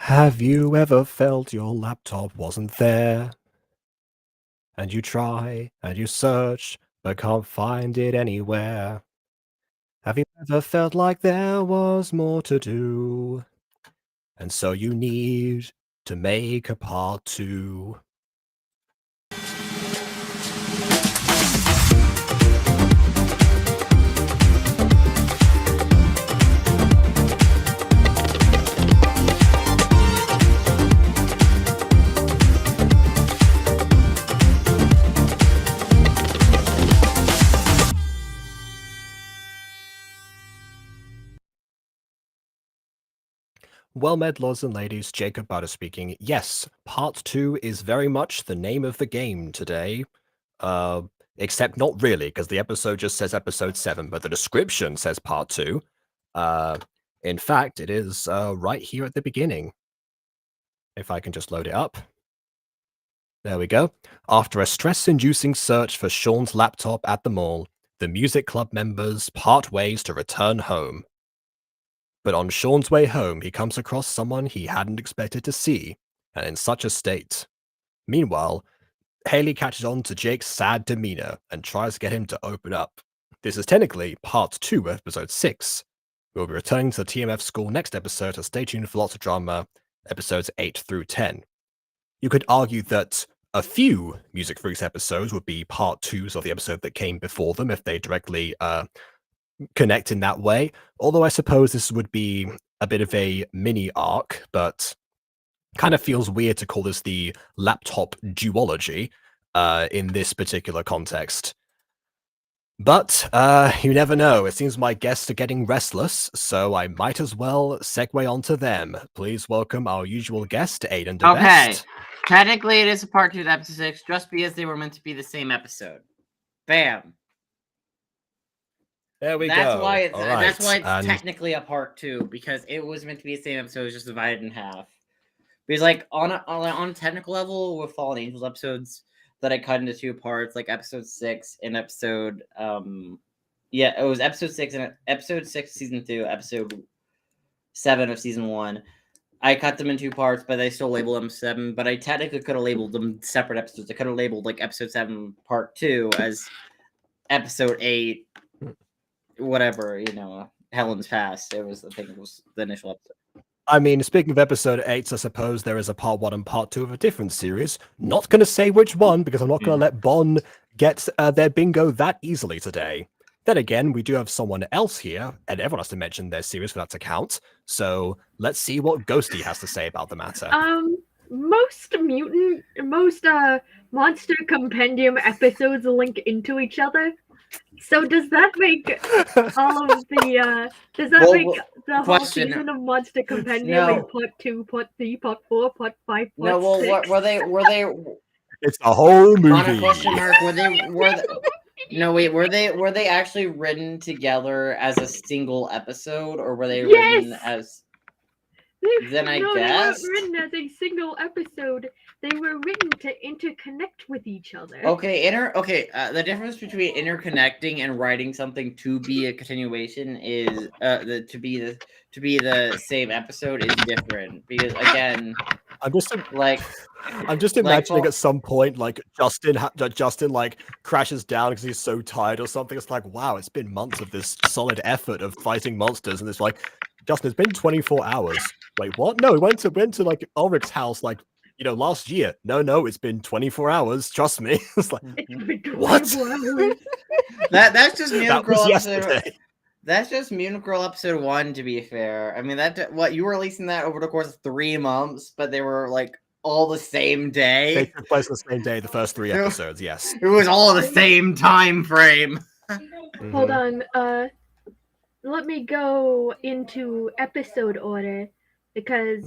Have you ever felt your laptop wasn't there? And you try and you search, but can't find it anywhere. Have you ever felt like there was more to do? And so you need to make a part two. Well met, lords and ladies, Jacob Butter speaking. Yes, part two is very much the name of the game today. Uh, except not really, because the episode just says episode 7, but the description says part 2. In fact, it is right here at the beginning. If I can just load it up. There we go. After a stress-inducing search for Sean's laptop at the mall, the music club members part ways to return home. But on Sean's way home, he comes across someone he hadn't expected to see, and in such a state. Meanwhile, Haley catches on to Jake's sad demeanor and tries to get him to open up. This is technically part 2 of episode 6. We'll be returning to the TMF school next episode, so stay tuned for lots of drama, episodes 8 through 10. You could argue that a few Music Freaks episodes would be part 2s of the episode that came before them if they directly connect in that way, although I suppose this would be a bit of a mini arc, but kind of feels weird to call this the laptop duology in this particular context. But you never know. It seems my guests are getting restless, so I might as well segue onto them. Please welcome our usual guest, Aiden DeBest. Okay, technically it is a part 2 of episode 6, just because they were meant to be the same episode. Bam. There we That's go. why it's, All right. that's why it's technically a part 2, because it was meant to be the same episode, it's just divided in half. Because like on a technical level, with Fallen Angels episodes that I cut into 2 parts, like episode 6 and episode it was episode 6 and episode 6 season 2, episode 7 of season 1. I cut them in 2 parts, but I still label them 7. But I technically could have labeled them separate episodes. I could have labeled like episode 7 part 2 as episode 8, whatever, Helen's Past. I think it was the initial episode. I mean, speaking of episode 8, I suppose there is a part 1 and part 2 of a different series. Not going to say which one, because I'm not going to let Bon get their bingo that easily today. Then again, we do have someone else here, and everyone has to mention their series for that to count. So let's see what Ghosty has to say about the matter. Most Monster Compendium episodes link into each other. So does that make all of the the whole season of Monster Compendium in part 2, part 3, part 4, part 5, part 6? Were they It's a whole movie. On a question mark, were they actually written together as a single episode, or were they written as They weren't written as a single episode. They were written to interconnect with each other. Okay, the difference between interconnecting and writing something to be a continuation is to be the same episode is different, because again, I'm just imagining at some point like Justin like crashes down because he's so tired or something. It's like, wow, it's been months of this solid effort of fighting monsters, and it's like, Justin, it's been 24 hours. Wait, what? No, we went to like Ulrich's house like, last year. No, it's been 24 hours. Trust me. It's like, what? That's just Munich Girl yesterday. episode. That's just Munich Girl episode 1. To be fair, I mean you were releasing that over the course of 3 months, but they were like all the same day. They took place the same day. The first 3 episodes, yes. It was all the same time frame. Hold on. Let me go into episode order, because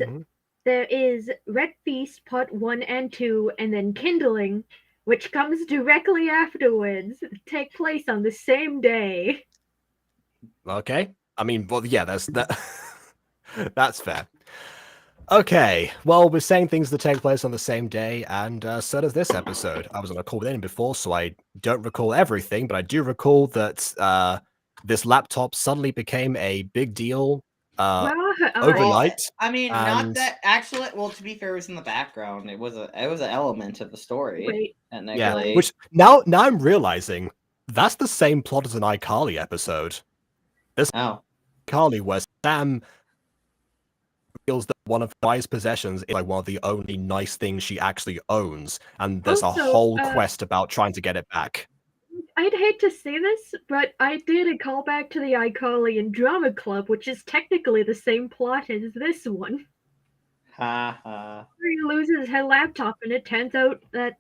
there is Red Feast part 1 and 2, and then Kindling, which comes directly afterwards, take place on the same day. Okay. I mean, well, yeah, that's fair. Okay. Well, we're saying things that take place on the same day, and so does this episode. I was on a call with Aiden before, so I don't recall everything, but I do recall that this laptop suddenly became a big deal uh, Where are her eyes? overnight. I mean, not and- that actually. Well, to be fair, it was in the background. It was an element of the story. Wait, Technically. Which now I'm realizing that's the same plot as an iCarly episode. Oh. iCarly, where Sam feels that one of Vi's possessions is like one of the only nice things she actually owns, and there's a Also, whole quest about trying to get it back. I'd hate to say this, but I did a callback to the iCarly and Drama Club, which is technically the same plot as this one. Ha ha. She loses her laptop, and it turns out that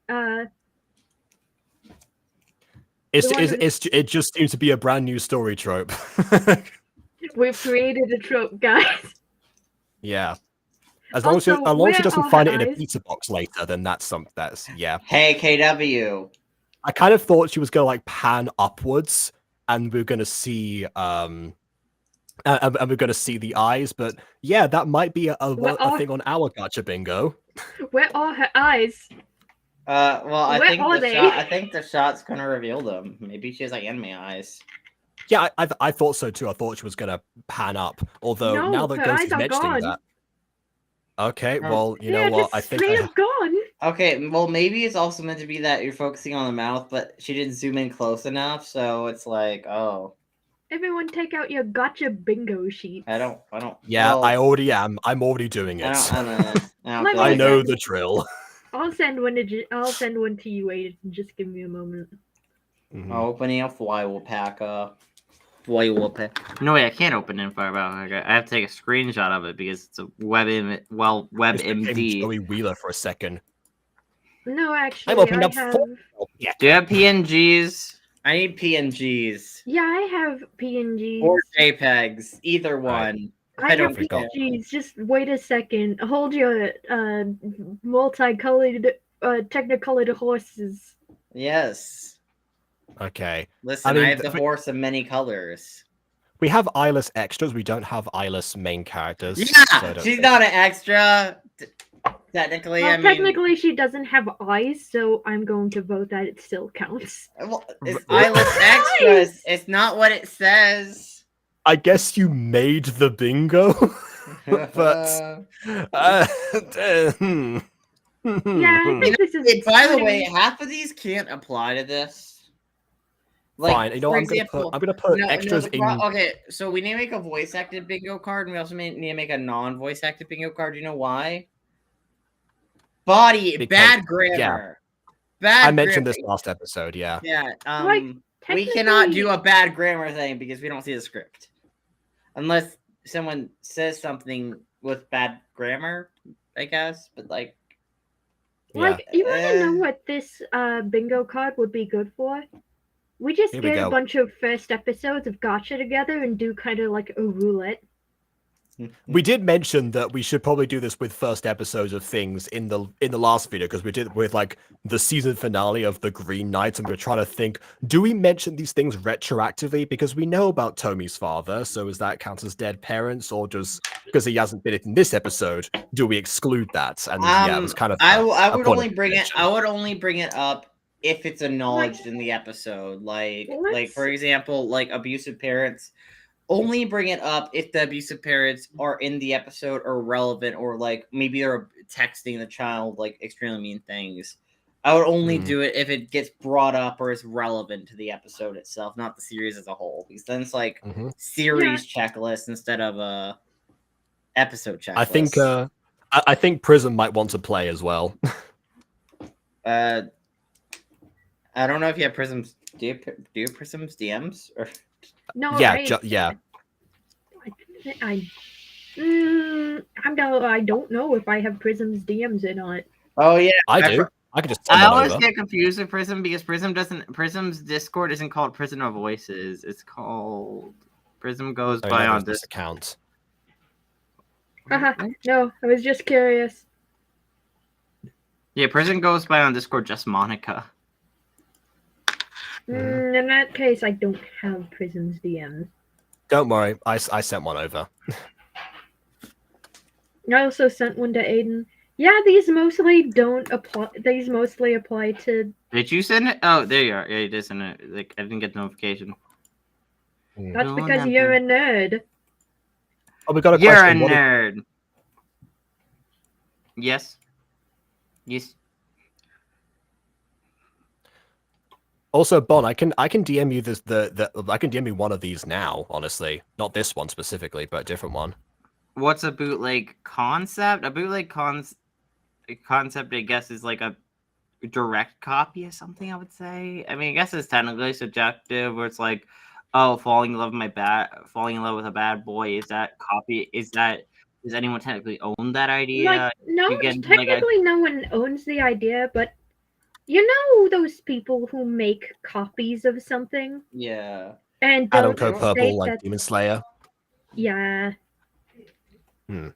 It just seems to be a brand new story trope. we've created a trope, guys. Yeah. As long as she Also, where doesn't are find her it in a eyes? pizza box later, then that's yeah. Hey, KW. I kind of thought she was gonna like pan upwards, and we're gonna see and we're gonna see the eyes, but yeah, that might be a thing on our Gacha bingo. Where are her eyes? Well, I Where think are the they? shot. I think the shot's gonna reveal them. Maybe she has like anime eyes. Yeah, I thought so too. I thought she was gonna pan up. Although No, now that her Ghost eyes is are mentioning gone. that, okay, Oh. well, you They're know what? just I think straight up gone. Okay, well maybe it's also meant to be that you're focusing on the mouth, but she didn't zoom in close enough, so it's like, oh, Everyone, take out your gotcha bingo sheets. I don't. yeah, well, I already am. I'm already doing it. I don't know. I don't Let feel me I like know it. the drill. I'll send one to I'll send one to you, Aiden. Just give me a moment. Mhm. Opening a flywheel pack up. Flywheel pack. No way, I can't open it. I have to take a screenshot of it because it's a Just became WebMD. Joey Wheeler for a second. No, I'm actually, opening I up have. Yeah. Do you have PNGs? I need PNGs Yeah, I have PNGs. or JPEGs. Either Right. one. I don't have care. PNGs. Just wait a second. Hold your multicolored, technicolored horses. Yes. Okay. Listen, I have the horse of many colors. We have eyeless extras. We don't have eyeless main characters. Yeah, so I don't she's think- not an extra. Technically, Well, I mean, technically, she doesn't have eyes, so I'm going to vote that it still counts. well, it's R- eyeless extras. It's not what it says. I guess you made the bingo, but hmm. Yeah, I think this is. Hey, by the way, pretty- half of these can't apply to this. Fine. You know, for I'm gonna example, put extras the in. Okay, so we need to make a voice acted bingo card, and we also need to make a non-voice acted bingo card. Do you know why? Because- Bad grammar. Bad. I mentioned grammar. this last episode. Yeah. Yeah. Like, We cannot technically- do a bad grammar thing because we don't see the script, unless someone says something with bad grammar, I guess. But like, Like, you want to know Uh, what this bingo card would be good for? We just Here we get a go. bunch of first episodes of Gacha together and do kind of like a roulette. We did mention that we should probably do this with first episodes of things in the last video, because we did it with like the season finale of the Green Knight, and we're trying to think, do we mention these things retroactively because we know about Tomi's father, so does that count as dead parents, or just because he hasn't been in this episode, do we exclude that? And yeah, it was kind of I a would point only of bring it. contention. I would only bring it up if it's acknowledged in the episode. Like Let's- for example, like abusive parents. Only bring it up if the abusive parents are in the episode or relevant, or like maybe they're texting the child like extremely mean things. I would only do it if it gets brought up or is relevant to the episode itself, not the series as a whole. Because then it's like series checklist instead of a episode checklist. I think Prism might want to play as well. I don't know if you have Prism's. Do you have Prism's DMs or? No, yeah, I don't know if I have Prism's DMs or not. Oh yeah, I do. I could just send I that always over. get confused with Prism because Prism's Discord isn't called Prison of Voices. It's called Prism goes Oh, by no, on this this. account. No, I was just curious. Yeah, Prism goes by on Discord just Monica. In that case, I don't have Prism's DMs. Don't worry, I sent one over. I also sent one to Aiden. Yeah, these mostly don't apply. These mostly apply to. Did you send it? Oh, there you are. Yeah, you did send it. Like I didn't get the notification. That's No, because nothing. you're a nerd. Oh, we got a You're question. a What is- nerd. Yes. Yes. Also, Bon, I can DM you this I can DM you one of these now. Honestly, not this one specifically, but a different one. What's a bootleg concept? A bootleg concept, I guess, is like a direct copy of something. I would say. I mean, I guess it's technically subjective, where it's like, oh, falling in love with a bad boy. Is that copy? Does anyone technically own that idea? Like, no, You get, technically no one owns the idea, but you know those people who make copies of something yeah. and Adam don't Co state Purple, like that. Demon Slayer. Yeah.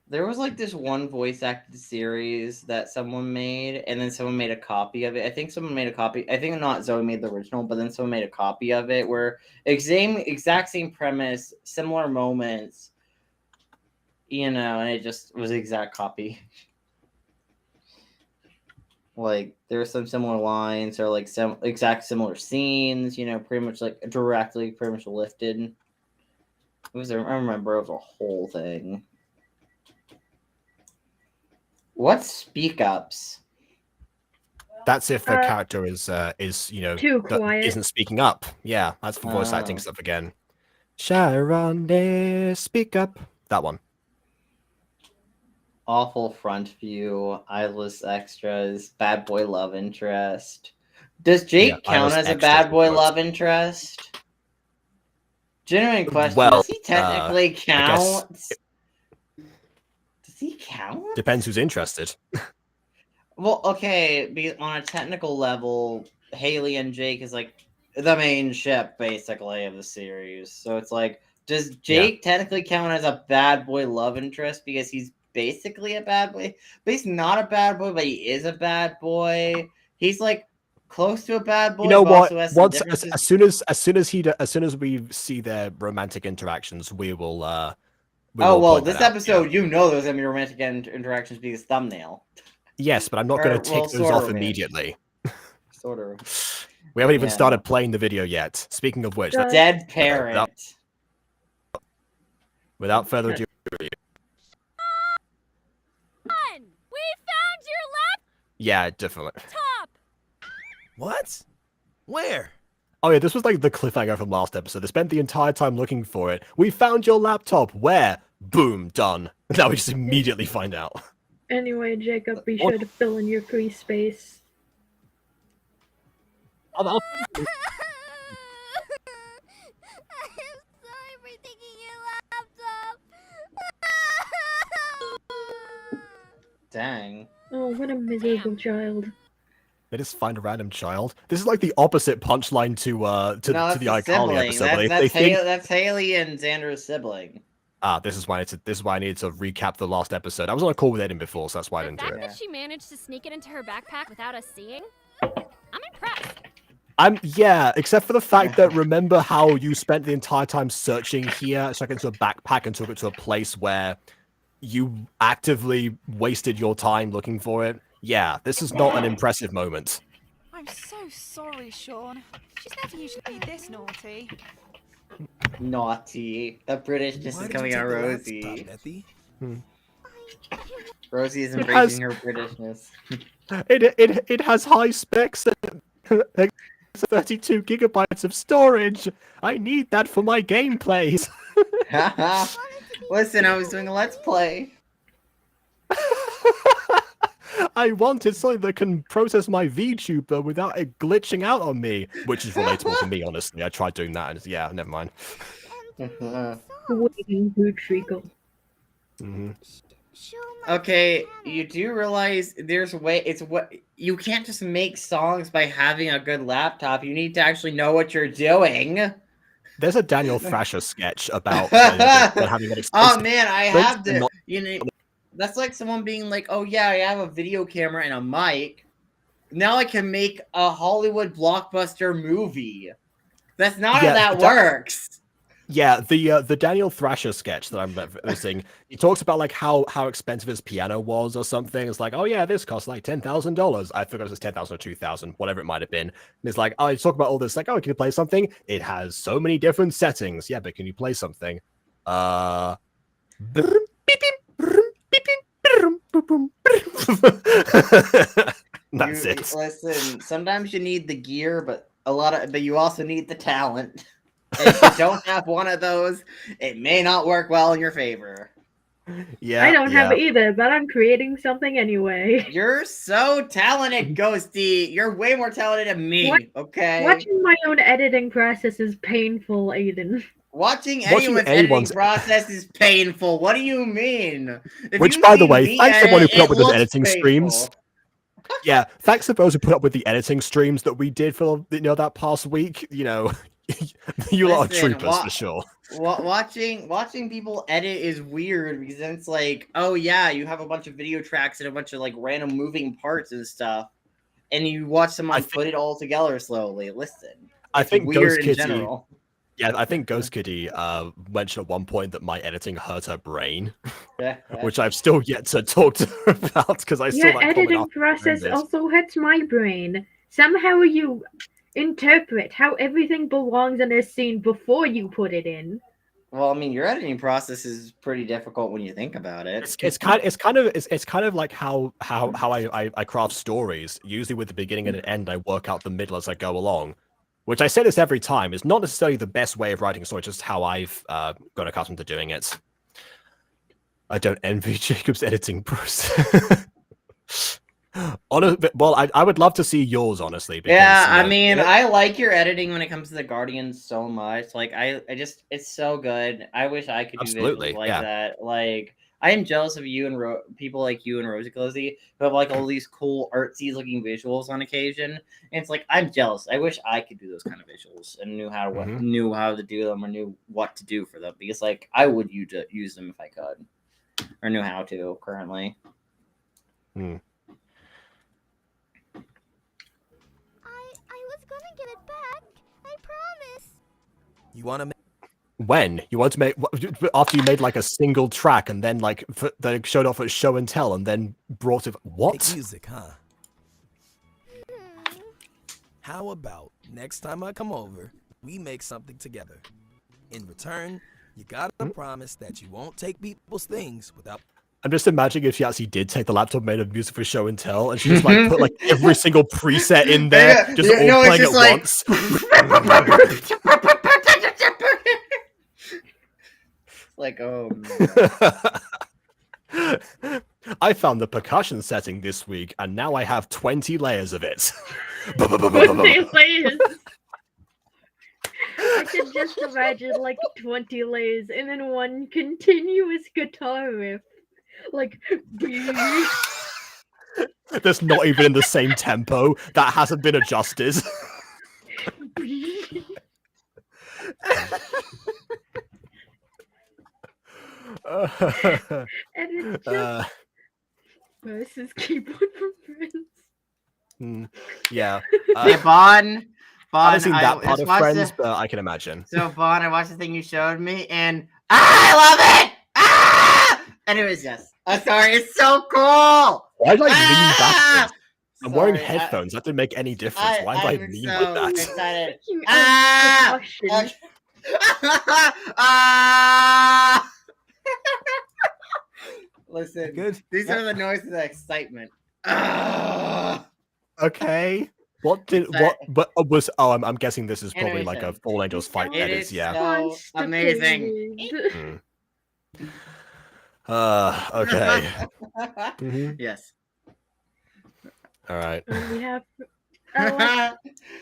There was like this one voice acted series that someone made, and then someone made a copy of it. I think someone made a copy. I think not Zoe made the original, but then someone made a copy of it where exact same premise, similar moments, and it just was the exact copy. Like there were some similar lines or like some exact similar scenes, pretty much like directly pretty much lifted. I remember it was a whole thing. What's speak ups? That's if the character is too quiet. isn't speaking up. Yeah, that's for voice acting stuff again. Sharon, speak up. That one. Awful front view, eyeless extras, bad boy love interest. Does Jake count as a bad boy love interest? Genuine question. Well, does he technically count? Does he count? Depends who's interested. Well, okay, on a technical level, Haley and Jake is like the main ship, basically, of the series. So it's like, does Jake technically count as a bad boy love interest because he's basically a bad boy? But he's not a bad boy, but he is a bad boy. He's like close to a bad boy. You know what? Once as soon as we see their romantic interactions, we will. This episode, there's gonna be romantic interactions because thumbnail. Yes, but I'm not going to tick those off immediately. Sort of. We haven't even started playing the video yet. Speaking of which, dead parent. Without further ado, We found your yeah, definitely. laptop. What? Where? Oh yeah, this was like the cliffhanger from last episode. They spent the entire time looking for it. We found your laptop. Where? Boom, done. Now we just immediately find out. Anyway, Jacob, be sure to fill in your free space. I am sorry for taking your laptop. Dang. Oh, what a miserable child. They just find a random child. This is like the opposite punchline to the iCarly episode. That's Haley and Xander's sibling. This is why I needed to recap the last episode. I was on a call with Aiden before, so that's why I didn't do it. The fact that she managed to sneak it into her backpack without us seeing, I'm impressed. Yeah, except for the fact that remember how you spent the entire time searching here, stuck into a backpack and took it to a place where you actively wasted your time looking for it? Yeah, this is not an impressive moment. I'm so sorry, Sean. She's never usually this naughty. Naughty. The Britishness is coming out, Rosie. Rosie is embracing her Britishness. It has high specs and 32 gigabytes of storage. I need that for my gameplays. Listen, I was doing a Let's Play. I wanted something that can process my VTuber without it glitching out on me, which is relatable to me, honestly. I tried doing that, and yeah, never mind. Waiting to treacle. Okay, you do realize there's a way. You can't just make songs by having a good laptop. You need to actually know what you're doing. There's a Daniel Thrasher sketch about having an oh man, I have to. That's like someone being like, "Oh yeah, I have a video camera and a mic. Now I can make a Hollywood blockbuster movie." That's not how that works. Yeah, the Daniel Thrasher sketch that I'm referencing, he talks about like how expensive his piano was or something. It's like, oh yeah, this costs like $10,000. I forgot it was 10,000 or 2,000, whatever it might have been. And it's like, oh, you talk about all this, like, oh, can you play something? It has so many different settings. Yeah, but can you play something? That's it. Listen, sometimes you need the gear, but you also need the talent. And if you don't have one of those, it may not work well in your favor. Yeah, I don't have it either, but I'm creating something anyway. You're so talented, Ghosty. You're way more talented than me, What? okay? Watching my own editing process is painful, Aiden. Watching anyone's editing process is painful. What do you mean? Which, by the way, thanks to everyone who put up with those editing streams. Yeah, thanks to those who put up with the editing streams that we did for that past week. You know, you lot are troopers for sure. Watching people edit is weird because then it's like, oh yeah, you have a bunch of video tracks and a bunch of like random moving parts and stuff, and you watch someone put it all together slowly. Listen, I think weird Ghost in Kitty, general. Yeah, I think Ghost Kitty mentioned at one point that my editing hurt her brain, which I've still yet to talk to her about because I saw that editing process also hurts my brain. Somehow you interpret how everything belongs in a scene before you put it in. Well, I mean, your editing process is pretty difficult when you think about it. It's kind of like how I craft stories. Usually with the beginning and the end, I work out the middle as I go along. Which I say this every time is not necessarily the best way of writing a story, just how I've got accustomed to doing it. I don't envy Jacob's editing process. Well, I would love to see yours, honestly. Because, I mean, I like your editing when it comes to the Guardians so much. Like, it's so good. I wish I could do visuals like that. Like, I am jealous of you and people like you and Rosie Glizzy who have like all these cool artsy looking visuals on occasion. And it's like, I'm jealous. I wish I could do those kind of visuals and knew how to do them or knew what to do for them, because like I would use them if I could or knew how to currently. I was gonna get it back. I promise. You want to? When you want to make after you made like a single track and then like they showed off at show and tell and then brought it what make music, huh? How about next time I come over, we make something together. In return, you gotta promise that you won't take people's things without. I'm just imagining if she actually did take the laptop, made a music for show and tell, and she just like put like every single preset in there, all playing at once. Like, oh man. I found the percussion setting this week, and now I have 20 layers of it. 20 layers. I can just imagine like 20 layers and then one continuous guitar riff. Like, that's not even in the same tempo. That hasn't been adjusted. And it's just versus keyboard from Friends. Yeah. Hey, Bon, I haven't seen that part of Friends, but I can imagine. So, Bon, I watched the thing you showed me, and I love it! Ah! Anyways, yes. I'm sorry, it's so cool! Why did I lean backwards? I'm wearing headphones. That didn't make any difference. Why did I lean with that? Excited. Listen, good. These are the noises of excitement. Okay. I'm guessing this is probably like a Fall Angels fight. That is, yeah. So amazing. Okay. Yes. All right. We have.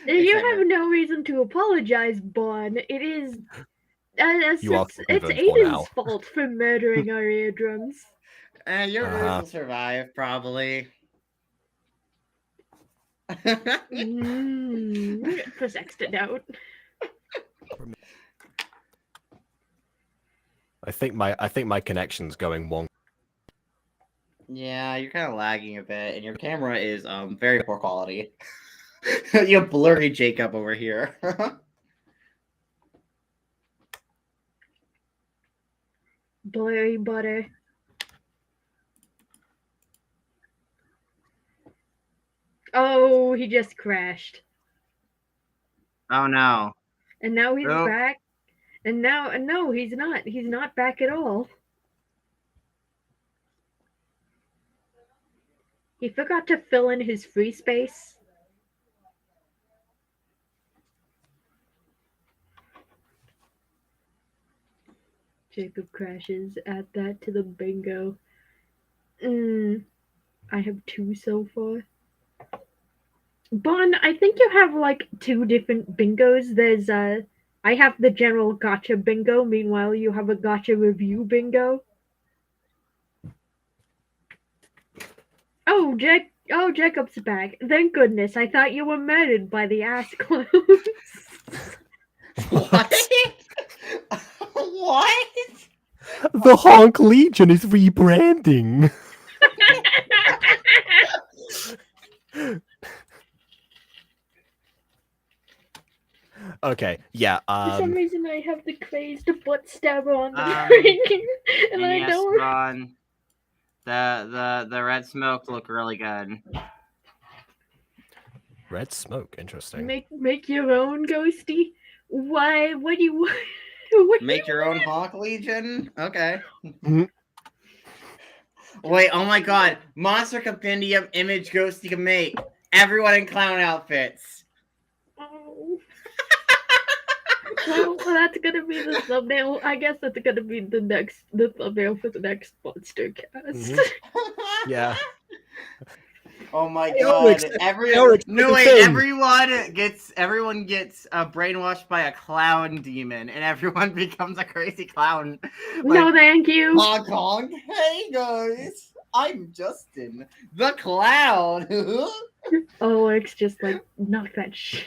You have no reason to apologize, Bon. It is. It's Aiden's fault for murdering our eardrums. Your ears will survive, probably. Sexed it out. I think my connection's going wrong. Yeah, you're kind of lagging a bit, and your camera is very poor quality. You have blurry Jacob over here. Blurry butter. Oh, he just crashed. Oh no. And now he's back. And now no, he's not. He's not back at all. He forgot to fill in his free space. Jacob crashes. Add that to the bingo. I have 2 so far. Bon, I think you have like 2 different bingos. There's I have the general Gacha bingo. Meanwhile, you have a Gacha review bingo. Oh, Jacob's back. Thank goodness. I thought you were murdered by the ass clones. What? What? The Honk Legion is rebranding. Okay, yeah. For some reason, I have the crazed butt stabber on the and I yes, don't. Ron, the red smoke look really good. Red smoke, interesting. Make your own ghosty. Why? What do you? Make your own Hawk Legion? Okay. Mhm. Wait, oh my god. Monster Compendium image ghost you can make. Everyone in clown outfits. Oh. Well, that's gonna be the thumbnail. I guess that's gonna be the thumbnail for the next monster cast. Mhm. Yeah. Oh my Hey, god. Eric, Everyone gets brainwashed by a clown demon and everyone becomes a crazy clown. No, thank you. Hong Kong. Hey guys. I'm Justin, the clown. Oh, it's just like knock that shit.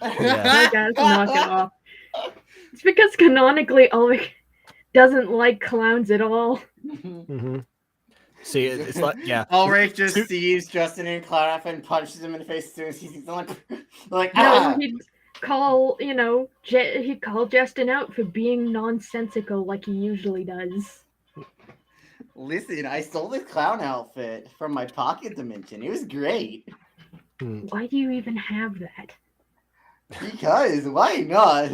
Yeah. My guys, knock it off. It's because canonically Ulrich doesn't like clowns at all. Mm-hmm. See, it's like, yeah. Ulrich just sees Justin in clown outfit and punches him in the face as soon as he sees him. Like No, ah! he'd call, he'd call Justin out for being nonsensical like he usually does. Listen, I stole this clown outfit from my pocket dimension. It was great. Why do you even have that? Because why not?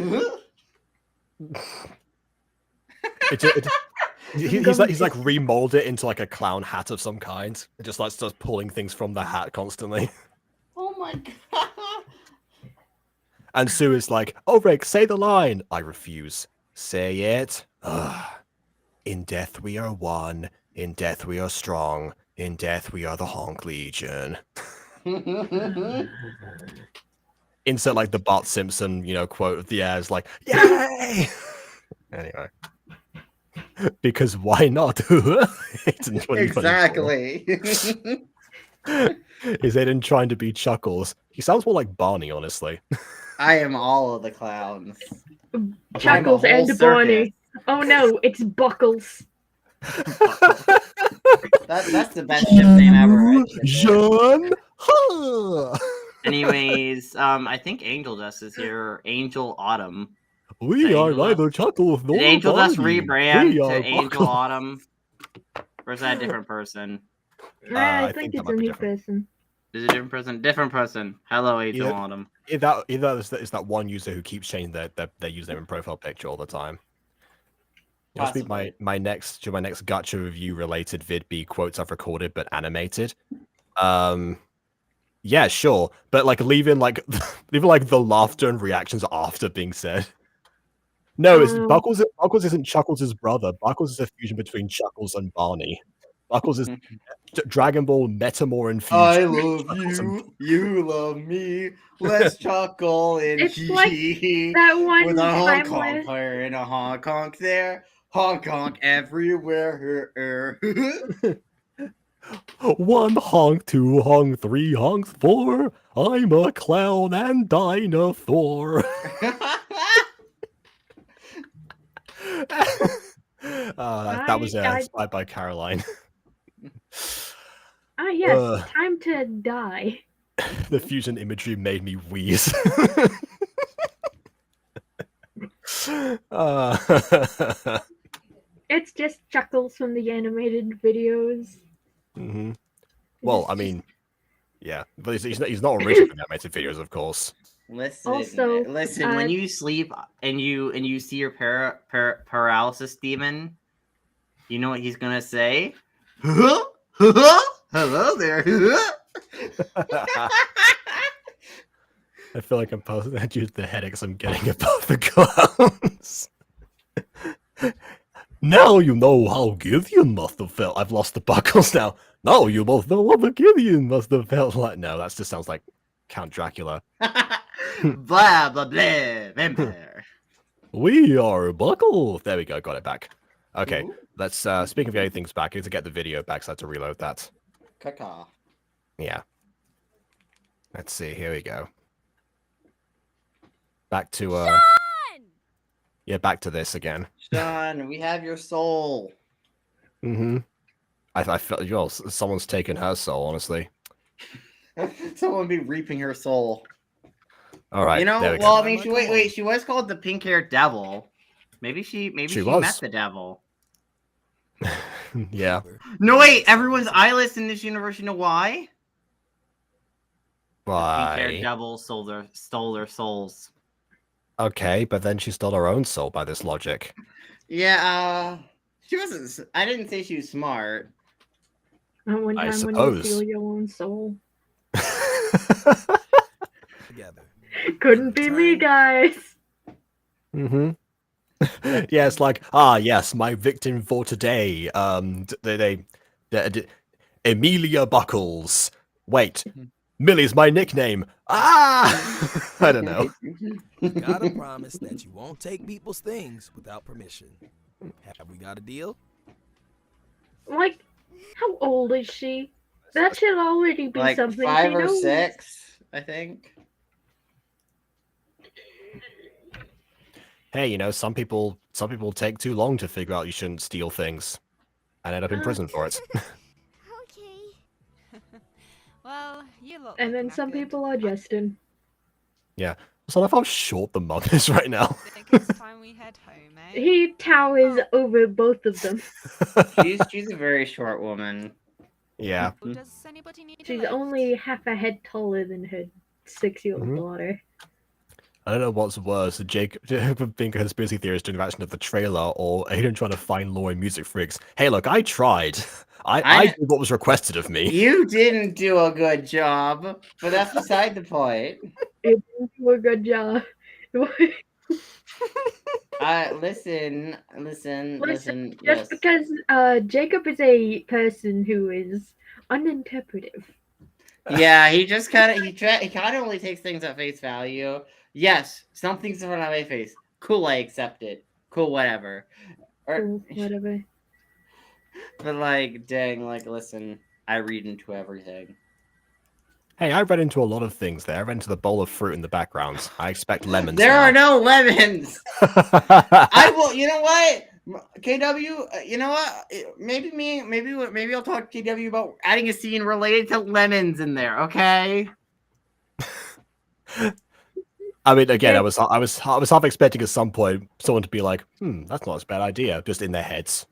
He's like remolded it into like a clown hat of some kind. It just like starts pulling things from the hat constantly. Oh my god. And Sue is like, "Oh, Rick, say the line." I refuse. Say it. Ugh. In death we are one. In death we are strong. In death we are the Honk Legion. Insert like the Bart Simpson, quote of the air is like, "Yay!" Anyway. Because why not? Exactly. Is Aiden trying to be Chuckles? He sounds more like Barney, honestly. I am all of the clowns. Chuckles I'm a whole and Barney. Oh no, it's Buckles. That's the best ship name ever. Right? Jean. Anyways, I think Angel Dust is here. Angel Autumn. We are neither Chuckles nor Did Angel Dust Barney. rebrand We to are Angel Buckles. Autumn? Or is that a different person? I I think think it's that a might be new different. person. Is it a different person? Different person. Hello, Angel Autumn. Either is that one user who keeps changing their username and profile picture all the time. It must be my next Gacha review related vid be quotes I've recorded but animated. Yeah, sure, but like leaving the laughter and reactions after being said. No, it's Buckles. Buckles isn't Chuckles' brother. Buckles is a fusion between Chuckles and Barney. Buckles is Dragon Ball Metamore infusion. I love you. You love me. Let's chuckle and It's hee like hee. that one With a Hong time Kong where here and a Hong Kong there. Hong Kong everywhere. 1 honk, 2 honk, 3 honks, 4. I'm a clown and dinosaur. That was inspired by Caroline. Yes, time to die. The fusion imagery made me wheeze. It's just Chuckles from the animated videos. Mm-hmm. Well, I mean, yeah, but he's not original from the animated videos, of course. Listen. When you sleep and you see your paralysis demon, you know what he's gonna say? Hello there. I feel like I'm posting that due to the headaches I'm getting above the clouds. Now you know how Gideon must have felt. I've lost the buckles now. Now you both know what the Gideon must have felt like. No, that just sounds like Count Dracula. Blah, blah, blah. Vampire. We are Buckle. There we go. Got it back. Okay, Ooh. let's, speaking of getting things back, I need to get the video back, so I have to reload that. Caca. Yeah. Let's see. Here we go. Back to, Sean! yeah, back to this again. Sean, we have your soul. Mm-hmm. I felt, well, someone's taken her soul, honestly. Someone be reaping her soul. All right. You know, there we well, go. I mean, wait, she was called the pink-haired devil. Maybe she was. met the devil. Yeah. No, wait, everyone's eyeless in this universe. You know why? The pink-haired Why? devil stole their souls. Okay, but then she stole her own soul by this logic. Yeah, she wasn't. I didn't say she was smart. At one I time when you suppose. steal your own soul. Together. Couldn't be me, guys. Mm-hmm. Yeah, it's like, ah, yes, my victim for today. Emilia Buckles. Wait, Millie's my nickname. Ah, I don't know. You gotta promise that you won't take people's things without permission. Have we got a deal? Like, how old is she? That should already be Like something 5 she or knows. 6, I think. Hey, you know, some people take too long to figure out you shouldn't steal things, and end up in prison for it. Okay. Well, you look. And then some people are Justin. Yeah. So I love how short the mug is right now. I think it's time we head home, eh? He towers over both of them. She's a very short woman. Yeah. Oh, does anybody need a She's lift? only half a head taller than her 6-year-old Mhm. daughter. I don't know what's worse, Jacob being a conspiracy theorist during the reaction of the trailer, or Aiden trying to find lore in music freaks. Hey, look, I tried. I did what was requested of me. You didn't do a good job, but that's beside the point. You didn't do a good job. Listen. Just Yes. because Jacob is a person who is uninterpretive. Yeah, he just kind of only takes things at face value. Yes, something's in front of my face. Cool, I accept it. Cool, whatever. Or, Whatever. but like, dang, like, listen, I read into everything. Hey, I read into a lot of things there. I read into the bowl of fruit in the background. I expect lemons. There are now. no lemons. I will. You know what? KW, you know what? Maybe I'll talk to KW about adding a scene related to lemons in there. Okay. I mean, again, I was half expecting at some point someone to be like, that's not a bad idea, just in their heads.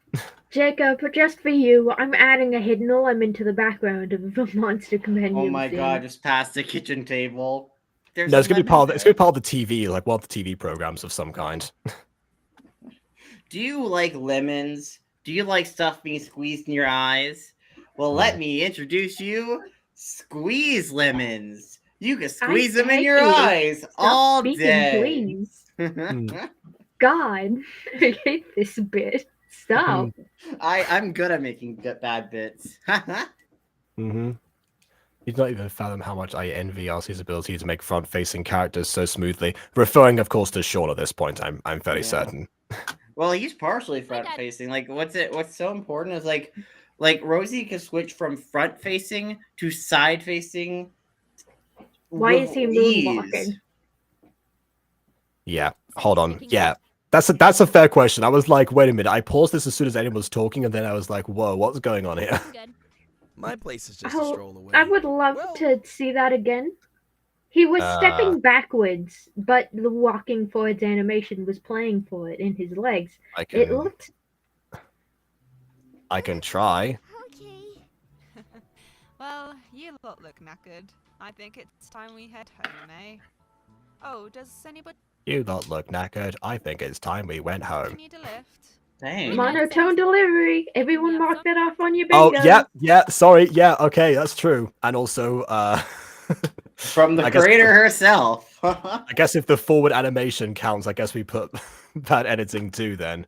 Jacob, just for you, I'm adding a hidden element to the background of the Monster Compendium. Oh my scene. god! Just past the kitchen table. There's No, it's some gonna be part of lemons it's gonna be part of the TV, like one of the TV programs of some kind. Do you like lemons? Do you like stuff being squeezed in your eyes? Well, let me introduce you Squeeze Lemons. You can squeeze them in hate your you. eyes Stop all speaking, day. please. God, I hate this bit. Stop. I'm good at making bad bits. Mm-hmm. You'd not even fathom how much I envy RC's ability to make front-facing characters so smoothly. Referring, of course, to Sean at this point, I'm fairly Yeah. certain. Well, he's partially front facing. Like, what's so important is like Rosie can switch from front facing to side facing. Why is he moonwalking? Yeah, hold on. Yeah, that's a fair question. I was like, wait a minute. I paused this as soon as anyone was talking, and then I was like, whoa, what's going on here? Good. My place is just a stroll away. I would love to see that again. He was stepping backwards, but the walking forwards animation was playing for it in his legs. It looked. I can try. Okay. Well, you lot look knackered. I think it's time we head home, eh? Oh, does anybody You lot look knackered. I think it's time we went home. need a lift? Dang. Monotone delivery. Everyone mark that off on your Oh, bingo. yeah, sorry, yeah, okay, that's true. And also, From the I guess- creator herself. I guess if the forward animation counts, I guess we put bad editing too then.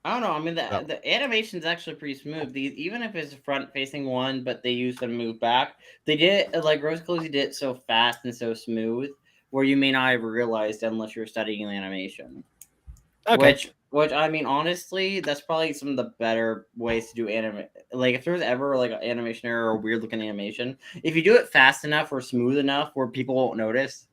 I don't know. I mean, Oh. the animation's actually pretty smooth. These, even if it's a front-facing one, but they use them to move back, they did it like Rose Cozy did it so fast and so smooth, where you may not have realized unless you're studying animation. Okay. Which I mean, honestly, that's probably some of the better ways to do anime. Like, if there's ever like an animation error or a weird looking animation, if you do it fast enough or smooth enough where people won't notice,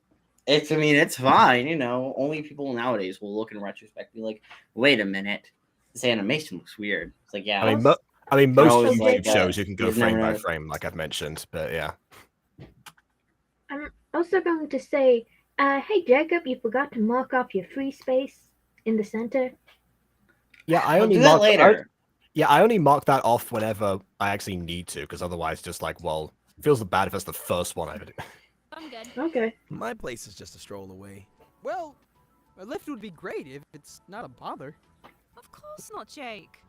it's fine. You know, only people nowadays will look in retrospect and be like, wait a minute, this animation looks weird. It's like, yeah. I mean, most always YouTube like, shows you can go you've frame never by know. frame, like I've mentioned, but yeah. I'm also going to say, hey Jacob, you forgot to mark off your free space in the center. Yeah, I I'll only do that mark later. I only mark that off whenever I actually need to, because otherwise, just like, well, it feels bad if that's the first one I ever do. I'm good. Okay. My place is just a stroll away. Well, a lift would be great if it's not a bother. Of course not, Jake.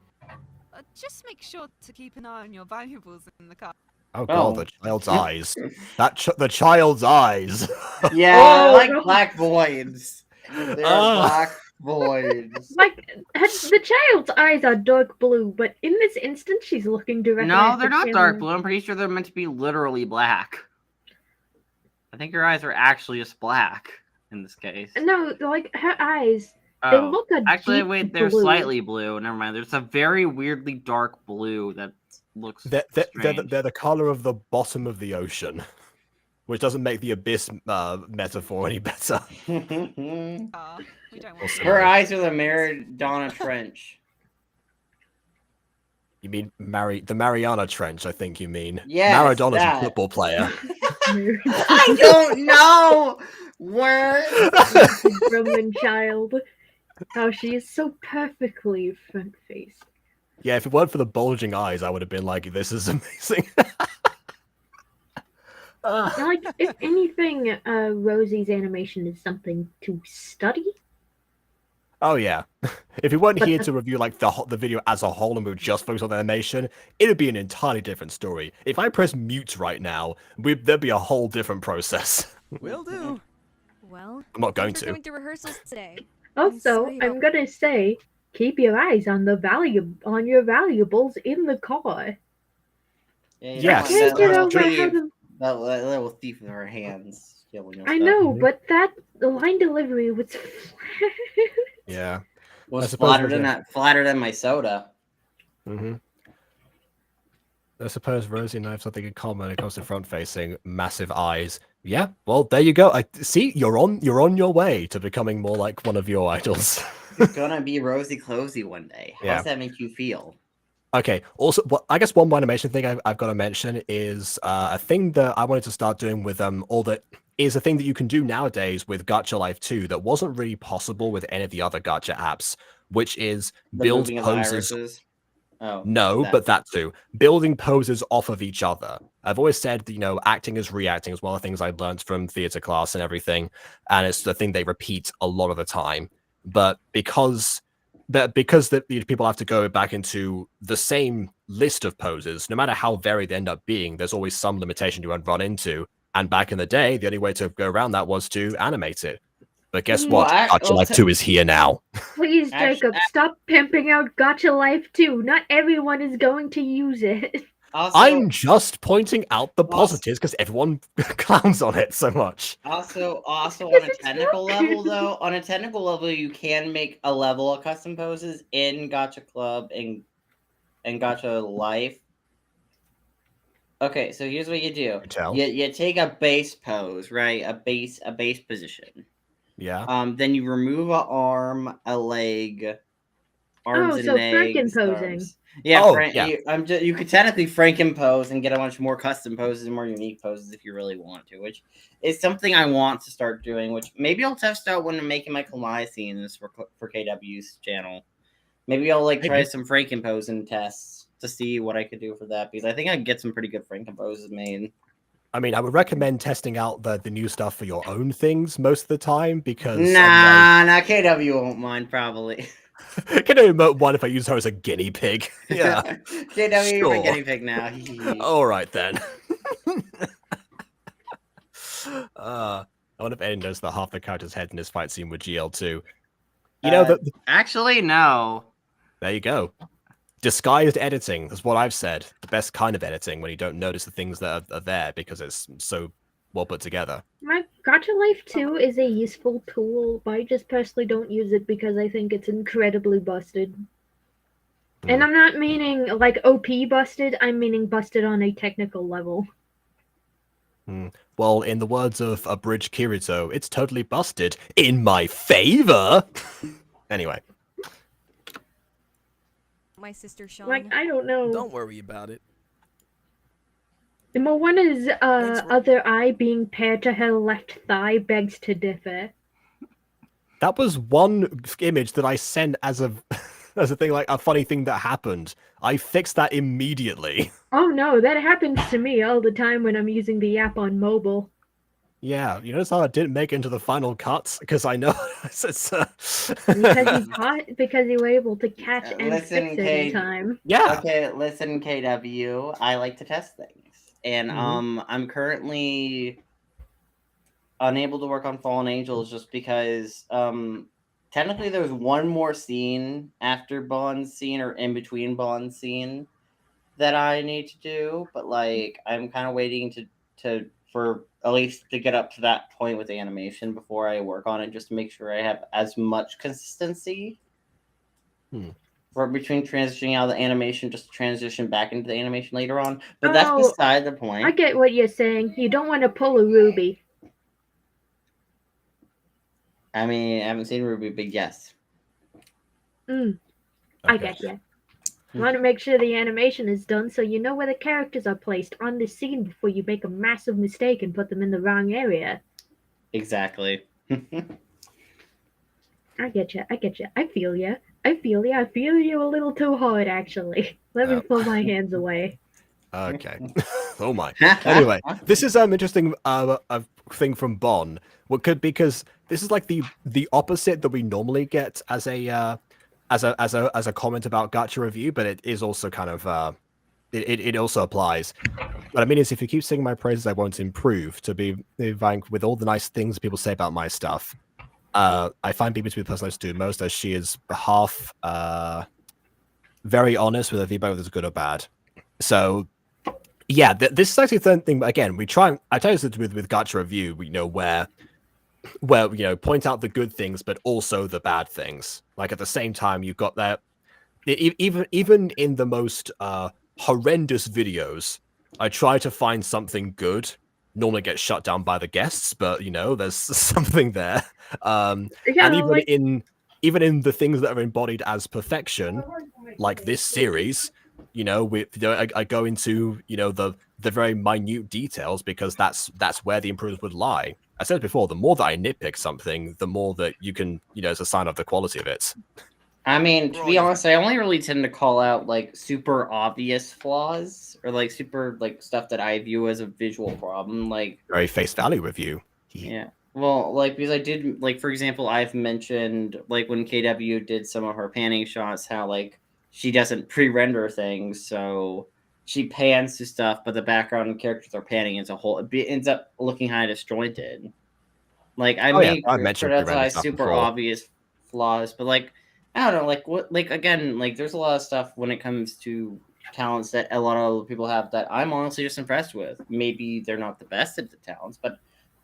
Just make sure to keep an eye on your valuables in the car. Oh god, Oh. the child's eyes. The child's eyes. Yeah, I Oh, like no. black voids. They're black voids. Like, the child's eyes are dark blue, but in this instance, she's looking directly No, at they're the not dark camera. blue. I'm pretty sure they're meant to be literally black. I think her eyes are actually just black in this case. No, like, her eyes, they Oh, look a actually, deep wait, they're blue. slightly blue. Never mind. There's a very weirdly dark blue that looks strange. They're the color of the bottom of the ocean, which doesn't make the abyss metaphor any better. We don't want Also- Her eyes are the Maradona Trench. You mean the Mariana Trench? I think you mean. Yes, Maradona's that. a football player. I don't know where. Roman child. How she is so perfectly front-faced. Yeah, if it weren't for the bulging eyes, I would have been like, "This is amazing." Like, if anything, Rosie's animation is something to study. Oh yeah. If we weren't But here the- to review like the video as a whole and we were just focused on the animation, it'd be an entirely different story. If I press mute right now, there'd be a whole different process. Will do. Well, I'm not going thanks for to. coming to rehearsals today. Also, sorry I'm about- gonna say, keep your eyes on your valuables in the car. Yes, Can't get that's over true. how the That little thief with her hands. Stealing your I stuff. know, Mhm. but the line delivery was Yeah. Was I suppose flattered than my soda. Mm-hmm. I suppose Rosie and I have something in common when it comes to front-facing, massive eyes. Yeah, well, there you go. I see you're on your way to becoming more like one of your idols. It's gonna be Rosie Closey one day. How Yeah. does that make you feel? Okay. Also, I guess one more animation thing I've got to mention is a thing that I wanted to start doing with all that is a thing that you can do nowadays with Gacha Life 2 that wasn't really possible with any of the other Gacha apps, which is The build moving of the poses. irises? Oh, No, that. but that too. Building poses off of each other. I've always said that, acting is reacting is one of the things I learned from theater class and everything, and it's the thing they repeat a lot of the time. But because people have to go back into the same list of poses, no matter how varied they end up being, there's always some limitation you run into. And back in the day, the only way to go around that was to animate it. But guess Well, what? Gacha Life 2 is here now. Please, Actu- Jacob, stop pimping out Gacha Life 2. Not everyone is going to use it. Also, I'm just pointing out the Also- positives because everyone clowns on it so much. also Because on a it's technical not- level, though, on a technical level, you can make a level of custom poses in Gacha Club and Gacha Life. Okay, so here's what you do. Tell. You take a base pose, right? A base position. Yeah. Then you remove an arm, a leg, arms Oh, and so legs. Franken-posing. arms. Yeah, Oh, yeah. you could technically Franken-pose and get a bunch more custom poses and more unique poses if you really want to, which is something I want to start doing. Which maybe I'll test out when I'm making my Kalai scenes for KW's channel. Maybe I'll try Maybe. some Franken-posing tests to see what I could do for that, because I think I could get some pretty good Franken-poses made. I mean, I would recommend testing out the new stuff for your own things most of the time because Nah, KW won't mind probably. Can I emote one if I use her as a guinea pig? Yeah. KW, you're my Sure. guinea pig now. All right then. I wonder if Aiden knows that half the character's head in this fight scene with GL2. You know that. Actually, no. There you go. Disguised editing is what I've said. The best kind of editing when you don't notice the things that are there because it's so well put together. My Gacha Life 2 is a useful tool, but I just personally don't use it because I think it's incredibly busted. And I'm not meaning like OP busted, I'm meaning busted on a technical level. Well, in the words of Abridged Kirito, it's totally busted in my favor. Anyway. My sister Sean. Like, I don't know. Don't worry about it. Moana's other eye being paired to her left thigh begs to differ. That was one image that I sent as a as a thing, like a funny thing that happened. I fixed that immediately. Oh no, that happens to me all the time when I'm using the app on mobile. Yeah, you notice how I didn't make it into the final cuts? Because I know it's Because you were able to catch and Listen, fix it in time. yeah. Okay, listen, KW. I like to test things, and I'm currently unable to work on Fallen Angels just because technically there's one more scene after Bond's scene or in between Bond's scene that I need to do, but like I'm kind of waiting to for at least to get up to that point with the animation before I work on it, just to make sure I have as much consistency for between transitioning out of the animation, just to transition back into the animation later on. But that's beside the point. I get what you're saying. You don't want to pull a Ruby. I mean, I haven't seen Ruby, but yes. I get you. You want to make sure the animation is done so you know where the characters are placed on the scene before you make a massive mistake and put them in the wrong area. Exactly. I get you. I feel you. I feel you a little too hard, actually. Let me pull my hands away. Okay. Oh my. Anyway, this is interesting thing from Bon. What could, because this is like the opposite that we normally get as a comment about Gacha review, but it is also kind of it also applies. What I mean is, if you keep singing my praises, I won't improve. To be frank, with all the nice things people say about my stuff, I find Bibi to be the person I do most, as she is half very honest with her feedback, whether it's good or bad. So yeah, this is actually the thing. Again, we try. I tell you this with Gacha review, where point out the good things, but also the bad things. Like at the same time, you've got that. Even in the most horrendous videos, I try to find something good. Normally get shut down by the guests, but there's something there. And even in the things that are embodied as perfection, like this series, I go into the very minute details, because that's where the improvements would lie. I said before, the more that I nitpick something, the more that you can, it's a sign of the quality of it. I mean, to be honest, I only really tend to call out like super obvious flaws, or like super like stuff that I view as a visual problem, like very face value review. Yeah. Well, like, because I did, like, for example, I've mentioned, like, when KW did some of her panning shots, how, like, she doesn't pre-render things, so she pans to stuff, but the background and characters are panning as a whole. It ends up looking kind of disjointed. Like, I mentioned super obvious flaws, but, like, I don't know, like, what, like, again, like, there's a lot of stuff when it comes to talents that a lot of people have that I'm honestly just impressed with. Maybe they're not the best at the talents, but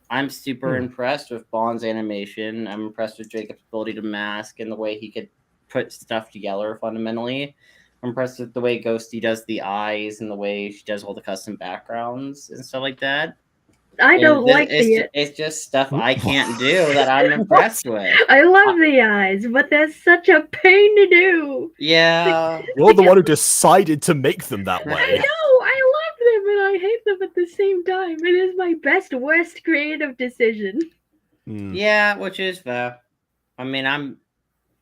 I'm super impressed with Bond's animation. I'm impressed with Jacob's ability to mask and the way he could put stuff together fundamentally. I'm impressed with the way Ghosty does the eyes and the way she does all the custom backgrounds and stuff like that. It's just stuff I can't do that I'm impressed with. I love the eyes, but they're such a pain to do. Yeah. You're the one who decided to make them that way. I know, I love them and I hate them at the same time. It is my best, worst creative decision. Yeah, which is fair. I mean,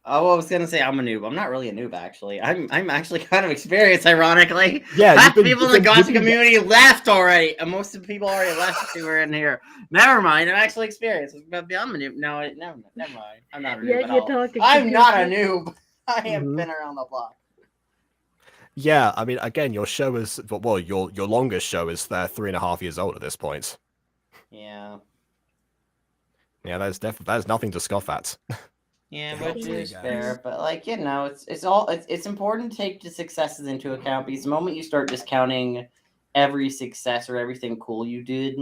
I was gonna say I'm a noob. I'm not really a noob, actually. I'm actually kind of experienced, ironically. Yeah, half the people in the Gacha community left already. And most of the people already left who were in here. Never mind, I'm actually experienced. But I'm a noob. No, never mind. I'm not a noob at all. I'm not a noob. I have Mhm. been around the block. Yeah, I mean, again, your show is well, your longest show is 3.5 years old at this point. Yeah. Yeah, that's nothing to scoff at. Yeah, Help which me, is guys. fair, but like it's important to take the successes into account because the moment you start discounting every success or everything cool you did,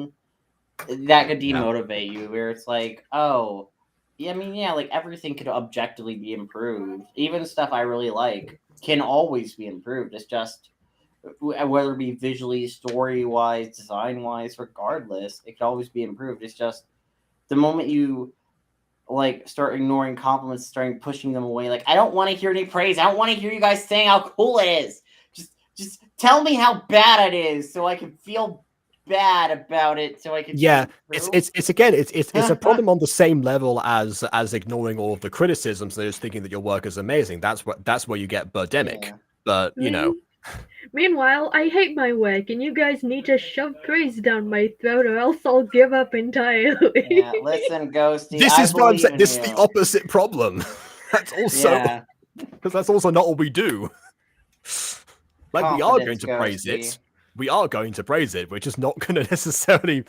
that could demotivate you. Where it's like, oh, yeah, I mean, yeah, like everything could objectively be improved. Even stuff I really like can always be improved. It's just whether it be visually, story wise, design wise, regardless, it could always be improved. It's just the moment you like start ignoring compliments, starting pushing them away. Like, I don't want to hear any praise. I don't want to hear you guys saying how cool it is. Just tell me how bad it is, so I can feel bad about it, so I can Yeah, improve. it's again, it's a problem on the same level as ignoring all of the criticisms and just thinking that your work is amazing. That's where you get birdemic. Yeah. But you know, Meanwhile, I hate my work, and you guys need to shove praise down my throat, or else I'll give up entirely. Yeah, listen, Ghosty, this I is what I'm believe saying. in This is you. the opposite problem. That's also Yeah, because that's also not what we do. Like we are going confidence, to praise Ghosty. it. We are going to praise it. We're just not going to necessarily.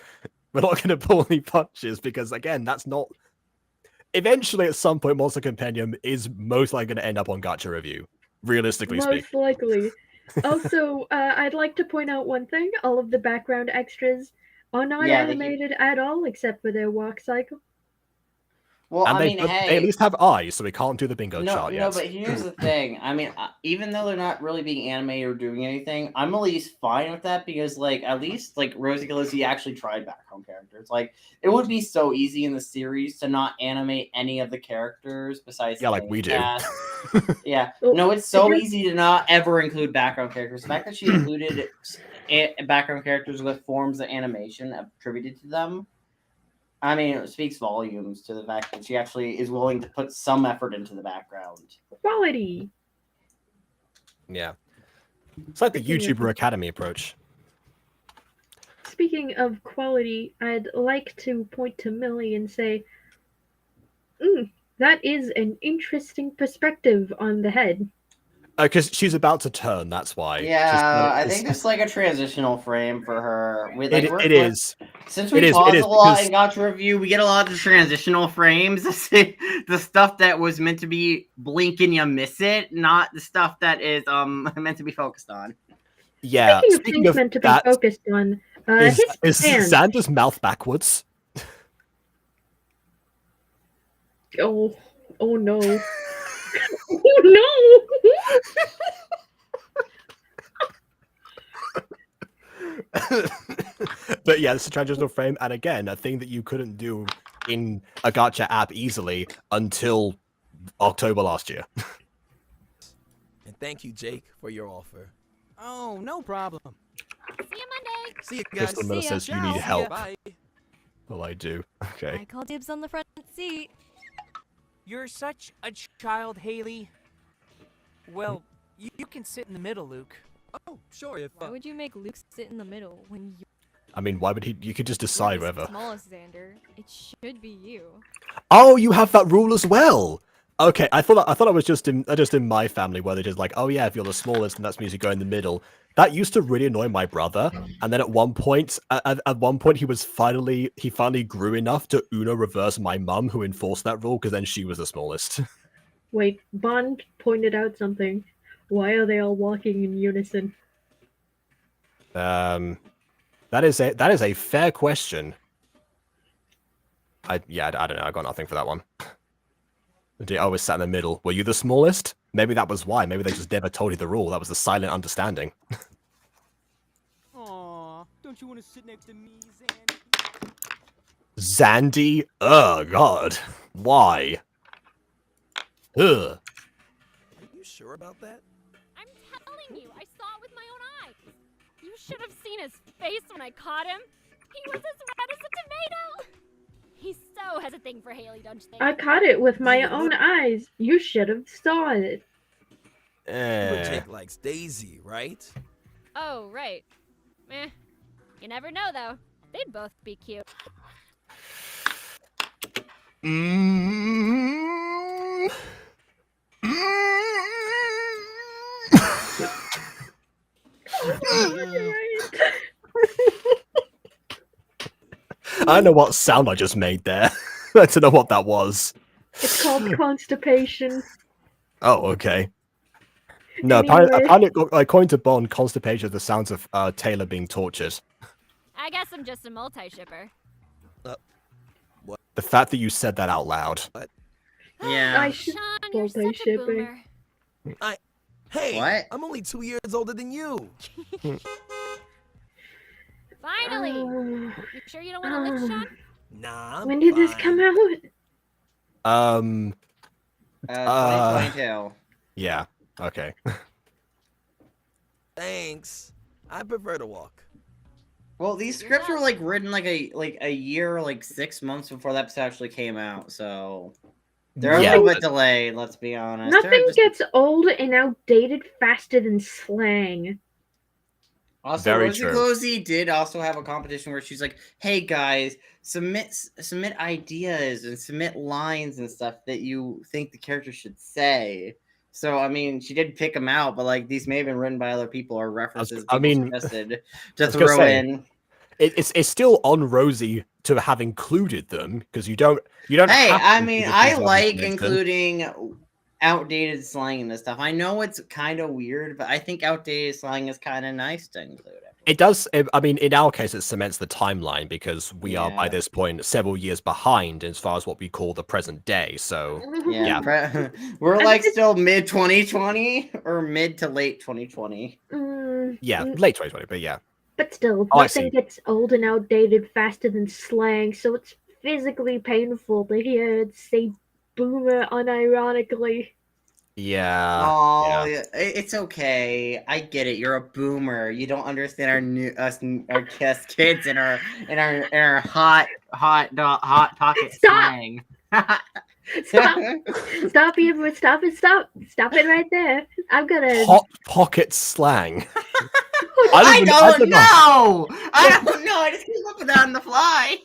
We're not going to pull any punches because again, that's not. Eventually, at some point, Monster Compendium is most likely going to end up on Gacha review. Realistically speaking. Most likely. Also, I'd like to point out one thing. All of the background extras are not Yeah, animated at all, except for their walk cycle. well, And I mean, they at hey, least have eyes, so we can't do the bingo no, chart no, yet. but here's the thing. I mean, even though they're not really being animated or doing anything, I'm at least fine with that because, like, at least like Rosie Galizzi actually tried background characters. Like, it would be so easy in the series to not animate any of the characters besides Yeah, the like main we do. cast. Yeah, Well, no, it's I so do- easy to not ever include background characters. The fact that she included background characters with forms of animation attributed to them, I mean, it speaks volumes to the fact that she actually is willing to put some effort into the background. Quality. Yeah. It's like the Speaking of- YouTuber Academy approach. Speaking of quality, I'd like to point to Millie and say, that is an interesting perspective on the head. Because she's about to turn, that's why. Yeah, I think it's like a transitional frame for her. It is. Since It we is, pause it a is, lot because- in Gacha Review, we get a lot of the transitional frames. The stuff that was meant to be blink and you miss it, not the stuff that is meant to be focused on. Yeah, Speaking of speaking things of meant to be that, focused on, is his hand. Xander's mouth backwards? Oh no. Oh no! But yeah, it's a transitional frame, and again, a thing that you couldn't do in a Gacha app easily until October last year. And thank you, Jake, for your offer. Oh, no problem. See you Monday. See you guys. Crystal Miller See ya. says you Ciao. need See ya. help. Bye. Well, I do. Okay. I call dibs on the front seat. You're such a child, Haley. Well, you can sit in the middle, Luke. Oh, sure. If Why would you make Luke sit in the middle when I mean, why would he? You could just you're decide the whether. smallest Xander? It should be you. Oh, you have that rule as well. Okay, I thought it was just in my family where they just like, oh yeah, if you're the smallest, then that's means you go in the middle. That used to really annoy my brother, and then at one point, he finally grew enough to Uno reverse my mum, who enforced that rule because then she was the smallest. Wait, Bond pointed out something. Why are they all walking in unison? That is a fair question. I don't know. I got nothing for that one. I was sat in the middle. Were you the smallest? Maybe that was why. Maybe they just never told you the rule. That was the silent understanding. Aw, don't you want to sit next to me, Zandy? Zandy? Oh God. Why? Ugh. Are you sure about that? I'm telling you, I saw it with my own eyes. You should have seen his face when I caught him. He was as red as a tomato. He so has a thing for Haley, don't you think? I caught it with my own eyes. You should have saw it. But Jake likes Daisy, right? Oh, right. Eh. You never know, though. They'd both be cute. Mm. Mm. I don't know what sound I just made there. I don't know what that was. It's called constipation. Oh, okay. No, apparently, Anyway. according to Bond, constipation is the sounds of Taylor being tortured. I guess I'm just a multi-shipper. The fact that you said that out loud. Yeah. I should Sean, you're such a multi-shipper. boomer. Hey, What? I'm only 2 years older than you. Finally! You sure you don't want to lift, Sean? Nah, I'm When did this fine. come out? 2022. Yeah. Okay. Thanks. I prefer to walk. Well, these scripts were like written like a year, like 6 months before the episode actually came out, so they're a Yeah, little but- bit delayed. Let's be honest. Nothing gets old and outdated faster than slang. Also, Very Rosie true. Closey did also have a competition where she's like, "Hey guys, submit ideas and submit lines and stuff that you think the character should say." So I mean, she did pick them out, but like these may have been written by other people or references I people mean, suggested I to was gonna throw say, in. It's still on Rosie to have included them because you don't Hey, have to I include mean, the I things you like haven't mentioned. including outdated slang and this stuff. I know it's kind of weird, but I think outdated slang is kind of nice to include. It does. I mean, in our case, it cements the timeline because we are by Yeah. this point several years behind as far as what we call the present day. So Yeah, we're like still mid 2020 or mid to late 2020. yeah, late 2020, but yeah. But still, Oh, I nothing see. gets old and outdated faster than slang, so it's physically painful to hear it say boomer unironically. Yeah. Oh, yeah. It's okay. I get it. You're a boomer. You don't understand our kids and our hot pocket Stop! slang. Stop it right there. I'm gonna Hot pocket slang. I don't even- know. I don't know. I just came up with that on the fly.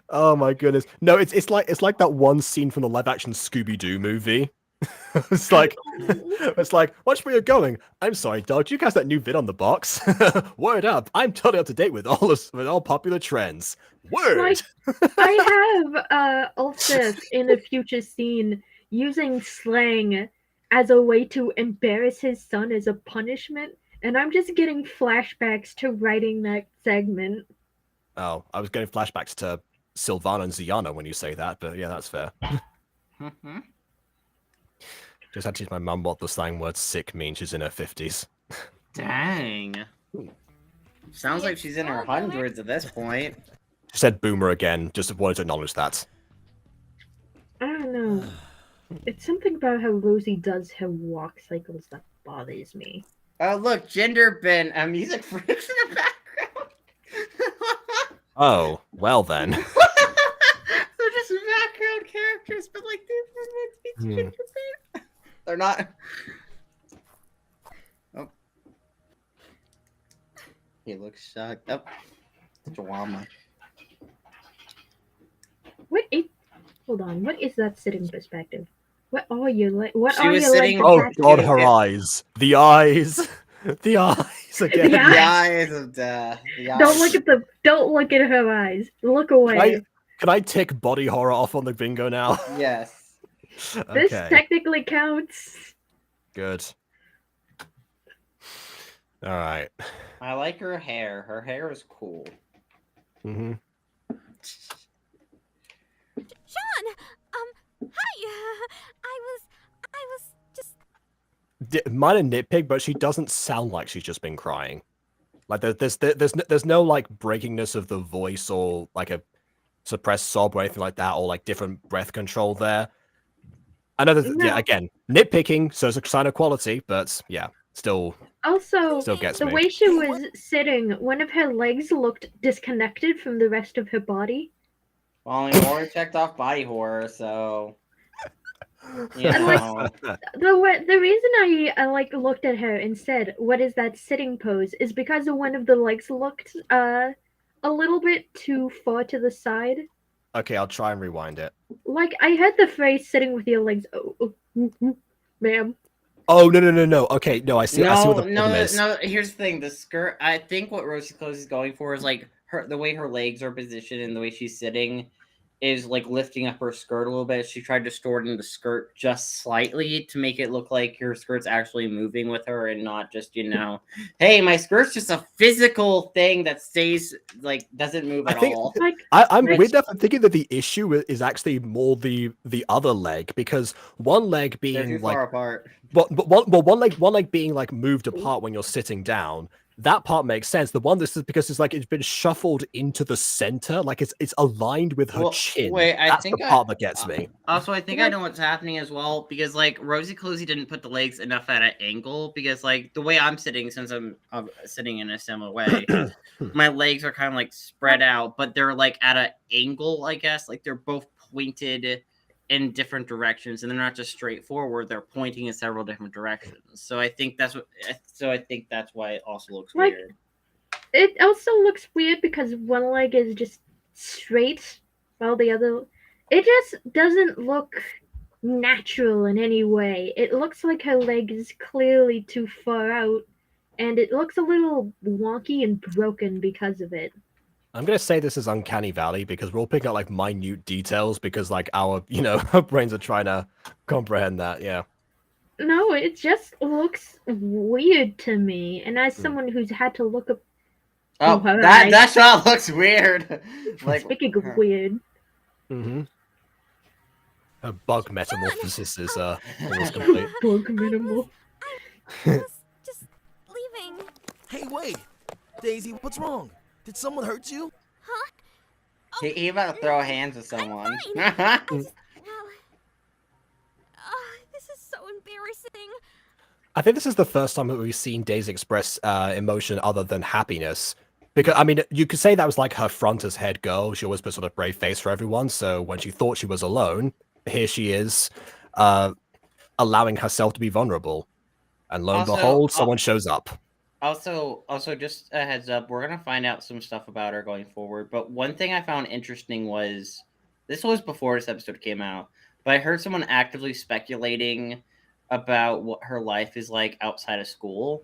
Oh my goodness. No, it's like that one scene from the live action Scooby Doo movie. it's like watch where you're going. I'm sorry, dog. You cast that new vid on the box. Word up. I'm totally up to date with all popular trends. Word. Like, I have Ulseth in a future scene using slang as a way to embarrass his son as a punishment, and I'm just getting flashbacks to writing that segment. Oh, I was getting flashbacks to Sylvana and Ziana when you say that, but yeah, that's fair. Just had to teach my mum what the slang word sick means. She's in her 50s. Dang. Sounds like she's in her hundreds at this point. She said boomer again, just wanted to acknowledge that. I don't know. It's something about how Rosie does her walk cycles that bothers me. Oh, look, gender bin music freaks in the background. Oh, well then. They're just background characters, but like they're meant to be gender bin. They're not. Oh. He looks shocked. Oh. Drama. Hold on. What is that sitting perspective? What are you like? What She are was you sitting- Oh like? god, her eyes. The eyes. The eyes again. The The eyes. eyes of death. The eyes. Don't look at her eyes. Look away. Can I tick body horror off on the bingo now? Yes. This Okay, technically counts. good. Alright. I like her hair. Her hair is cool. Mm-hmm. Sean! Hi! I was just... Minor nitpick, but she doesn't sound like she's just been crying. Like there's no like breakingness of the voice or like a suppressed sob or anything like that, or like different breath control there. I know that, yeah, again, nitpicking, so it's a sign of quality, but yeah, still Also, gets the me. way she was sitting, one of her legs looked disconnected from the rest of her body. Well, I mean, Laura checked off body horror, so you And, know. The reason I like looked at her and said, "What is that sitting pose?" is because one of the legs looked a little bit too far to the side. Okay, I'll try and rewind it. Like I heard the phrase "sitting with your legs." Oh, ma'am. Oh no. Okay, no, I see what the problem is. No. Here's the thing: the skirt. I think what Rosie Close is going for is like the way her legs are positioned and the way she's sitting is like lifting up her skirt a little bit. She tried to store it in the skirt just slightly to make it look like her skirt's actually moving with her and not just, hey, my skirt's just a physical thing that stays like doesn't move at all. I'm with that. I'm thinking that the issue is actually more the other leg, because one leg They're being too like far apart. But one leg being like moved apart when you're sitting down. That part makes sense. The one this is because it's like it's been shuffled into the center, like it's aligned with her chin. Wait, That's the part that gets me. Also, I think I know what's happening as well, because like Rosie Closey didn't put the legs enough at an angle, because like the way I'm sitting, since I'm sitting in a similar way, my legs are kind of like spread out, but they're like at an angle, I guess. Like they're both pointed in different directions, and they're not just straight forward, they're pointing in several different directions. So I think that's why it also looks weird. It also looks weird because one leg is just straight while the other, it just doesn't look natural in any way. It looks like her leg is clearly too far out, and it looks a little wonky and broken because of it. I'm gonna say this is Uncanny Valley because we're all picking up like minute details because like our our brains are trying to comprehend that. Yeah. No, it just looks weird to me, and as someone who's had to look up. Oh, that shot looks weird. Like Speaking of weird. Mm-hmm. A bug metamorphosis is almost complete. Bug metamorphosis. Just leaving. Hey, wait! Daisy, what's wrong? Did someone hurt you? Huh? He about to throw hands with someone. This is so embarrassing. I think this is the first time that we've seen Daisy express emotion other than happiness. Because, I mean, you could say that was like her front as head girl. She always put sort of brave face for everyone. So when she thought she was alone, here she is, allowing herself to be vulnerable. And lo and behold, someone shows up. Also, just a heads up, we're going to find out some stuff about her going forward. But one thing I found interesting was, this was before this episode came out, but I heard someone actively speculating about what her life is like outside of school.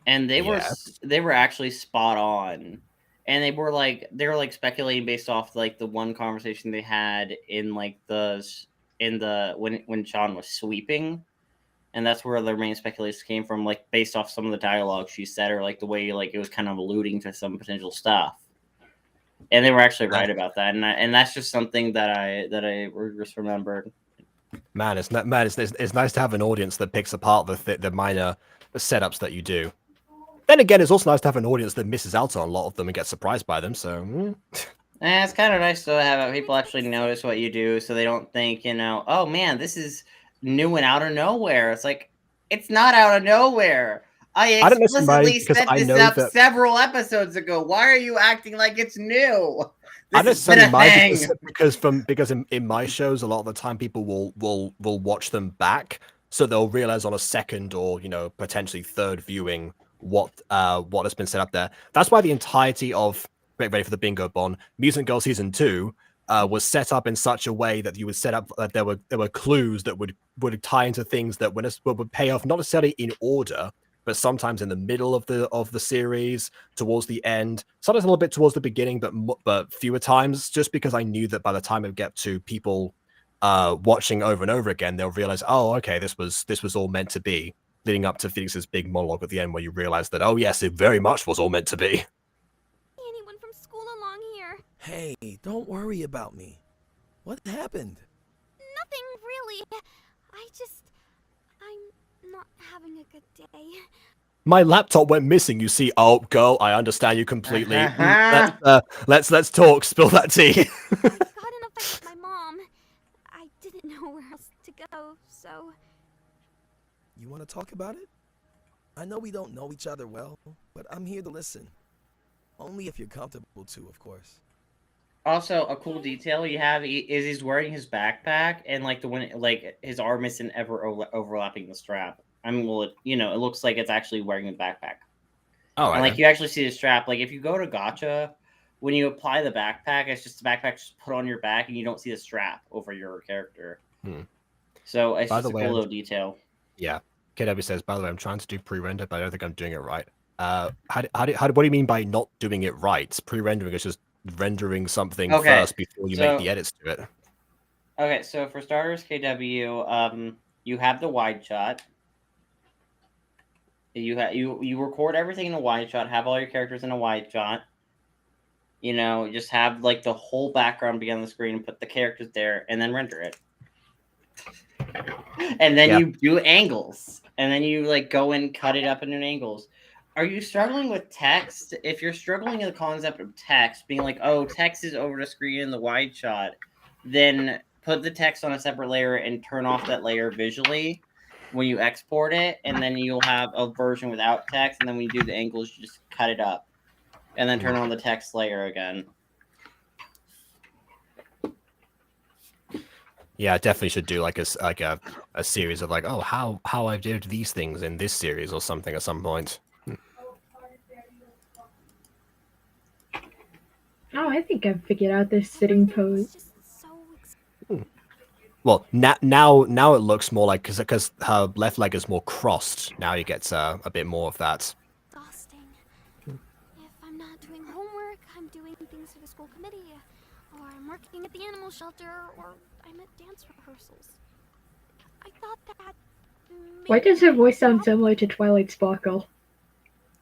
And they were actually spot on. And they were like speculating based off like the one conversation they had in like when Sean was sweeping. And that's where the main speculation came from, like based off some of the dialogue she said, or like the way like it was kind of alluding to some potential stuff. And they were actually right about that, and that's just something that I just remembered. Man, it's nice to have an audience that picks apart the minor setups that you do. Then again, it's also nice to have an audience that misses out on a lot of them and gets surprised by them. So, it's kind of nice to have people actually notice what you do, so they don't think, oh man, this is new and out of nowhere. It's like, it's not out of nowhere. I explicitly set this up several episodes ago. Why are you acting like it's new? I don't necessarily mind because in my shows, a lot of the time people will watch them back, so they'll realize on a second or potentially third viewing what has been set up there. That's why the entirety of Get Ready for the Bingo Bon, Mutant Girl Season 2 was set up in such a way that you would set up that there were clues that would tie into things that would pay off, not necessarily in order, but sometimes in the middle of the series, towards the end, sometimes a little bit towards the beginning, but fewer times, just because I knew that by the time I get to people watching over and over again, they'll realize, oh, okay, this was all meant to be, leading up to Felix's big monologue at the end where you realize that, oh yes, it very much was all meant to be. Anyone from school along here? Hey, don't worry about me. What happened? Nothing really. I'm not having a good day. My laptop went missing, you see. Oh, girl, I understand you completely. Let's talk. Spill that tea. I got in a fight with my mom. I didn't know where else to go, so... You want to talk about it? I know we don't know each other well, but I'm here to listen. Only if you're comfortable to, of course. Also, a cool detail you have is he's wearing his backpack, and his arm isn't ever overlapping the strap. I mean, well, it looks like it's actually wearing the backpack. Oh, and you actually see the strap. Like if you go to Gacha, when you apply the backpack, it's just the backpack just put on your back, and you don't see the strap over your character. So it's just a cool little detail. Yeah. KW says, by the way, I'm trying to do pre-render, but I don't think I'm doing it right. What do you mean by not doing it right? Pre-rendering is just rendering something first before you make the edits to it. Okay, so for starters, KW, you have the wide shot. You record everything in a wide shot, have all your characters in a wide shot. You know, just have like the whole background be on the screen, put the characters there, and then render it. And then you do angles, and then you like go and cut it up into angles. Are you struggling with text? If you're struggling with the concept of text, being like, oh, text is over the screen in the wide shot, then put the text on a separate layer and turn off that layer visually when you export it, and then you'll have a version without text, and then when you do the angles, you just cut it up, and then turn on the text layer again. Yeah, I definitely should do like a series of like, oh, how I did these things in this series or something at some point. Oh, I think I've figured out this sitting pose. Well, now it looks more like because her left leg is more crossed. Now you get a bit more of that. Exhausting. If I'm not doing homework, I'm doing things for the school committee, or I'm working at the animal shelter, or I'm at dance rehearsals. I thought that. Why does her voice sound similar to Twilight Sparkle?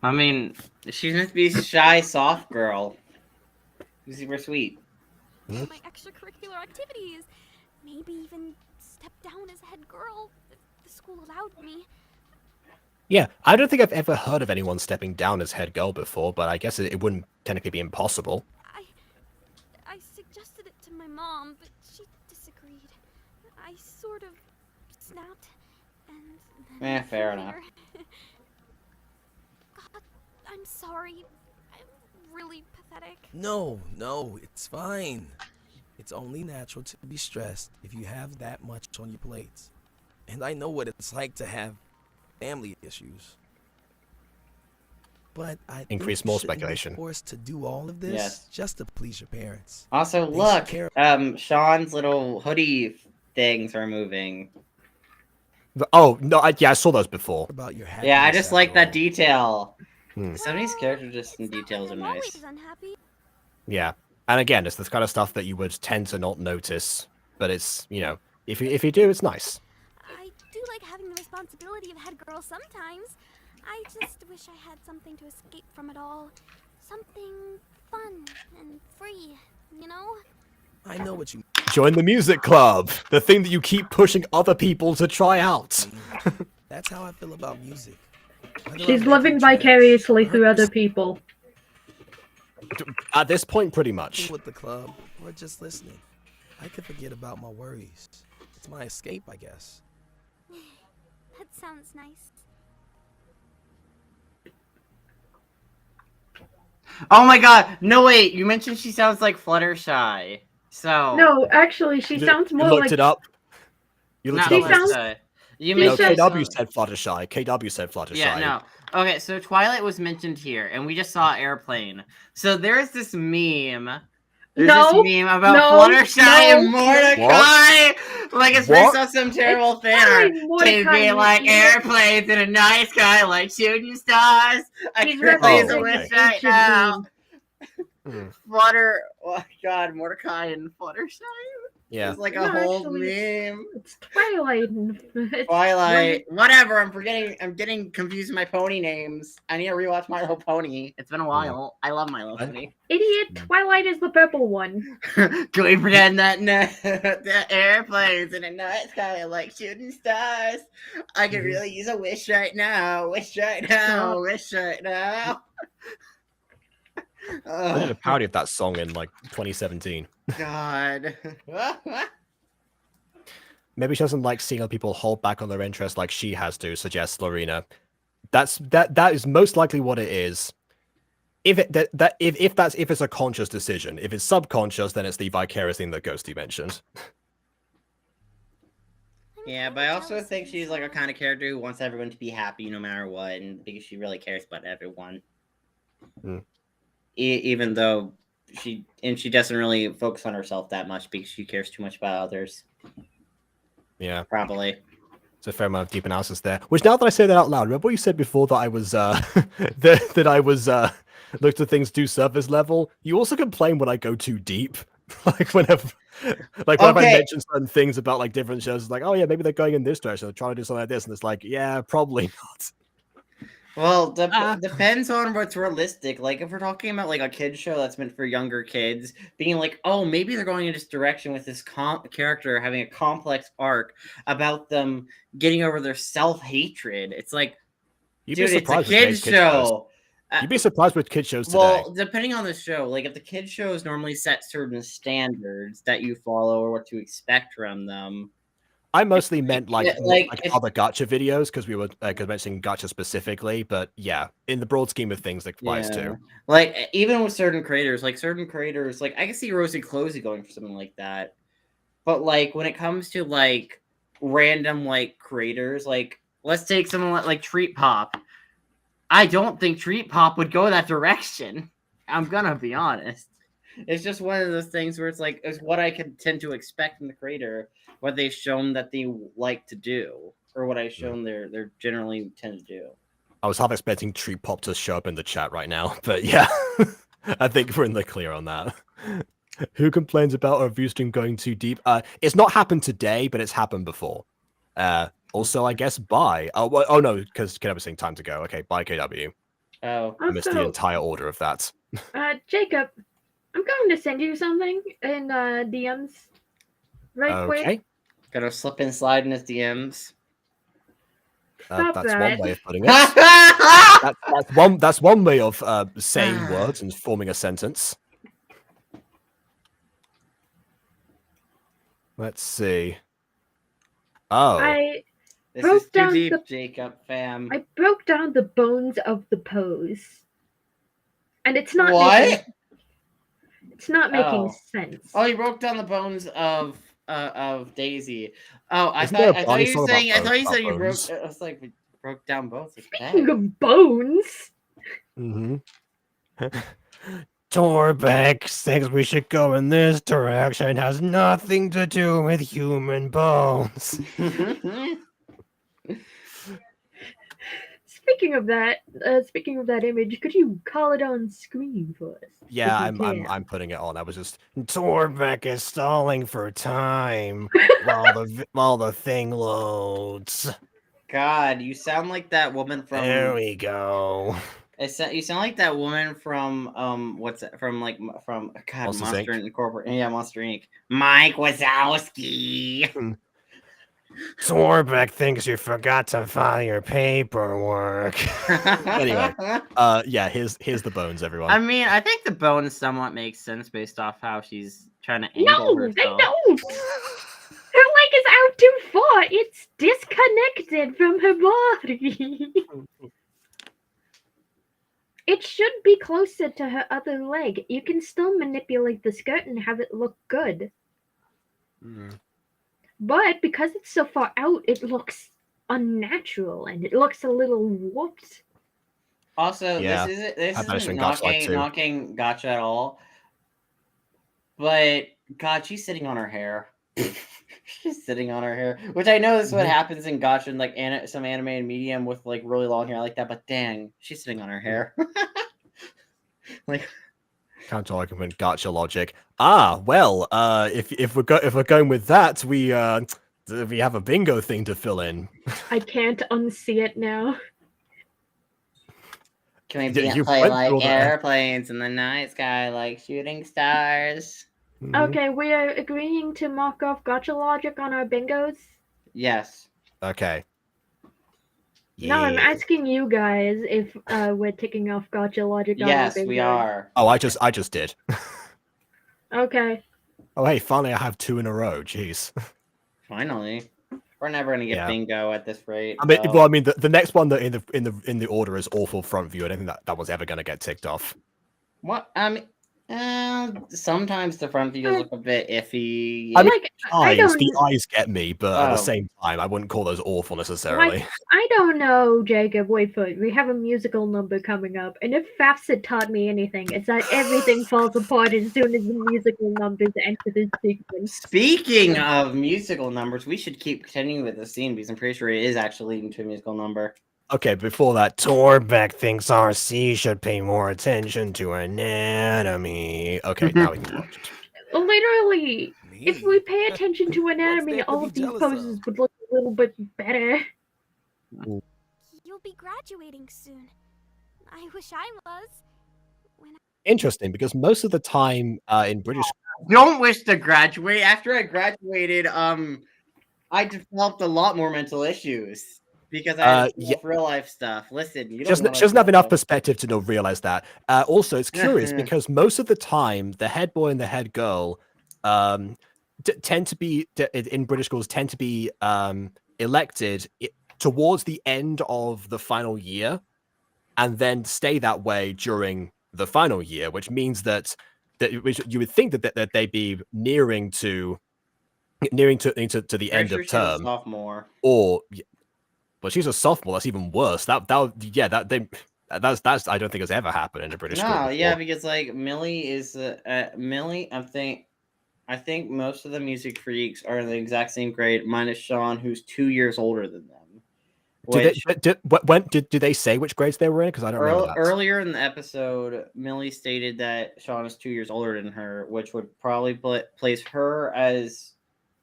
I mean, she's meant to be a shy, soft girl. She's super sweet. My extracurricular activities. Maybe even step down as head girl if the school allowed me. Yeah, I don't think I've ever heard of anyone stepping down as head girl before, but I guess it wouldn't technically be impossible. I suggested it to my mom, but she disagreed. I sort of snapped, and then fair enough. God, I'm sorry. I'm really pathetic. No, it's fine. It's only natural to be stressed if you have that much on your plates. And I know what it's like to have family issues. But I increase more speculation. Forced to do all of this just to please your parents. Also, look, Sean's little hoodie things are moving. Oh no, I saw those before. About your yeah, I just like that detail. Some of these characters just in details are nice. Yeah, and again, it's this kind of stuff that you would tend to not notice, but it's, you know, if you do, it's nice. I do like having the responsibility of head girl sometimes. I just wish I had something to escape from it all. Something fun and free, you know? I know what you Join the music club, the thing that you keep pushing other people to try out. That's how I feel about music. She's living vicariously through other people. At this point, pretty much. With the club, or just listening. I could forget about my worries. It's my escape, I guess. That sounds nice. Oh my god! No, wait, you mentioned she sounds like Fluttershy. So... No, actually, she sounds more like... You looked it up? You looked it up? KW said Fluttershy. KW said Fluttershy. Yeah, no. Okay, so Twilight was mentioned here, and we just saw Airplane. So there's this meme. There's this meme about Fluttershy and Mordecai. What? Like it's based on some terrible fan art. To be like airplanes in a night sky, like shooting stars. I can really use a wish right now. Flutter. Oh god, Mordecai and Fluttershy. Yeah. It's like a whole meme. It's Twilight. Twilight. Whatever. I'm getting confused with my pony names. I need to rewatch My Little Pony. It's been a while. I love My Little Pony. Idiot. Twilight is the purple one. Can we pretend that the airplanes in a night sky are like shooting stars? I could really use a wish right now. Wish right now. Wish right now. I did a parody of that song in like 2017. God. Maybe she doesn't like seeing other people hold back on their interest like she has to, suggests Lorena. That is most likely what it is. If it's a conscious decision. If it's subconscious, then it's the vicarious thing that Ghosty mentioned. Yeah, but I also think she's like a kind of character who wants everyone to be happy no matter what, and because she really cares about everyone. Even though she doesn't really focus on herself that much because she cares too much about others. Yeah, probably. It's a fair amount of deep analysis there. Which, now that I say that out loud, remember what you said before that I was that I was looked at things too surface level? You also complain when I go too deep. whenever I Okay. mention certain things about like different shows, it's like, oh yeah, maybe they're going in this direction, they're trying to do something like this, and it's like, yeah, probably not. Well, depends on what's realistic. Like, if we're talking about like a kid show that's meant for younger kids, being like, oh, maybe they're going in this direction with this character having a complex arc about them getting over their self-hatred. It's like, You'd dude, be it's a surprised with kid today's kid shows. show. You'd be surprised with kid shows today. Well, depending on the show, like if the kid shows normally set certain standards that you follow or what to expect from them. I mostly meant like if- other gacha videos because we were mentioning gacha specifically, but yeah, in the broad scheme of things, that applies too. Like even with certain creators, like I can see Rosie Closey going for something like that. But like when it comes to like random like creators, like let's take someone like Treat Pop. I don't think Treat Pop would go that direction. I'm gonna be honest. It's just one of those things where it's like it's what I can tend to expect from the creator, what they've shown that they like to do, or what I've shown they're generally tend to do. I was half expecting Treat Pop to show up in the chat right now, but yeah, I think we're in the clear on that. Who complains about our view stream going too deep? It's not happened today, but it's happened before. Also, I guess bye. Oh no, because KW was saying time to go. Okay, bye KW. Oh, I missed the entire order of that. Jacob, I'm going to send you something in DMs right quick. Gotta slip and slide in his DMs. Stop that's that. one way of putting it. that's one way of saying words and forming a sentence. Let's see. Oh. This is too deep, Jacob, fam. I broke down the bones of the pose. And it's not making sense. Oh, you broke down the bones of Daisy. Oh, I thought you said you broke. I was like, we broke down both. Speaking of bones. Mm-hmm. Torbeck thinks we should go in this direction. Has nothing to do with human bones. Speaking of that image, could you call it on screen for us? Yeah, I'm putting it on. I was just Torbeck is stalling for time while the thing loads. God, you sound like that woman from. There we go. You sound like that woman from God, Monster Incorporated. Yeah, Monster Inc. Mike Wazowski. Torbeck thinks you forgot to file your paperwork. Anyway, yeah, here's the bones, everyone. I mean, I think the bones somewhat makes sense based off how she's trying to angle herself. They don't. Her leg is out too far. It's disconnected from her body. It should be closer to her other leg. You can still manipulate the skirt and have it look good. But because it's so far out, it looks unnatural and it looks a little warped. Also, this isn't knocking Gacha at all. But God, she's sitting on her hair. She's sitting on her hair, which I know this is what happens in Gacha and like some animated medium with like really long hair like that. But dang, she's sitting on her hair. Like. Can't argument Gacha logic. Well, if we're going with that, we have a bingo thing to fill in. I can't unsee it now. Can we play like airplanes in the night sky, like shooting stars? Okay, we are agreeing to mark off Gacha logic on our bingos. Yes. Okay. No, I'm asking you guys if we're ticking off Gacha logic on our bingos. Yes, we are. Oh, I just did. Okay. Oh, hey, finally I have 2 in a row. Jeez. Finally. We're never gonna get bingo at this rate. I mean, the next one that in the order is awful front view. I don't think that was ever gonna get ticked off. What? Sometimes the front views look a bit iffy. I mean, Like, I don't. the eyes get me, but at the Oh. same time, I wouldn't call those awful necessarily. Like, I don't know, Jacob. Wait for it. We have a musical number coming up, and if FAFSA taught me anything, it's that everything falls apart as soon as the musical numbers enter the sequence. Speaking of musical numbers, we should keep continuing with the scene because I'm pretty sure it is actually leading to a musical number. Okay, before that, Torbeck thinks RC should pay more attention to anatomy. Okay, now we can watch it. Literally, if we pay attention to What's anatomy, there to all be of these jealous poses of? would look a little bit better. You'll be graduating soon. I wish I was. Interesting, because most of the time in British, Don't wish to graduate. After I graduated, I developed a lot more mental issues because I had real life stuff. Listen, you she doesn't have enough perspective to realize that. Also, it's curious because most of the time, the head boy and the head girl tend to be in British schools tend to be elected towards the end of the final year, and then stay that way during the final year, which means that you would think that they'd be nearing to the end of term, sophomore. Or but she's a sophomore. That's even worse. That's I don't think has ever happened in a British school before. Yeah, because like Millie is Millie. I think most of the music freaks are in the exact same grade, minus Sean, who's 2 years older than them. Did they say which grades they were in? Because I don't remember that. Earlier in the episode, Millie stated that Sean is 2 years older than her, which would probably place her as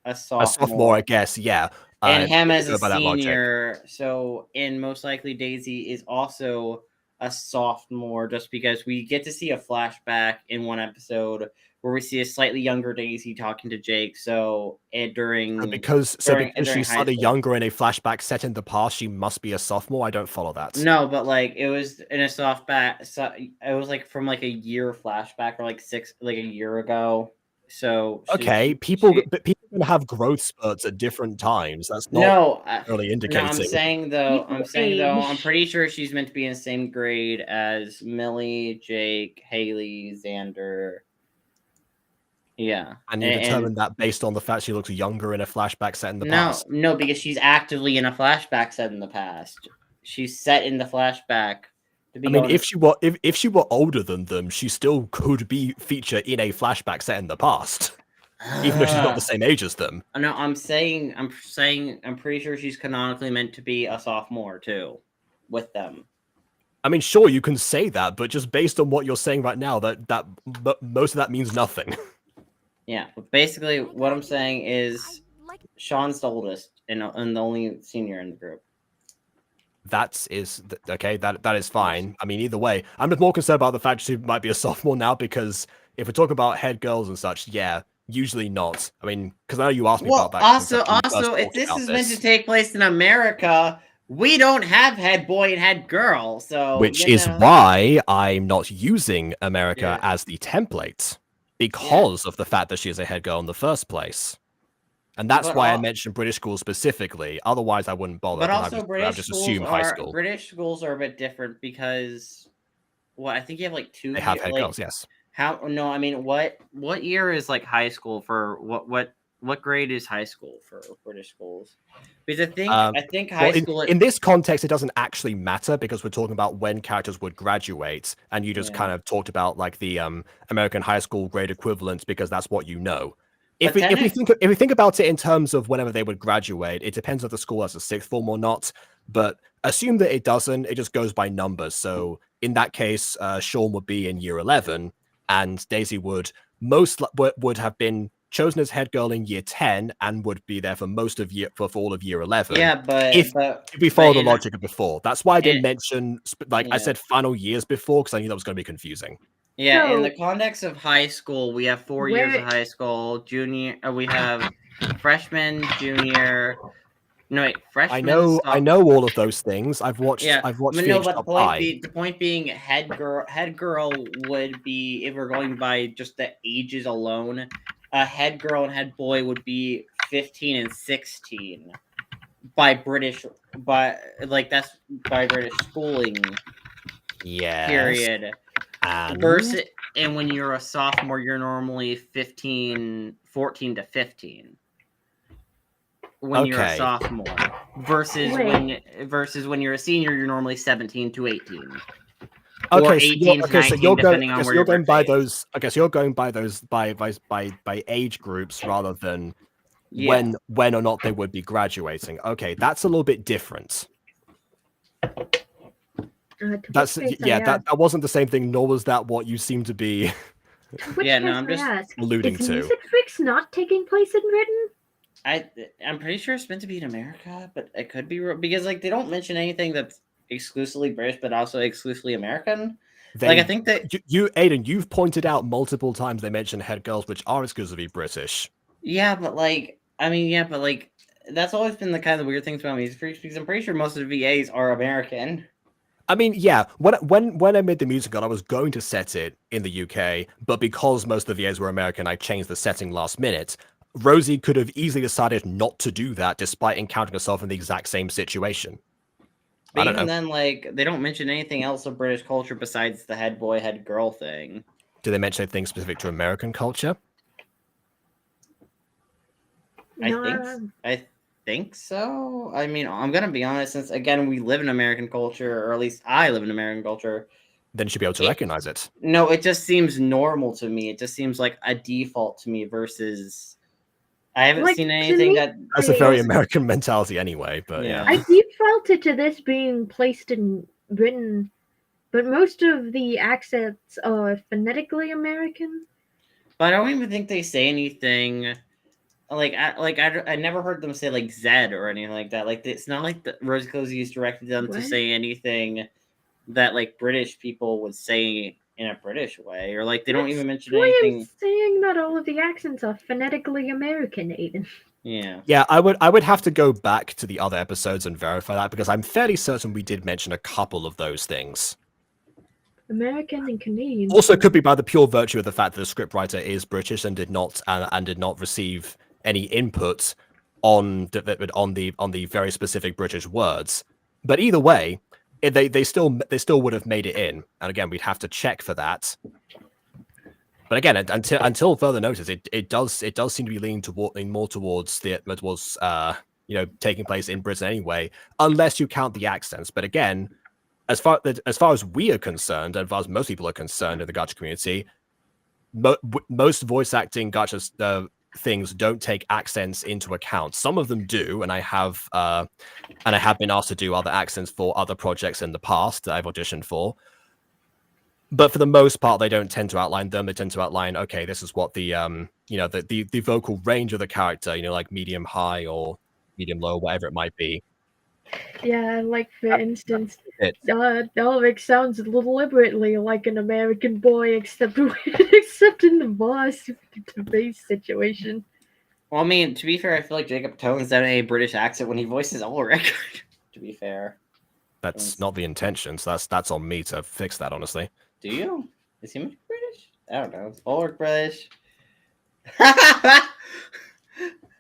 a sophomore, I guess. Yeah, and him as a senior. So, and most likely Daisy is also a sophomore, just because we get to see a flashback in one episode where we see a slightly younger Daisy talking to Jake. So, because she's slightly younger in a flashback set in the past, she must be a sophomore. I don't follow that. No, but like it was in a softback. So it was like from like a year flashback, or like a year ago. So people can have growth spurts at different times. That's not really indicating. No, I'm saying though, I'm pretty sure she's meant to be in the same grade as Millie, Jake, Haley, Xander. Yeah, and you determine that based on the fact she looks younger in a flashback set in the past. No, because she's actively in a flashback set in the past. She's set in the flashback. I mean, if she were older than them, she still could be featured in a flashback set in the past, even though she's not the same age as them. No, I'm pretty sure she's canonically meant to be a sophomore too, with them. I mean, sure, you can say that, but just based on what you're saying right now, that most of that means nothing. Yeah, but basically, what I'm saying is Sean's the oldest and the only senior in the group. That is fine. I mean, either way, I'm just more concerned about the fact she might be a sophomore now, because if we're talking about head girls and such, yeah, usually not. I mean, because I know you asked me about that. Also, if this is meant to take place in America, we don't have head boy and head girl, so which is why I'm not using America as the template, because of the fact that she is a head girl in the first place. And that's why I mentioned British schools specifically. Otherwise, I wouldn't bother. But also, British schools are a bit different because, I think you have like two. They have head girls, yes. No, I mean, what year is like high school for what grade is high school for British schools? Because I think high school in this context, it doesn't actually matter, because we're talking about when characters would graduate, and you just kind of talked about like the American high school grade equivalent, because that's what you know. If we think about it in terms of whenever they would graduate, it depends if the school has a sixth form or not. But assume that it doesn't; it just goes by numbers. So in that case, Sean would be in year 11, and Daisy would have been chosen as head girl in year 10 and would be there for all of year 11. Yeah, but if we follow the logic of before, that's why I didn't mention I said final years before, because I knew that was going to be confusing. Yeah, in the context of high school, we have 4 years of high school. Junior, we have freshman, junior. No, wait, freshman. I know all of those things. I've watched. Yeah, I've watched. No, but the point being, head girl would be, if we're going by just the ages alone, a head girl and head boy would be 15 and 16 that's by British schooling. Yeah. Period. and when you're a sophomore, you're normally 14 to 15. When you're a Okay. sophomore, versus when you're a senior, you're normally 17 to 18. Or Okay, 18 to 19, you're going. depending on where You're your going by birthday is. those. Okay, so you're going by those by age groups rather than Yeah. when or not they would be graduating. Okay, that's a little bit different. That's that wasn't the same thing, nor was that what you seem to be Yeah, no, I'm just alluding is to. Music Fix not taking place in Britain? I'm pretty sure it's meant to be in America, but it could be because like they don't mention anything that's exclusively British, but also exclusively American. Like I think that you Aiden, you've pointed out multiple times they mention head girls, which are exclusively British. Yeah, but like I mean, yeah, but like that's always been the kind of weird things about Music Freaks because I'm pretty sure most of the VAs are American. I mean, yeah, when I made the musical, I was going to set it in the UK, but because most of the VAs were American, I changed the setting last minute. Rosie could have easily decided not to do that, despite encountering herself in the exact same situation. But I don't even know. then, like they don't mention anything else of British culture besides the head boy, head girl thing. Do they mention anything specific to American culture? I think so. I mean, I'm gonna be honest, since again we live in American culture, or at least I live in American culture. Then you should be able to recognize it. No, it just seems normal to me. It just seems like a default to me versus I haven't seen anything That's a very American mentality anyway, but yeah. I defaulted to this being placed in Britain, but most of the accents are phonetically American. But I don't even think they say anything. I never heard them say like Zed or anything like that. Like it's not like the Rose Cozy's directed them to say anything that like British people would say in a British way, or like they don't even mention anything. I'm saying not all of the accents are phonetically American, Aiden. Yeah. Yeah, I would have to go back to the other episodes and verify that because I'm fairly certain we did mention a couple of those things. American and Canadian. Also, could be by the pure virtue of the fact that the scriptwriter is British and did not receive any input on the very specific British words. But either way, they still would have made it in, and again, we'd have to check for that. But again, until further notice, it does seem to be leaning more towards taking place in Britain anyway, unless you count the accents. But again, as far as we are concerned, and as far as most people are concerned in the Gacha community, most voice acting Gacha things don't take accents into account. Some of them do, and I have been asked to do other accents for other projects in the past that I've auditioned for. But for the most part, they don't tend to outline them. They tend to outline, okay, this is what the the vocal range of the character, like medium high or medium low, whatever it might be. Yeah, like for instance, Dalvik sounds deliberately like an American boy, except in the boss base situation. Well, I mean, to be fair, I feel like Jacob tones down a British accent when he voices Ulrich. To be fair, that's not the intention. So that's on me to fix that. Honestly, do you? Is he British? I don't know. Is Ulrich British?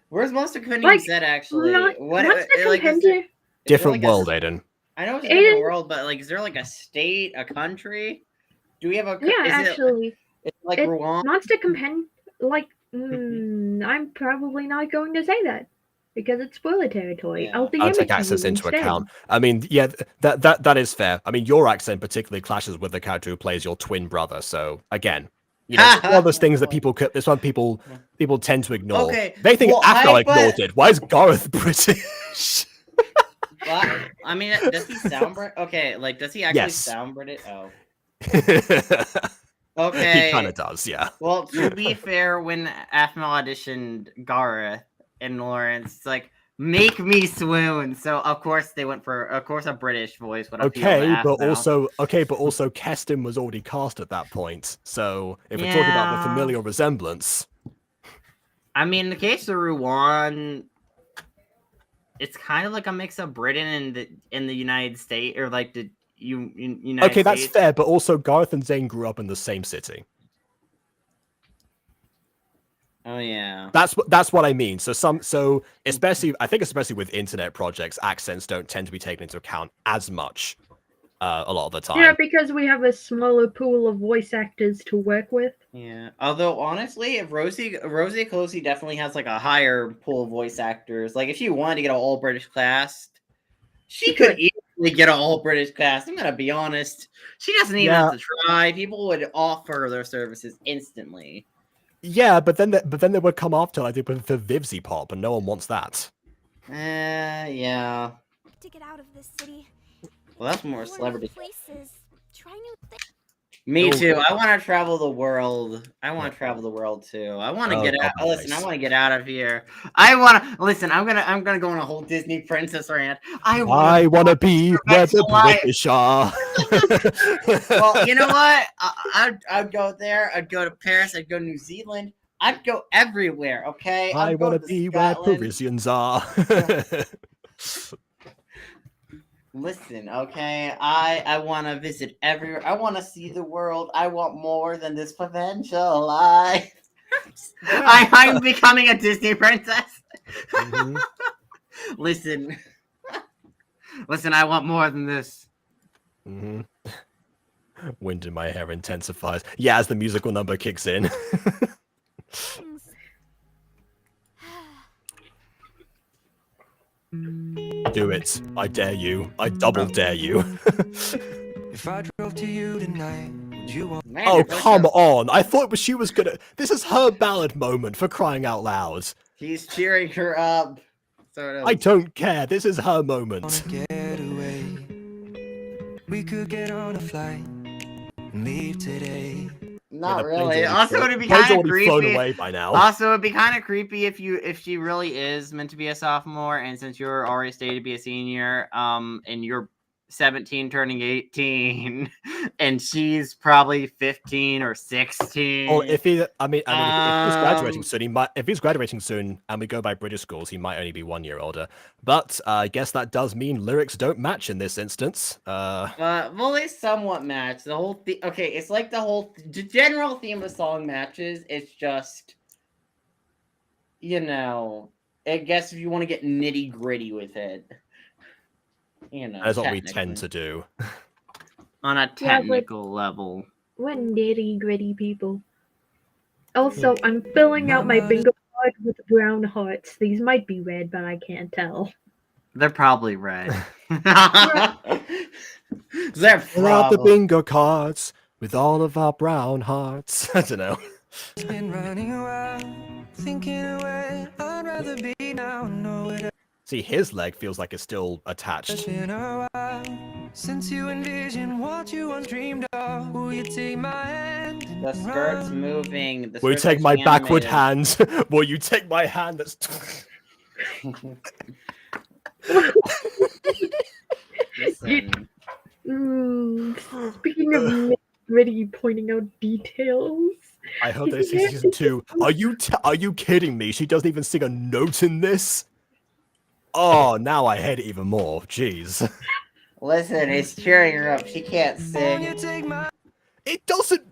Where's Monster Compendium set actually? Different world, Aiden. I know it's a different world, but like, is there like a state, a country? Do we have a? Yeah, actually, it's like Rwanda. Monster Compendium. I'm probably not going to say that because it's spoiler territory. Yeah. I'll take accents into account. I mean, yeah, that is fair. I mean, your accent particularly clashes with the character who plays your twin brother. So again, it's one of those things that people tend to ignore. Okay, they think Afghan ignored it. Why is Gareth British? Well, I mean, does he sound British? Okay, like, does he actually sound British? Oh. Okay. He kind of does, yeah. Well, to be fair, when Athmel auditioned Gareth and Lawrence, it's like, make me swoon. So, of course, they went for, a British voice. Okay, but also Keston was already cast at that point. So, if we're talking about the familial resemblance. I mean, in the case of Ruwan, it's kind of like a mix of Britain and the United States, or like the United Okay, States. that's fair, but also Gareth and Zane grew up in the same city. Oh yeah, that's what I mean. So especially with internet projects, accents don't tend to be taken into account as much. a lot of the time. Yeah, because we have a smaller pool of voice actors to work with. Yeah. Although honestly, if Rosie Closey definitely has like a higher pool of voice actors. Like if she wanted to get an all British cast, she could easily get an all British cast. I'm gonna be honest. She doesn't even have to try. People would offer their services instantly. Yeah, but then they would come after like for Vivsy Pop, and no one wants that. Yeah. To get out of this city. Well, that's more Explore new celebrity. places. Try new things. Me Oh, too. I want to travel the world. I want to travel the world too. I want to Oh, get that'd out. be Listen, I nice. want to get out of here. I want to listen. I'm gonna go on a whole Disney princess rant. I want to be where the life. British are. Well, you know what? I'd go there. I'd go to Paris. I'd go to New Zealand. I'd go everywhere. Okay. I I'd go want to to be where Scotland. Parisians are. Listen, okay. I want to visit everywhere. I want to see the world. I want more than this provincial life. I'm becoming a Disney princess. Mhm. Listen, I want more than this. Mhm. Wind in my hair intensifies. Yeah, as the musical number kicks in. Do it. I dare you. I double dare you. If I drove to you tonight, would you want... Oh, come on. I thought she was gonna... This is her ballad moment, for crying out loud. He's cheering her up. Sort of. I don't care. This is her moment. Get away. We could get on a flight and leave today. Not the plane's really. already Also, flown- it'd be plane's kind of already flown creepy. away by now. Also, it'd be kind of creepy if she really is meant to be a sophomore, and since you're already stated to be a senior, and you're 17 turning 18, and she's probably 15 or 16. Or if he, I mean, if he's graduating soon, he might. If he's graduating soon, and we go by British schools, he might only be 1 year older. But I guess that does mean lyrics don't match in this instance. Well, they somewhat match. The whole okay, it's like the general theme of the song matches. It's just, you know, I guess if you want to get nitty gritty with it, you know, That's what we tend to do. On a technical level. We're nitty gritty people. Also, I'm filling out my bingo card with brown hearts. These might be red, but I can't tell. They're probably red. They're Fill out the bingo cards with all of our brown hearts. I don't know. Been running around, thinking away. I'd rather be now, know it. See, his leg feels like it's still attached. Been a while since you envisioned what you once dreamed of. Will you take my hand? The skirt's moving. Will you take my backward hand? Will you take my hand? That's. Speaking of nitty-gritty pointing out details. I hope they see season 2. Are you kidding me? She doesn't even sing a note in this. Oh, now I hate it even more. Jeez. Listen, it's cheering her up. She can't sing. It doesn't.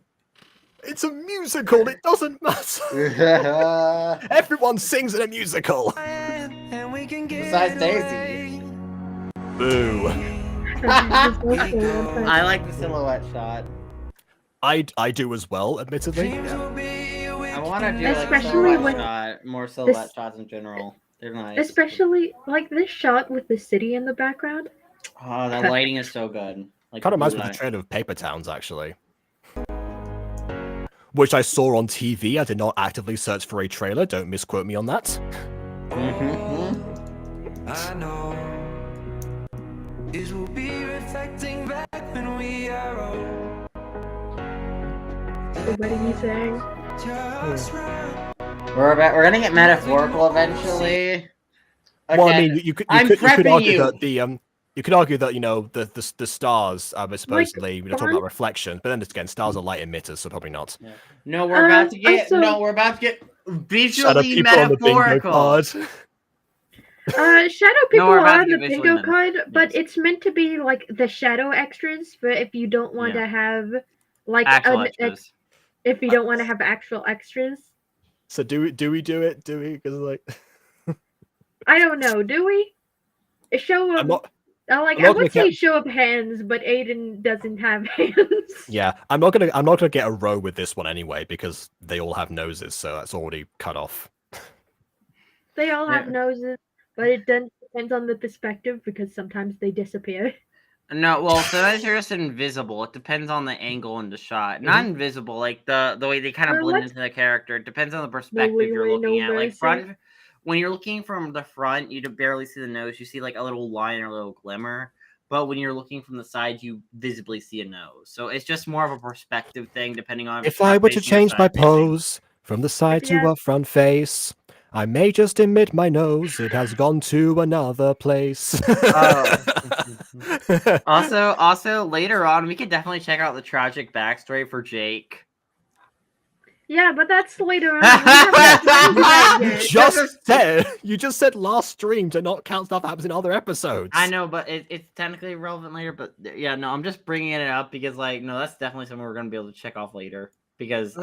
It's a musical. It doesn't matter. Everyone sings in a musical. Besides Daisy. Boo. I like the silhouette shot. I do as well, admittedly. I want to do like Especially silhouette when shot, more silhouette shots in general. They're nice. Especially like this shot with the city in the background. Oh, the lighting is so good. Like Kind of reminds blue me of the light. trailer of Paper Towns, actually. Which I saw on TV. I did not actively search for a trailer. Don't misquote me on that. I know this will be reflecting back when we are old. What are you saying? We're gonna get metaphorical eventually. Well, I Okay, mean, you could I'm argue prepping that you could argue that the stars are supposedly talking fun? about reflections, but then again, stars are light emitters, so probably not. No, we're about to get also- visually Shut up, people on the bingo metaphorical. card. Shadow people we're about are to on the get visually bingo meta. card, but it's meant to be like the shadow extras for if you don't want Yeah. to have like Actual extras. if you don't want to have actual extras. So do we do it? Do we? Because like I don't know. Do we? Show I'm them. not Like I'm I not would gonna say show of hands, but Aiden doesn't have hands. Yeah, I'm not gonna get a row with this one anyway because they all have noses, so that's already cut off. They all have Yeah. noses, but it depends on the perspective because sometimes they disappear. No, well, sometimes you're just invisible. It depends on the angle in the shot. Not invisible, like the way they kind of blend let's- into the character. It depends on the No perspective you're leeway, no looking at. Like mercy. front, when you're looking from the front, you barely see the nose. You see like a little line or a little glimmer. But when you're looking from the side, you visibly see a nose. So it's just more of a perspective thing, depending on If I were to front-facing or change my side-facing. pose from the side If you to a front face, I may just admit my nose. It has gone to another place. Also, later on, we could definitely check out the tragic backstory for Jake. Yeah, but that's later on. We haven't done that yet. You just said last stream to not count stuff that happens in other episodes. I know, but it's technically relevant later. But yeah, no, I'm just bringing it up because, like, no, that's definitely something we're gonna be able to check off later because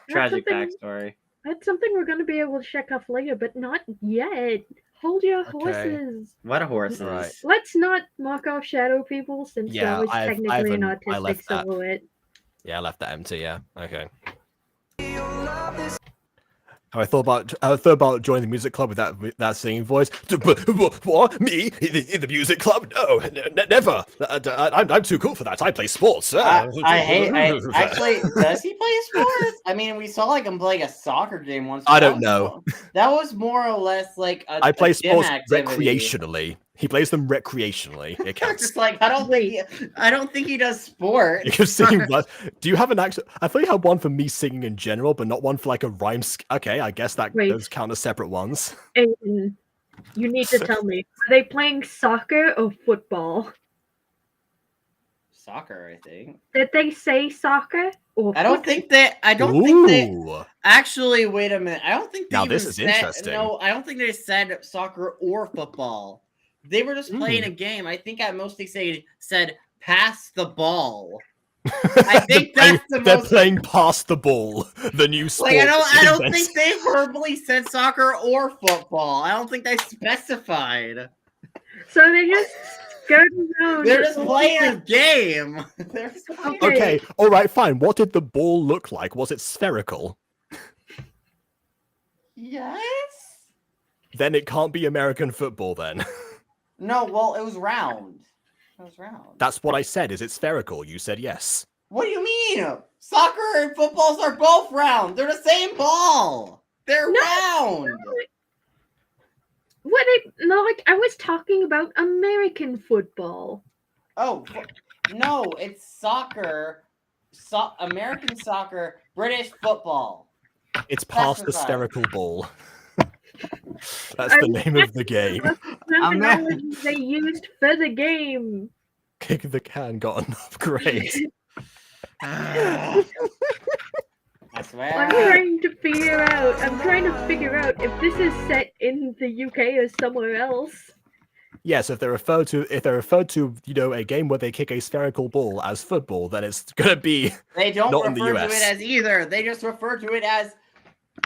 tragic backstory. That's something we're going to be able to check off later, but not yet. Hold your horses. What a horses! Right. Let's not mock off shadow people since Yeah, that was I technically an left autistic that. silhouette. Yeah, I left that empty. Yeah, okay. I thought about joining the music club with that singing voice. What? Me in the music club? No, never. I'm too cool for that. I play sports. Actually, does he play sports? I mean, we saw like him playing a soccer game once. I don't know. That was more or less like I play sports activity. recreationally. He plays them recreationally. It counts. Just like I don't think he does sports. You can sing. Do you have an actual? I thought you had one for me singing in general, but not one for like a rhyme. Okay, I guess that those count as separate ones. Aiden, you need to tell me: are they playing soccer or football? Soccer, I think. Did they say soccer? Or I don't think they. Actually, wait a minute. I don't think they now even this is said, interesting. No, I don't think they said soccer or football. They were just playing a game. I think at most they said pass the ball. I think they're playing pass the ball. The new sport. Like, I don't think they verbally said soccer or football. I don't think they specified. So they just skirted around. They're just playing a game. Okay, all right, fine. What did the ball look like? Was it spherical? Yes. Then it can't be American football then. No, well, it was round. It was round. That's what I said. Is it spherical? You said yes. What do you mean? Soccer and footballs are both round. They're the same ball. They're round. Like I was talking about American football. Oh no, it's soccer. American soccer, British football. It's past the spherical ball. That's the name of the game. Terminology they used for the game. Kick the can got an upgrade. I swear. I'm trying to figure out if this is set in the UK or somewhere else. Yes, if they're referred to, a game where they kick a spherical ball as football, then it's gonna be. They don't not in the refer to US. it as either. They just refer to it as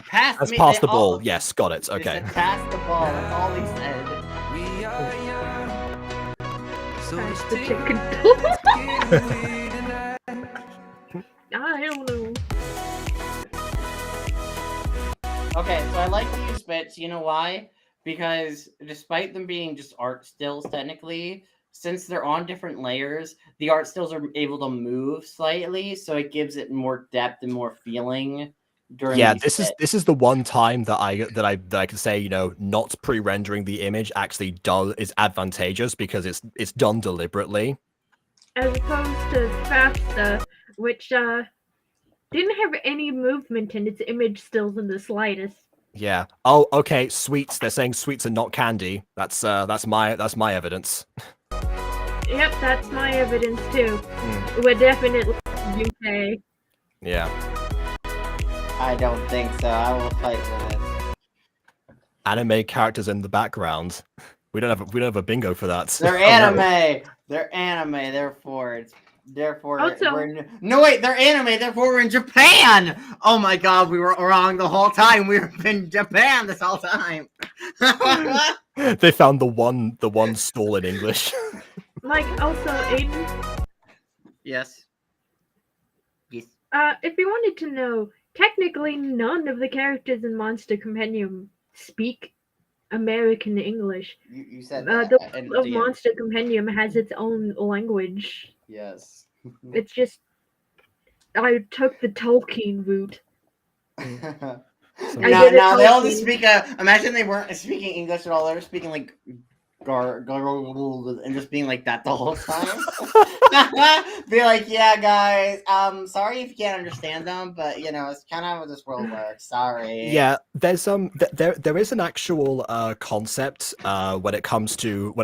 pass. As pass the ball. Yes, got it. Okay. They said pass the ball. That's all he said. We are young, so Pass the stick chicken I don't know. Okay, so I like to use bits. You know why? Because despite them being just art stills, technically, since they're on different layers, the art stills are able to move slightly, so it gives it more depth and more feeling. Yeah, this is the one time that I can say, not pre-rendering the image actually is advantageous because it's done deliberately. As opposed to FAFSA, which didn't have any movement in its image stills in the slightest. Yeah. Oh, okay. Sweets. They're saying sweets are not candy. That's my evidence. Yep, that's my evidence too. We're definitely UK. Yeah. I don't think so. I will fight with it. Anime characters in the background. We don't have a bingo for that. They're anime. They're anime. Therefore, no wait. They're anime. Therefore, we're in Japan. Oh my god, we were wrong the whole time. We were in Japan this whole time. They found the one stall in English. Like, also, Aiden, Yes. Yes. if you wanted to know, technically none of the characters in Monster Compendium speak American English. You said The that. And world of DM. Monster Compendium has its own language. Yes. It's just I took the Tolkien route. No, did it they all just Tolkien. speak. Imagine they weren't speaking English at all. They were speaking like and just being like that the whole time. Be like, yeah, guys. Sorry if you can't understand them, but you know it's kind of how this world works. Sorry. Yeah, there's there is an actual concept when it comes to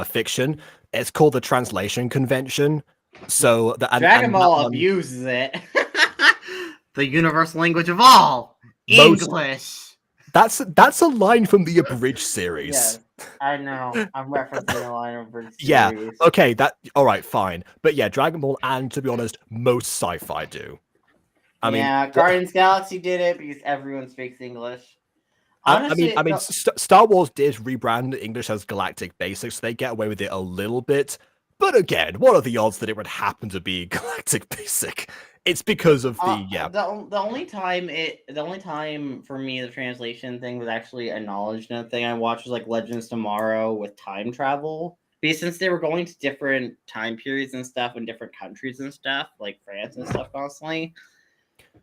fiction. It's called the translation convention. So the Dragon Ball abuses it. The universal language of all, English. That's a line from the Abridged series. Yes, I know. I'm referencing a line of Abridged series. Yeah. Okay. All right. Fine. But yeah, Dragon Ball, and to be honest, most sci-fi do. I mean, Guardians Galaxy did it because everyone speaks English. Honestly, I mean, Star Wars did rebrand English as Galactic Basics, so they get away with it a little bit. But again, what are the odds that it would happen to be Galactic Basic? It's because of the only time for me the translation thing was actually acknowledged. And the thing I watched was like Legends Tomorrow with time travel, because since they were going to different time periods and stuff in different countries and stuff, like France and stuff constantly.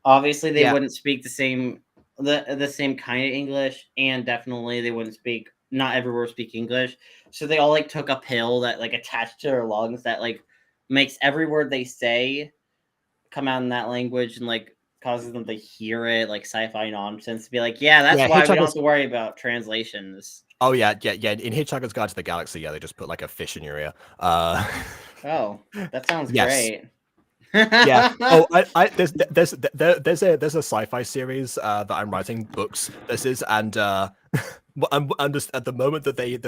Obviously, they wouldn't speak the same kind of English, and definitely they wouldn't speak. Not everywhere speak English, so they all like took a pill that like attached to their lungs that like makes every word they say come out in that language and like causes them to hear it like sci-fi nonsense to be like, yeah, that's why we don't have to worry about translations. Oh yeah. In Hitchhiker's Guide to the Galaxy, they just put like a fish in your ear. Oh, that sounds great. Yeah. Oh, there's a sci-fi series that I'm writing books. This is and at the moment that they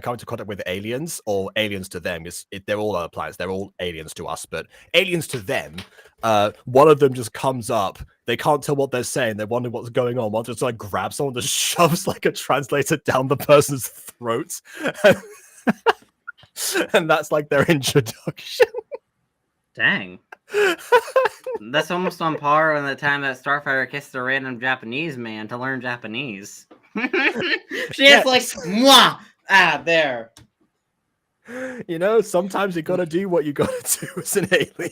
come into contact with aliens or aliens to them they're all other planets. They're all aliens to us, but aliens to them. One of them just comes up. They can't tell what they're saying. They're wondering what's going on. One just like grabs someone, just shoves like a translator down the person's throat, and that's like their introduction. Dang. That's almost on par with the time that Starfighter kissed a random Japanese man to learn Japanese. She is like, mwah! There. You know, sometimes you gotta do what you gotta do as an alien.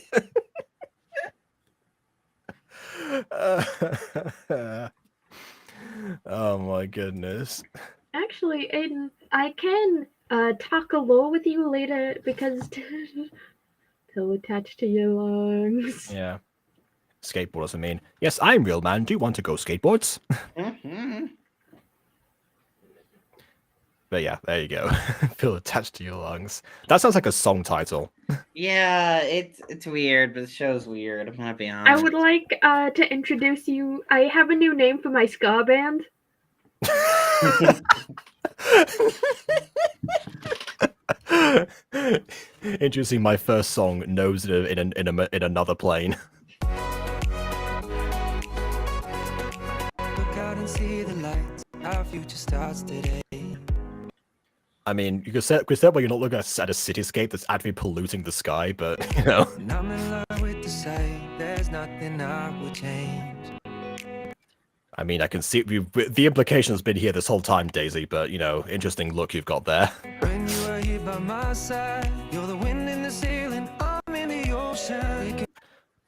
Oh my goodness. Actually, Aiden, I can talk a little with you later because till attached to your lungs. Yeah. Skateboarders, I mean. Yes, I'm real man. Do you want to go skateboards? But yeah, there you go. Feel attached to your lungs. That sounds like a song title. Yeah, it's weird, but the show's weird. I'm gonna be honest. I would like to introduce you. I have a new name for my ska band. Introducing my first song, Nose in Another Plane. Look out and see the lights. Our future starts today. I mean, you could say well, you're not looking at a cityscape that's actually polluting the sky, but you know. And I'm in love with the sight. There's nothing I would change. I mean, I can see the implication has been here this whole time, Daisy, but you know, interesting look you've got there. When you are here by my side, you're the wind in the ceiling, I'm in the ocean.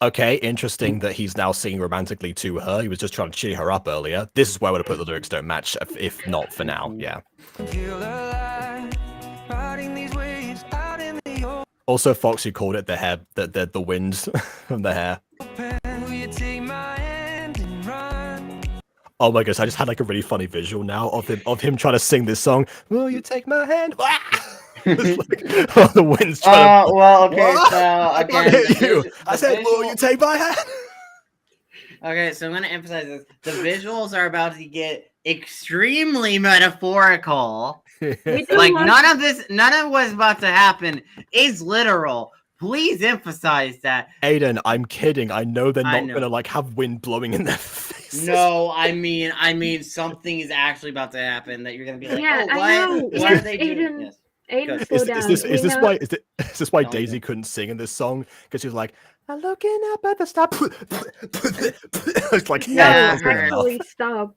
Okay, interesting that he's now singing romantically to her. He was just trying to cheer her up earlier. This is where I would have put the lyrics don't match, if not for now, yeah. Feel alive, riding these waves out in the open. Also, Foxy called it the hair, the wind from the hair. Will you take my hand and run? Oh my gosh, I just had like a really funny visual now of him trying to sing this song. Will you take my hand? The wind's trying to... well, okay, so again, I said, will you take my hand? Okay, so I'm gonna emphasize this. The visuals are about to get extremely metaphorical. Like none of what's about to happen is literal. Please emphasize that. Aiden, I'm kidding. I know they're not gonna like have wind blowing in their faces. No, I mean something is actually about to happen that you're gonna be like, yeah, oh, what? I know. What are they doing? Aiden, Yes. Aiden, Good. slow Is down. this We know- why is this why Don't Daisy even. couldn't sing in this song? Because she was like, I'm looking up at the star. It's like Yeah, No, hair in her mouth. actually, stop.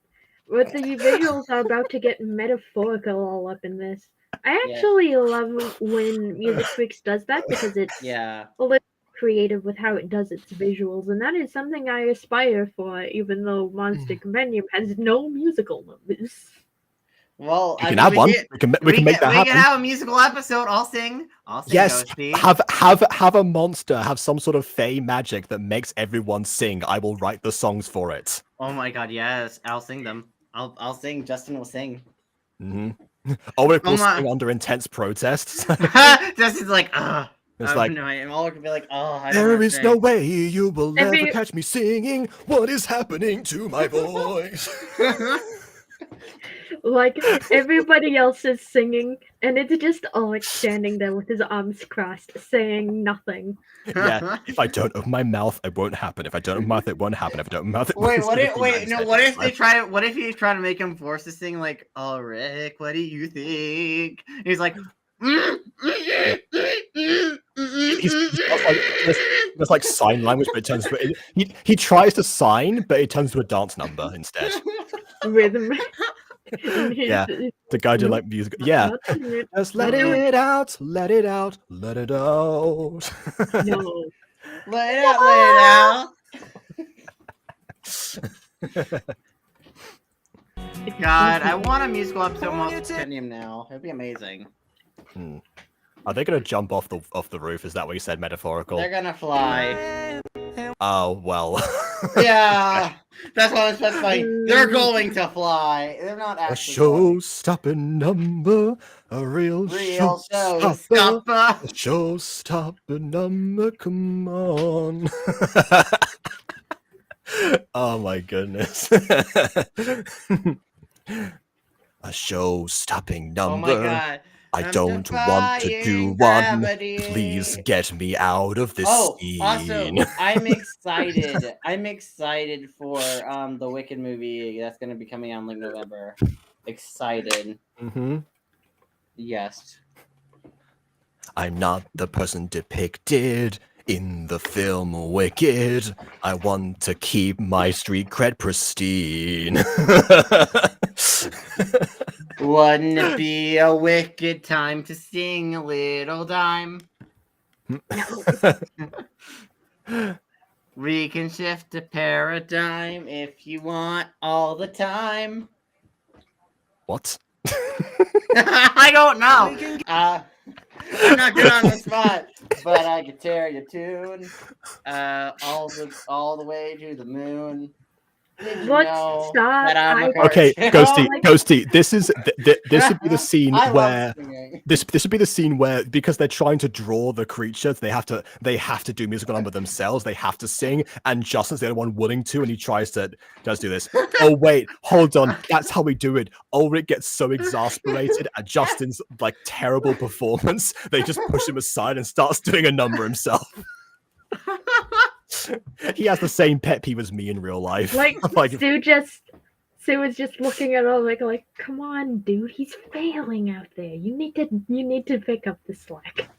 But the visuals are about to get metaphorical all up in this. I Yeah. actually love when Music Freaks does that because it's Yeah. a little creative with how it does its visuals, and that is something I aspire for, even though Monster Compendium has no musical numbers. Well, We I can mean, have one. Can, We can make that we happen. can have a musical episode. I'll sing. Yes, Ghosty. have a monster, have some sort of fey magic that makes everyone sing. I will write the songs for it. Oh my god, yes. I'll sing them. I'll sing. Justin will sing. Ulrich will my- sing under intense protests. Justin's like, ugh. It's like, no, and Ulrich can be like, oh, I don't there wanna is sing. no way you will Every- ever catch me singing. What is happening to my voice? Like, everybody else is singing, and it's just Ulrich standing there with his arms crossed, saying nothing. Yeah, if I don't open my mouth, it won't happen. If I don't open my mouth, it won't happen. If I don't open my mouth, it Wait, won't what if happen. wait, no, what if they try what if he's trying to make him force to sing like, oh Rick, what do you think? And he's like There's like sign language, but it turns to he tries to sign, but it turns to a dance number instead. Rhythm. Yeah, the guy did like music. Yeah, just let it out, let it out, let it out. No. Let it out, let it out. God, I want a musical episode of Monster Compendium now. It'd be amazing. Are they gonna jump off the roof? Is that what you said, metaphorical? They're gonna fly. Oh well. Yeah, that's what I'm specifying. They're going to fly. They're not A actually going. show-stopping number, a real showstopper. A show-stopping number, come on. Oh my goodness. A show-stopping number. Oh my god. I I'm don't want to do defying one. gravity. Please get me out of this scene. Also, I'm excited. I'm excited for the Wicked movie that's gonna be coming out in like November. Excited. Yes. I'm not the person depicted in the film Wicked. I want to keep my street cred pristine. Wouldn't it be a wicked time to sing a little dime? We can shift a paradigm if you want all the time. What? I don't know. I'm not good on the spot, but I can tear your tune all the way to the moon. Did you Let's know stop. that I'm a Okay, cartoon? Ghosty, this would be the scene I love where singing. this would be the scene where, because they're trying to draw the creatures, they have to do musical number themselves. They have to sing, and Justin's the only one willing to, and he does do this. Oh wait, hold on, that's how we do it. Ulrich gets so exasperated at Justin's like terrible performance, they just push him aside and starts doing a number himself. He has the same pet peeve as me in real life. Like, Sue was just looking at Ulrich like, come on, dude, he's failing out there. You need to pick up the slack.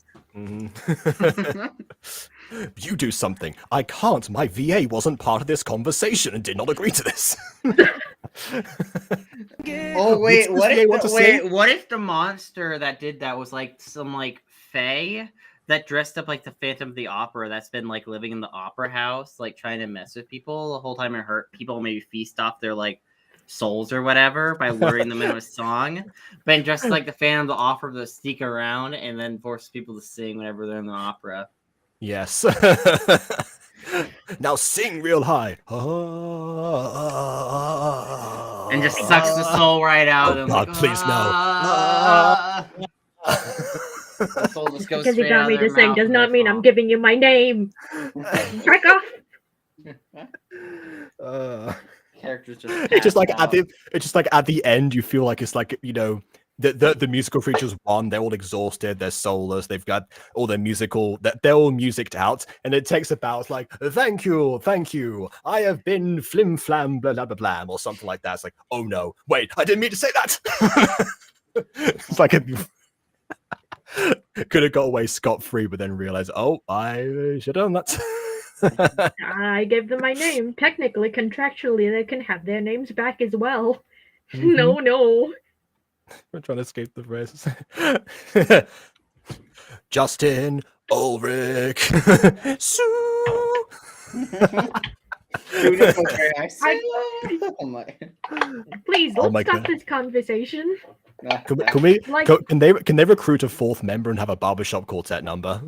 You do something. I can't. My VA wasn't part of this conversation and did not agree to this. Oh wait, What's this VA want to say? what if the monster that did that was like some like fae that dressed up like the Phantom of the Opera that's been like living in the opera house, like trying to mess with people the whole time and hurt people, maybe feast off their like souls or whatever by luring them into a song. But just like the Phantom of the Opera to sneak around and then force people to sing whenever they're in the opera. Yes. Now sing real high. And just sucks the soul right out of them. God, like, please The soul just goes Because you straight got out me of their to sing mouth does and not they mean fall. I'm giving you my name. Back off. Characters just It's just like pass out. at the end you feel like it's like, you know, the musical creatures won, they're all exhausted, they're soulless, they've got all their they're all musicked out, and it takes about like, thank you, I have been flim flam blah blah blah blah or something like that. It's like, oh no, wait, I didn't mean to say that. It's like Could have got away scot-free, but then realized, oh, I should have done that. I gave them my name. Technically, contractually, they can have their names back as well. Mhm. No. I'm trying to escape the phrase. Justin, Ulrich, Sue. Beautiful accent. Oh my. Please, Oh let's my stop God. this conversation. Can we? Like- Can they recruit a fourth member and have a barbershop quartet number?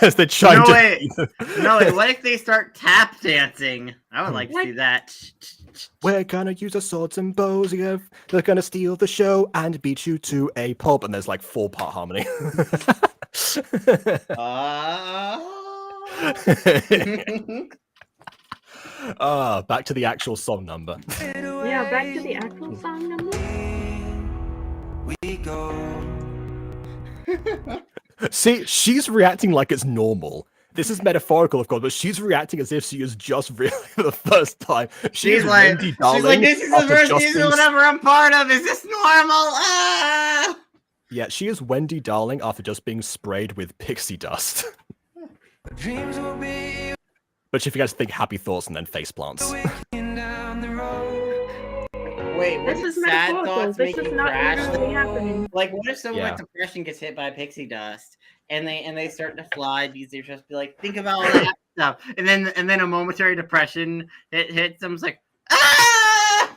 As they're trying No to. way. No way. What if they start tap dancing? I would like to see that. We're gonna use our swords and bows. Yeah. They're gonna steal the show and beat you to a pulp. And there's like 4-part harmony. Back to the actual song number. Yeah, back to the actual song number. We go. See, she's reacting like it's normal. This is metaphorical, of course, but she's reacting as if she is just really for the first time. She's like, this is the first musical whatever I'm part of. Is this normal? Ah! Yeah, she is Wendy Darling after just being sprayed with pixie dust. Dreams will be But she forgets to think happy thoughts and then face plants. down the road. Wait, what This if is sad metaphorical. thoughts This make is you not crash? literally happening. Like, what if someone Yeah. with depression gets hit by pixie dust and they start to fly because they just be like, think about all that stuff, and then a momentary depression hits them. It's like, ah!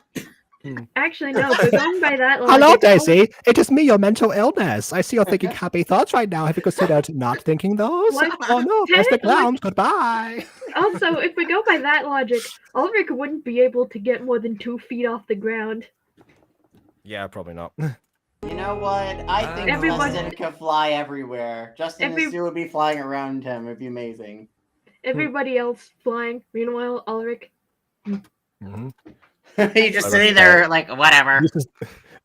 Actually, no, but going by that logic, Hello, Daisy. It is me, your mental illness. I see you're thinking happy thoughts right now. Have you considered not thinking those? What? Oh no, there's the Technically- clowns. Goodbye. Also, if we go by that logic, Ulrich wouldn't be able to get more than 2 feet off the ground. Yeah, probably not. You know what? I think Everyone- Justin could fly everywhere. Justin Every- and Sue would be flying around him. It'd be amazing. Everybody else flying. Meanwhile, Ulrich. Mhm. He's just I sitting love there like, whatever.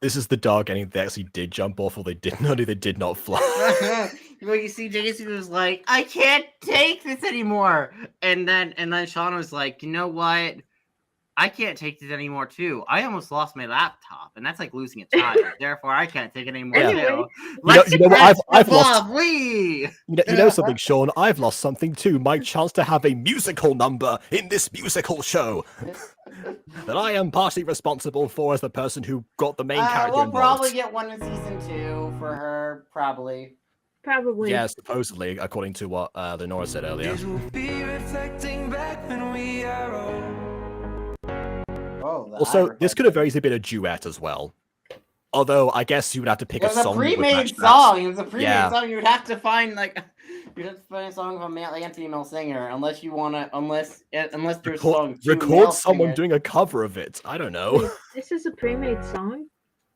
This is the dog getting they actually did jump off or they did not fly. Well, you see, Daisy was like, I can't take this anymore. And then Sean was like, you know what? I can't take this anymore too. I almost lost my laptop, and that's like losing a child. Therefore, I can't take it anymore Anyway. too. You know what? I've lost. We. You know something, Sean? I've lost something too. My chance to have a musical number in this musical show that I am partially responsible for as the person who got the main character We'll involved. probably get one in season 2 for her. Probably. Probably. Yeah, supposedly, according to what Lenora said earlier. This will be reflecting back when we are old. Oh, Also, this could have very easily been a duet as well. Although, I guess you would have to pick It was a a song. that would pre-made match that. song. It was a pre-made Yeah. song. You'd have to find a song of a male and female singer, unless you wanna, unless there's song. Record someone doing a cover of it. I don't know. Wait, this is a pre-made song?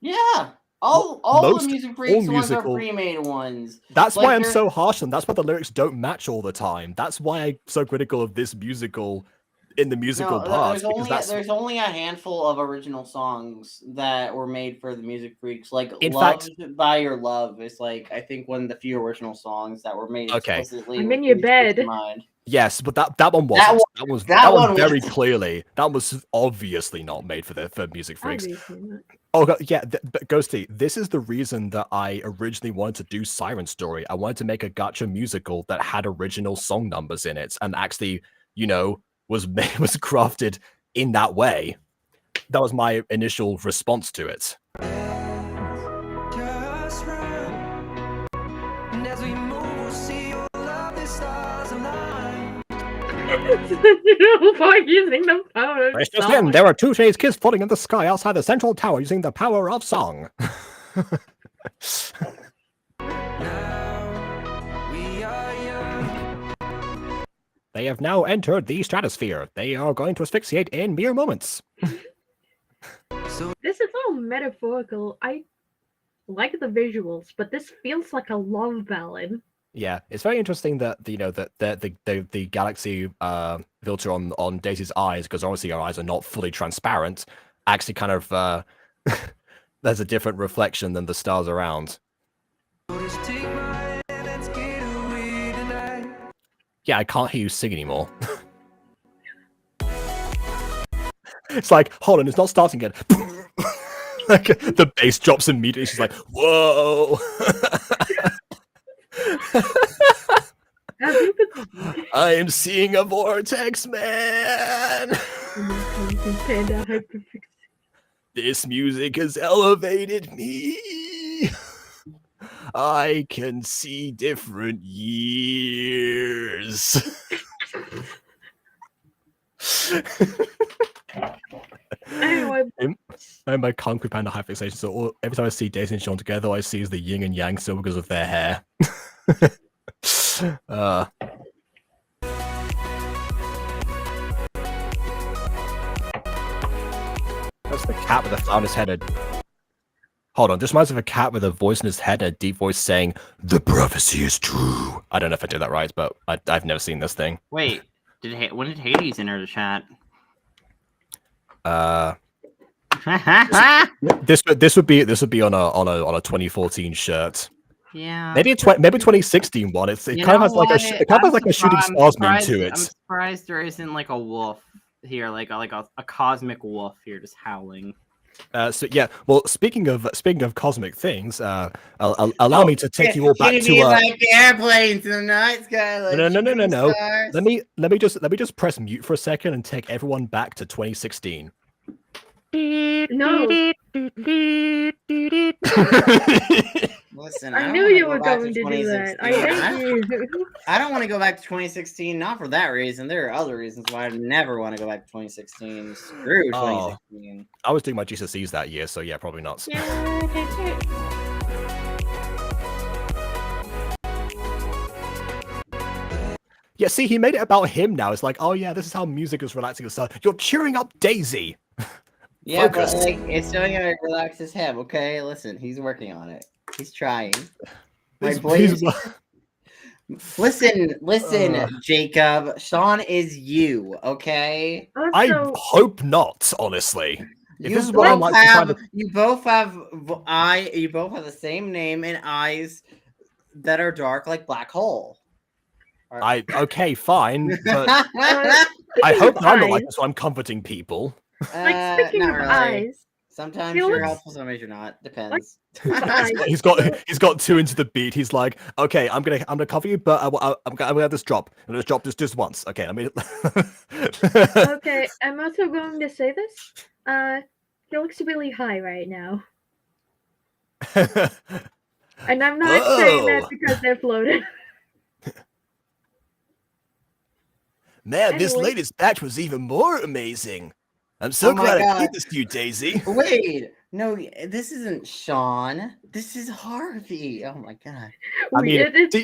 Yeah, all Most- the Music Freaks all ones are musical- pre-made ones. That's Like, why I'm there- so harsh on them. That's why the lyrics don't match all the time. That's why I'm so critical of this musical in the musical No, parts. Because that's there's only a handful of original songs that were made for the Music Freaks. Like In "Loved by Your Love" is like I think one of the few original songs that were made Okay. explicitly. I'm with in your Music Freaks in bed. mind. yes, but that one wasn't. That That one one very was- clearly. That was obviously not made for Music Freaks. Obviously not. Oh God, yeah, but Ghosty, this is the reason that I originally wanted to do Siren Story. I wanted to make a gacha musical that had original song numbers in it, and actually, was was crafted in that way. That was my initial response to it. Just run. And as we move, we'll see all of the stars align. By using the power of It's just song. in. There are 2 shades kids floating in the sky outside the central tower using the power of song. Now we are young. They have now entered the stratosphere. They are going to asphyxiate in mere moments. This is all metaphorical. I like the visuals, but this feels like a love ballad. Yeah, it's very interesting that the galaxy filter on Daisy's eyes, because obviously her eyes are not fully transparent, actually kind of there's a different reflection than the stars around. So just take my hand, let's get away tonight. Yeah, I can't hear you sing anymore. It's like, hold on, it's not starting yet. Like the bass drops immediately. She's like, "Whoa!" I am seeing a vortex, man. This music has elevated me. I can see different years. Anyway, I'm my Kung Fu Panda hyperfixation, so every time I see Daisy and Sean together, all I see is the yin and yang still because of their hair. That's the cat with the thumb on his head. Hold on, just reminds me of a cat with a voice in his head and a deep voice saying, "The prophecy is true." I don't know if I did that right, but I've never seen this thing. Wait, when did Hades enter the chat? This would be on a 2014 shirt. Yeah. Maybe 2016 one. It kind of has like a shooting stars meme to it. I'm surprised there isn't like a wolf here, like a cosmic wolf here just howling. So yeah, well, speaking of cosmic things, allow me to take you all back to like airplanes in the night sky. Like no. stars. Let me just press mute for a second and take everyone back to 2016. No. Listen, I knew you were going to do that. I hate you. I don't want to go back to 2016, not for that reason. There are other reasons why I never want to go back to 2016. Screw 2016. I was doing my GCSEs that year, so yeah, probably not. Yeah, see, he made it about him now. It's like, oh yeah, this is how music is relaxing us. You're cheering up Daisy. Yeah, but like, it's showing how it relaxes him. Okay, listen, he's working on it. He's trying. Listen, Jacob. Sean is you, okay? I hope not, honestly. If this is what I'm like you both have the same name and eyes that are dark like black hole. Okay, fine, but I hope I'm not like this, so I'm comforting people. Like, speaking of eyes, sometimes you're helpful, sometimes you're not. Depends. He's got two into the beat. He's like, okay, I'm gonna cover you, but I'm gonna have this drop. I'm gonna drop just once. Okay, I mean. Okay, I'm also going to say this. He looks really high right now. And I'm not saying that because they're floating. Man, this latest batch was even more amazing. I'm so glad I gave this to you, Daisy. Wait, no, this isn't Sean. This is Harvey. Oh my god. I mean, here's the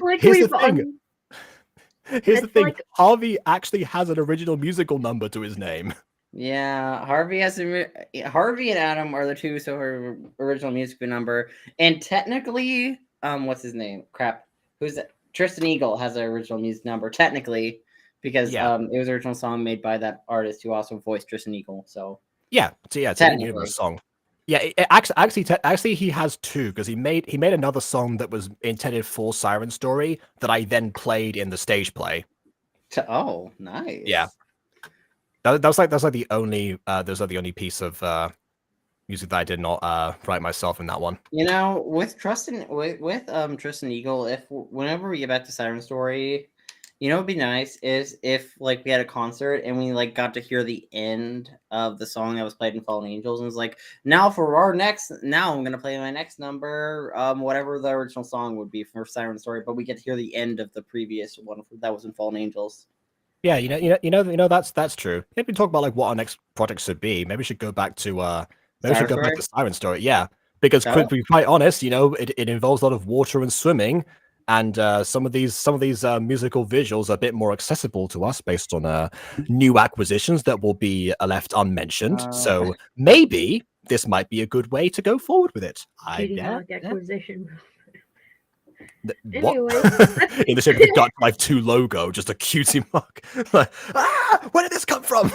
thing. Harvey actually has an original musical number to his name. Yeah, Harvey and Adam are the two so her original musical number, and technically, what's his name? Crap, who's that? Tristan Eagle has an original music number technically. Because it was an original song made by that artist who also voiced Tristan Eagle. So it's a universe song. Yeah, actually, he has two because he made another song that was intended for Siren Story that I then played in the stage play. Oh, nice. Yeah, that's like the only piece of music that I did not write myself in that one. You know, with Tristan Eagle, whenever we get back to Siren Story. You know, what'd be nice is if like we had a concert and we like got to hear the end of the song that was played in Fallen Angels, and it's like, now I'm gonna play my next number, whatever the original song would be for Siren Story, but we get to hear the end of the previous one that was in Fallen Angels. Yeah, that's true. Maybe talk about like what our next project should be. Maybe we should go back to Siren Story. Yeah, because to be quite honest, it involves a lot of water and swimming. And some of these musical visuals are a bit more accessible to us based on new acquisitions that will be left unmentioned. So maybe this might be a good way to go forward with it. Acquisition. What? In the shape of the Gacha Life 2 logo, just a cutie mark. Like, where did this come from?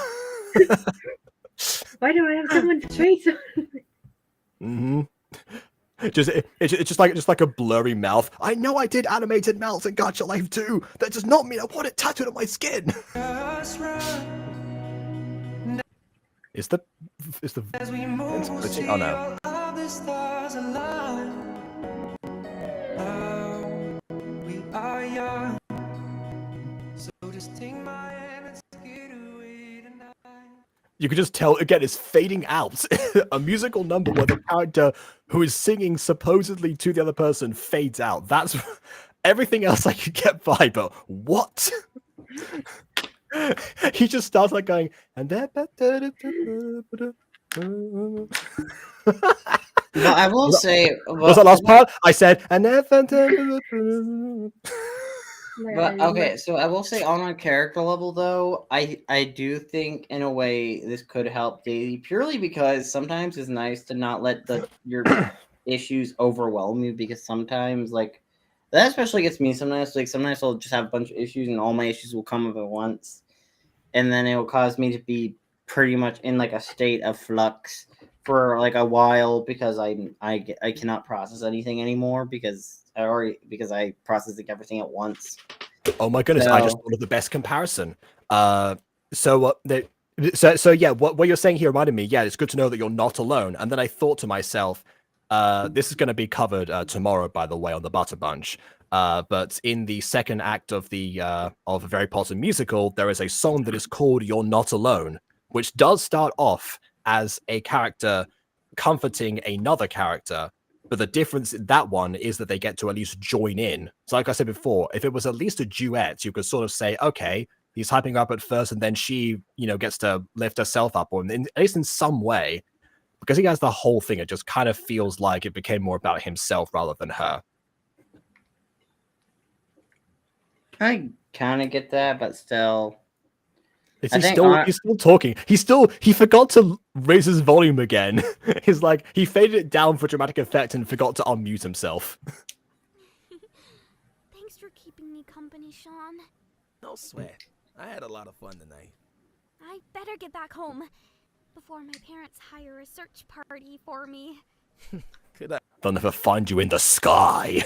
Why do I have someone's face on? It's just like a blurry mouth. I know I did animated mouths in Gacha Life 2. That does not mean I want it tattooed on my skin. Is the oh no. the stars align. Now we are young, so just take my hand, let's get away tonight. You can just tell again it's fading out. A musical number where the character who is singing supposedly to the other person fades out. That's everything else I could get by, but what? He just starts like going and But I will say, was that last part? I said and But okay, so I will say on a character level though, I do think in a way this could help Daisy purely because sometimes it's nice to not let your issues overwhelm you because sometimes like that especially gets me sometimes sometimes I'll just have a bunch of issues and all my issues will come up at once and then it will cause me to be pretty much in like a state of flux for like a while because I cannot process anything anymore because I process like everything at once. Oh my goodness! I just thought of the best comparison. So yeah, what you're saying here reminded me. Yeah, it's good to know that you're not alone. And then I thought to myself, this is going to be covered tomorrow, by the way, on the Butter Bunch. But in the second act of a Very Positive Musical, there is a song that is called "You're Not Alone," which does start off as a character comforting another character. But the difference in that one is that they get to at least join in. So like I said before, if it was at least a duet, you could sort of say, okay, he's hyping her up at first and then she, gets to lift herself up, or at least in some way. Because he has the whole thing, it just kind of feels like it became more about himself rather than her. I kind of get that, but still... He's still talking. He forgot to raise his volume again. He's like, he faded it down for dramatic effect and forgot to unmute himself. Thanks for keeping me company, Sean. No sweat. I had a lot of fun tonight. I better get back home before my parents hire a search party for me. Could I? They'll never find you in the sky.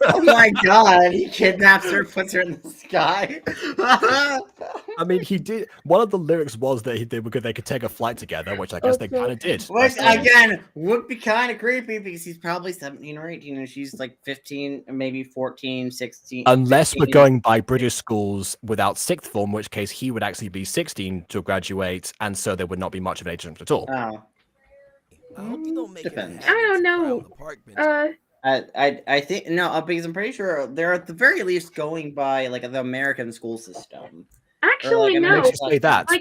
Oh my god, he kidnaps her, puts her in the sky. I mean, he did. One of the lyrics was that they could take a flight together, which I guess they kind of did. Which again would be kind of creepy because he's probably 17 or 18 and she's like 15, maybe 14, 16. Unless 15. we're going by British schools without sixth form, in which case he would actually be 16 to graduate, and so there would not be much of an age difference at all. Oh. I hope you don't make it. I don't know. I think no, because I'm pretty sure they're at the very least going by like the American school system. Actually, like, no. Makes you say that. Like,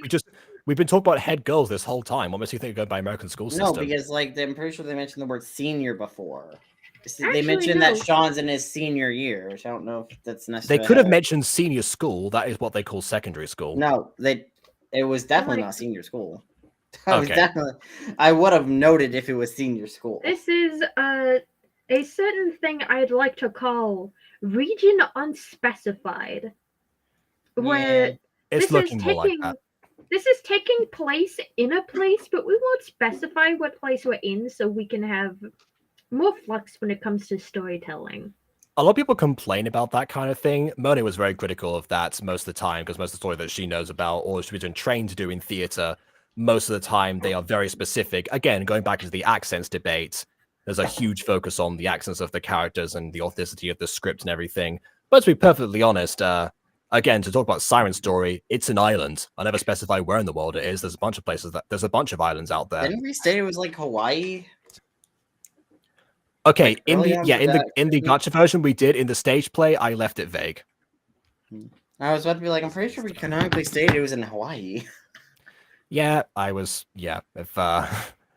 We've been talking about head girls this whole time. What makes you think they're going by American school system? No, because like I'm pretty sure they mentioned the word senior before. Actually, they mentioned that Sean's in his senior year, which I don't know if that's necessarily. They could have mentioned senior school. That is what they call secondary school. No, it was definitely not senior school. Okay. I would have noted if it was senior school. This is a certain thing I'd like to call region unspecified, where it's looking more like that. This is taking place in a place, but we won't specify what place we're in, so we can have more flux when it comes to storytelling. A lot of people complain about that kind of thing. Moni was very critical of that most of the time because most of the story that she knows about or she's been trained to do in theater, most of the time they are very specific. Again, going back to the accents debate, there's a huge focus on the accents of the characters and the authenticity of the script and everything. But to be perfectly honest, again, to talk about Siren's story, it's an island. I never specify where in the world it is. There's a bunch of places there's a bunch of islands out there. Didn't we say it was like Hawaii? Okay, like in the Gacha version we did, in the stage play, I left it vague. I was about to be like, I'm pretty sure we canonically stated it was in Hawaii. Yeah, I was. Yeah, if but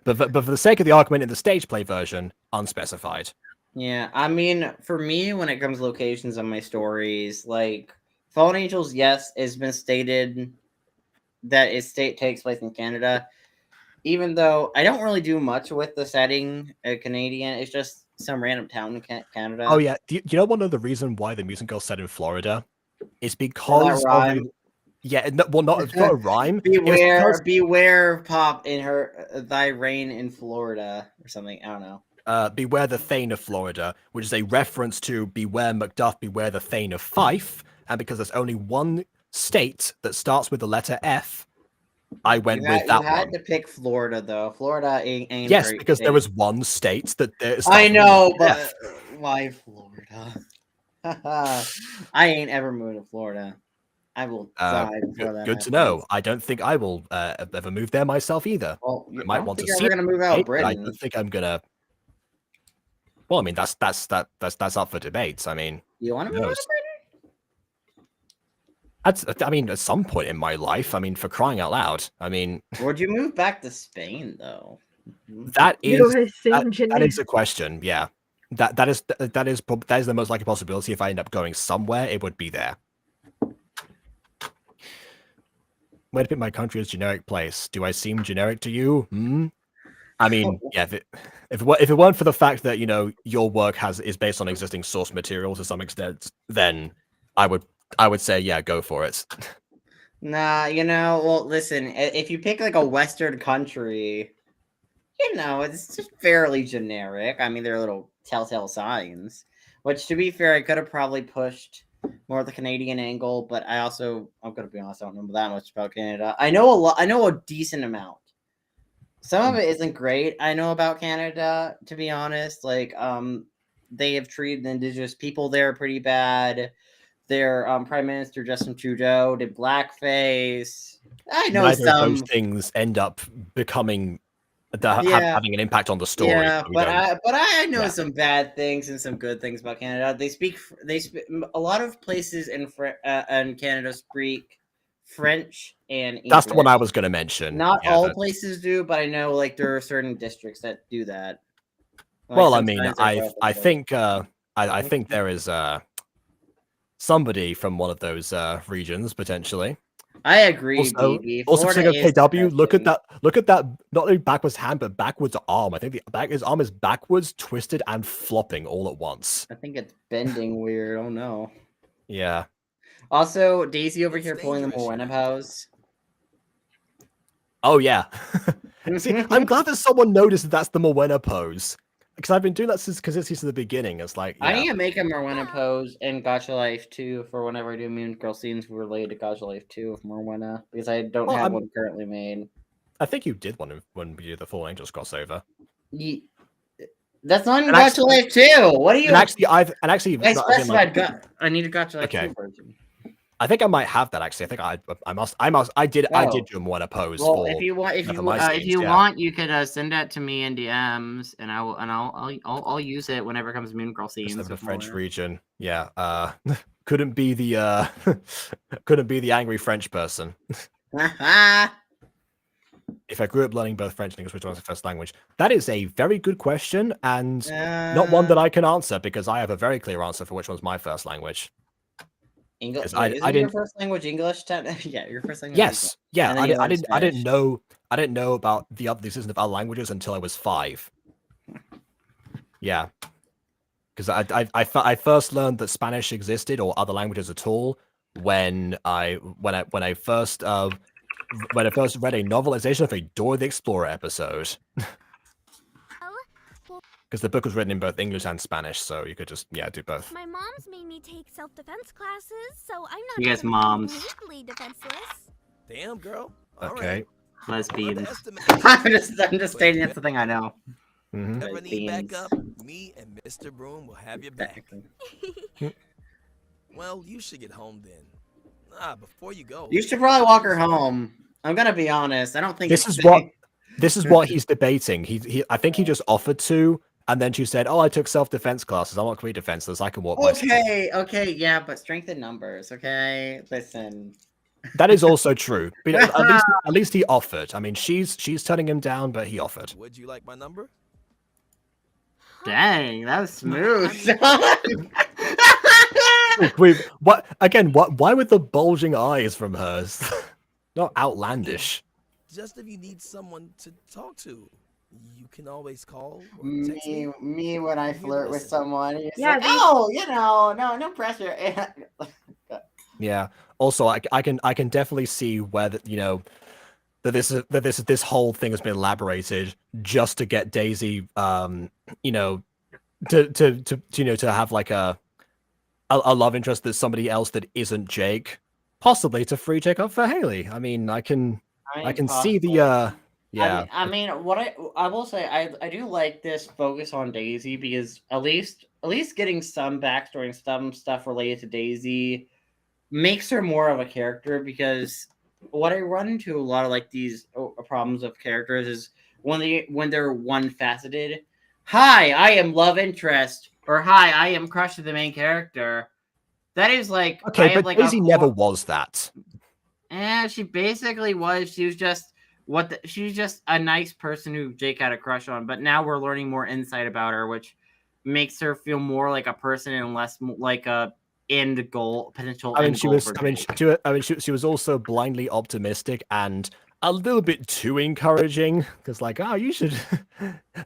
for the sake of the argument, in the stage play version, unspecified. Yeah, I mean, for me, when it comes to locations on my stories, like Fallen Angels, yes, it's been stated that takes place in Canada. Even though I don't really do much with the setting, Canadian, it's just some random town in Canada. Oh yeah, do you know one of the reason why the musical set in Florida? It's because of not a rhyme. Beware, Pop in her thy reign in Florida or something. I don't know. Beware the Thane of Florida, which is a reference to Beware Macduff, Beware the Thane of Fife, and because there's only one state that starts with the letter F, I went with You that had one. to pick Florida though. Florida ain't a Yes, great because there state. was one state that there's. I know, but why Florida? I ain't ever moving to Florida. I will die before that Good to happens. know. I don't think I will ever move there myself either. Well, I I might don't want to think you're see ever gonna move out of it, but I Britain. don't think I'm gonna. Well, I mean that's up for debate. I mean, You want to who move out knows? of Britain? I mean, at some point in my life, I mean, for crying out loud, I mean, Would you move back to Spain though? that is that Geneva. is a question. Yeah, that is the most likely possibility. If I end up going somewhere, it would be there. Where to pick my country as generic place? Do I seem generic to you? Hmm? I mean, yeah. If it weren't for the fact that your work is based on existing source material to some extent, then I would say yeah, go for it. Nah, well, listen, if you pick like a Western country, it's just fairly generic. I mean, there are little telltale signs, which to be fair, I could have probably pushed more of the Canadian angle, but I'm going to be honest, I don't know that much about Canada. I know a lot, I know a decent amount. Some of it isn't great. I know about Canada, to be honest. Like, they have treated the indigenous people there pretty bad. Their Prime Minister Justin Trudeau did blackface. I know Neither of some those things end up becoming having an impact on the story. Yeah, so we but don't- I know yeah. some bad things and some good things about Canada. They speak a lot of places in Canada speak French and English. That's the one I was going to mention. Not Yeah, all places do, but I know like there are certain districts that do that. Like, well, I mean, sometimes they're both I English. think there is somebody from one of those regions potentially. I agree, Also, BB. also Florida speaking of is KW, look at disgusting. that. Not only backwards hand, but backwards arm. I think his arm is backwards, twisted, and flopping all at once. I think it's bending weird. Oh no. Yeah. Also, Daisy over here pulling the Moana pose. Oh yeah. See, I'm glad that someone noticed that's the Moana pose. Because I've been doing that since the beginning. It's like, yeah. I need to make a Moana pose in Gacha Life 2 for whenever I do Mean Girl scenes related to Gacha Life 2 of Moana, because I don't have one currently made. I think you did one when we did the Full Angels crossover. That's not in Gacha Life 2. What are you? I need a Gacha Life 2 version. I think I might have that actually. I think I did do a Moana pose. Well, for, if you want, you could send that to me in DMs, and I'll use it whenever it comes to Mean Girl scenes. The French region, yeah. Couldn't be the angry French person. If I grew up learning both French and English, which was my first language, that is a very good question, and not one that I can answer because I have a very clear answer for which one's my first language. English. I didn't. Your first language English? Yeah, your first language. Yes, yeah. I didn't know about the existence of other languages until I was 5. Yeah, because I first learned that Spanish existed or other languages at all when I first read a novelization of a Dora the Explorer episode. Because the book was written in both English and Spanish, so you could just do both. My mom's made me take self-defense classes, so I'm not You guys moms. completely defenseless. Damn, girl. Okay. Lesbians. I'm just stating that's the thing I know. Ever need backup? Me and Mr. Broom will have your back. Well, you should get home then. Before you go. You should probably walk her home. I'm gonna be honest. I don't think this is what he's debating. I think he just offered to. And then she said, "Oh, I took self-defense classes. I'm not completely defenseless. I can walk myself." Okay, yeah, but strength in numbers. Okay, listen. That is also true. But at least he offered. I mean, she's turning him down, but he offered. Would you like my number? Dang, that was smooth. Why with the bulging eyes from hers? Not outlandish. Just if you need someone to talk to. You can always call or text me when I flirt with someone. Yeah, no pressure. Yeah. Also, I can definitely see where that this whole thing has been elaborated just to get Daisy, to have like a love interest that's somebody else that isn't Jake, possibly to free Jake up for Haley. I mean, I can. I can see possibly. the yeah. I mean, what I will say, I do like this focus on Daisy because at least getting some backstory and some stuff related to Daisy makes her more of a character. Because what I run into a lot of like these problems of characters is when they're one faceted. Hi, I am love interest, or hi, I am crush of the main character. That is like Okay, I have but like Daisy never was that. and she basically was. She was just she's just a nice person who Jake had a crush on. But now we're learning more insight about her, which makes her feel more like a person and less like a potential I mean, end goal for Jake. she was also blindly optimistic and a little bit too encouraging. Because like, oh, you should.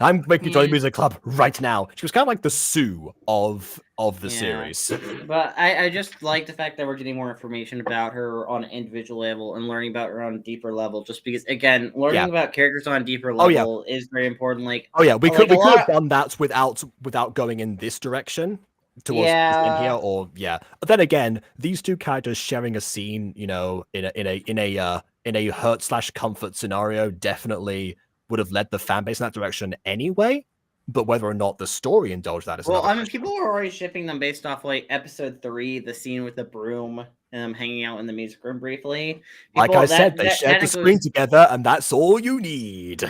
I'm making you join the music club right now. She was kind of like the Sue of the series. But I just like the fact that we're getting more information about her on an individual level and learning about her on a deeper level. Just because, again, learning about characters on a deeper level is very important. Like, oh yeah, we like could have done that without going in this direction towards in here, or But then again, these two characters sharing a scene, you know, in a hurt/comfort scenario, definitely would have led the fan base in that direction anyway. But whether or not the story indulged that is well, another I mean, question. people were already shipping them based off like episode 3, the scene with the broom and them hanging out in the music room briefly. Like I said, they shared the screen together, and that's all you need.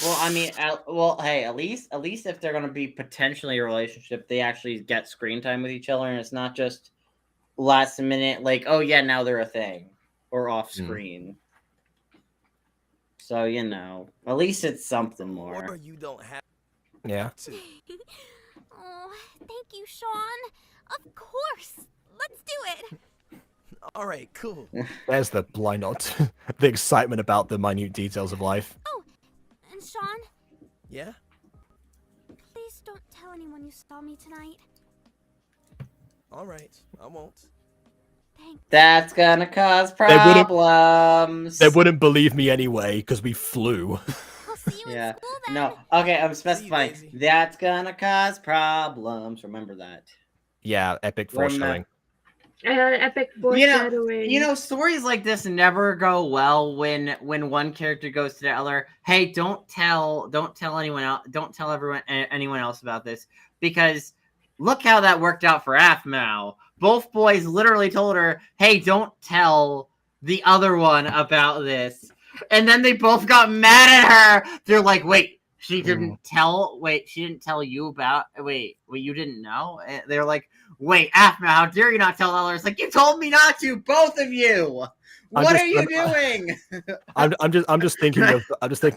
Well, I mean, well, hey, at least if they're going to be potentially a relationship, they actually get screen time with each other, and it's not just last minute, like, oh yeah, now they're a thing or off screen. So you know, at least it's something more. Or you don't have. Yeah. Oh, thank you, Sean. Of course. Let's do it. All right, cool. There's the blind nod. The excitement about the minute details of life. Oh, and Sean? Yeah? Please don't tell anyone you saw me tonight. All right, I won't. Thanks. That's gonna cause problems. They wouldn't believe me anyway, because we flew. I'll see you in school then. No, okay, I'm specifying. That's gonna cause problems. Remember that. Yeah, epic foreshadowing. Epic foreshadowing. You know, stories like this never go well when one character goes to the other. Hey, don't tell anyone else. Don't tell anyone else about this, because look how that worked out for Aphmau. Both boys literally told her, "Hey, don't tell the other one about this," and then they both got mad at her. They're like, "Wait, she didn't tell. Wait, she didn't tell you about. Wait, you didn't know?" And they're like, "Wait, Aphmau, how dare you not tell others? Like, you told me not to, both of you. What are you doing?" I'm just thinking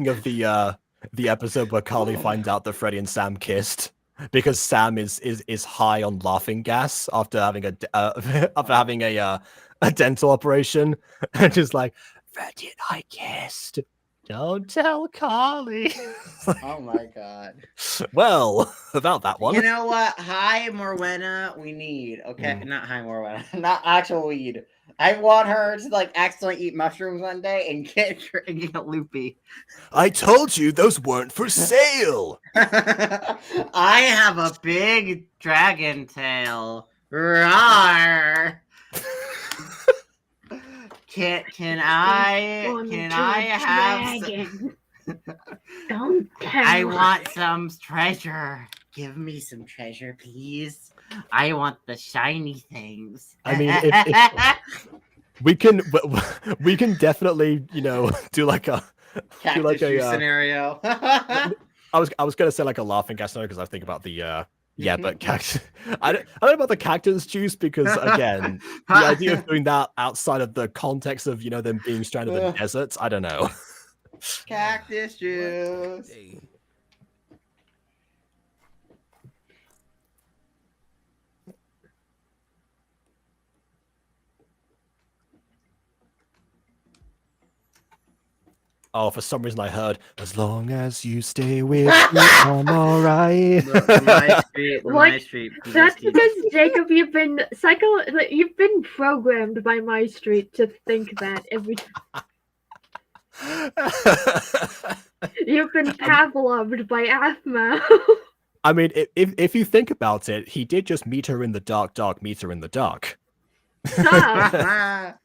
of the episode where Carly finds out that Freddy and Sam kissed because Sam is high on laughing gas after having a dental operation, and just like, Freddy and I kissed. Don't tell Carly. Oh my god. Well, about that one. You know what? Hi, Morwenna, we need. Okay, not hi, Morwenna. Not actual weed. I want her to like accidentally eat mushrooms one day and get loopy. I told you those weren't for sale. I have a big dragon tail. Rawr. Can I have Don't tell. I want some treasure. Give me some treasure, please. I want the shiny things. I mean, if we can definitely, you know, do like a scenario. I was gonna say like a laughing gas scenario because I think about the but cactus. I don't know about the cactus juice because again, the idea of doing that outside of the context of, you know, them being stranded in deserts, I don't know. Cactus juice. Oh, for some reason I heard, as long as you stay with me, I'm alright. My street. That's because Jacob, you've been programmed by My Street to think that every You've been Pavloved by Aphmau. I mean, if you think about it, he did just meet her in the dark, meet her in the dark. Stop.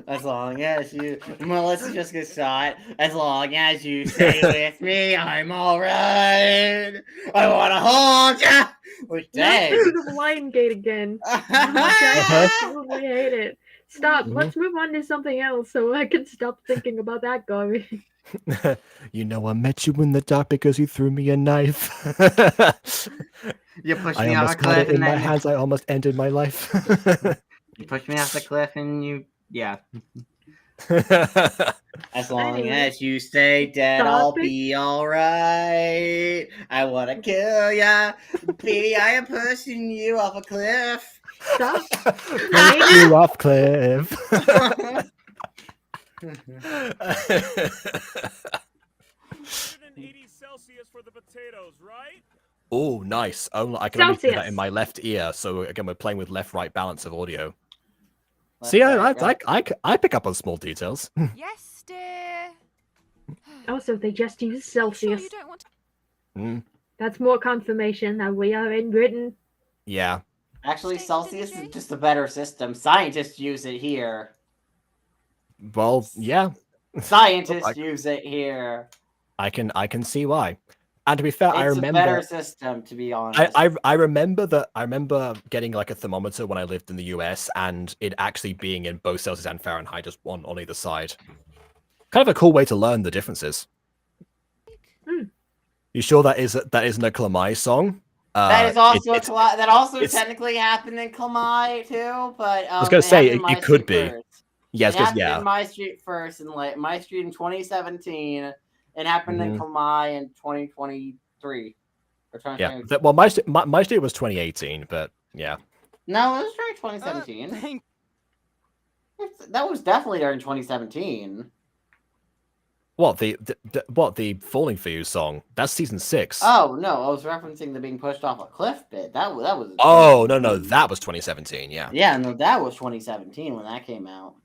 As long as you, Melissa just gets shot. As long as you stay with me, I'm alright. I wanna hold ya. Which Not dang. the Lion Gate again. I absolutely hate it. Stop. Let's move on to something else so I can stop thinking about that garbage. You know, I met you in the dark because you threw me a knife. You pushed I me off a almost got cliff it in and my then hands. I almost ended my life. you pushed me off the cliff and you, yeah. As long Anyway, as you stay dead, stop I'll it. be alright. I wanna kill ya. Baby, I am pushing you off a cliff. Stop. Push you off cliff. 180 Celsius for the potatoes, right? Oh, nice. Oh, I can only hear that in Celsius. my left ear. So again, we're playing with left-right balance of audio. Left, See, right, I pick up on small details. Yes, dear. Also, they just use Sure Celsius. you don't want to. That's more confirmation that we are in Britain. Yeah. Actually, Stay Celsius DJ? is just a better system. Scientists use it here. Well, yeah. Scientists use it here. I can see why. And to be fair, I It's remember a better system, to be honest. I remember getting like a thermometer when I lived in the US and it actually being in both Celsius and Fahrenheit, just one on either side. Kind of a cool way to learn the differences. You sure that isn't a Klamai song? That is also that also it's- technically happened in Klamai too, but I was gonna say happened in it could Street be. first. Yes, it because happened in My Street first, and like My Street in 2017. It happened in Klamai in 2023 or 2020. Yeah. Well, my street was 2018, but yeah. No, it was during 2017. That was definitely during 2017. What the Falling for You song? That's season 6. Oh no, I was referencing the being pushed off a cliff bit. That was. Oh no, that was 2017. Yeah. Yeah, no, that was 2017 when that came out.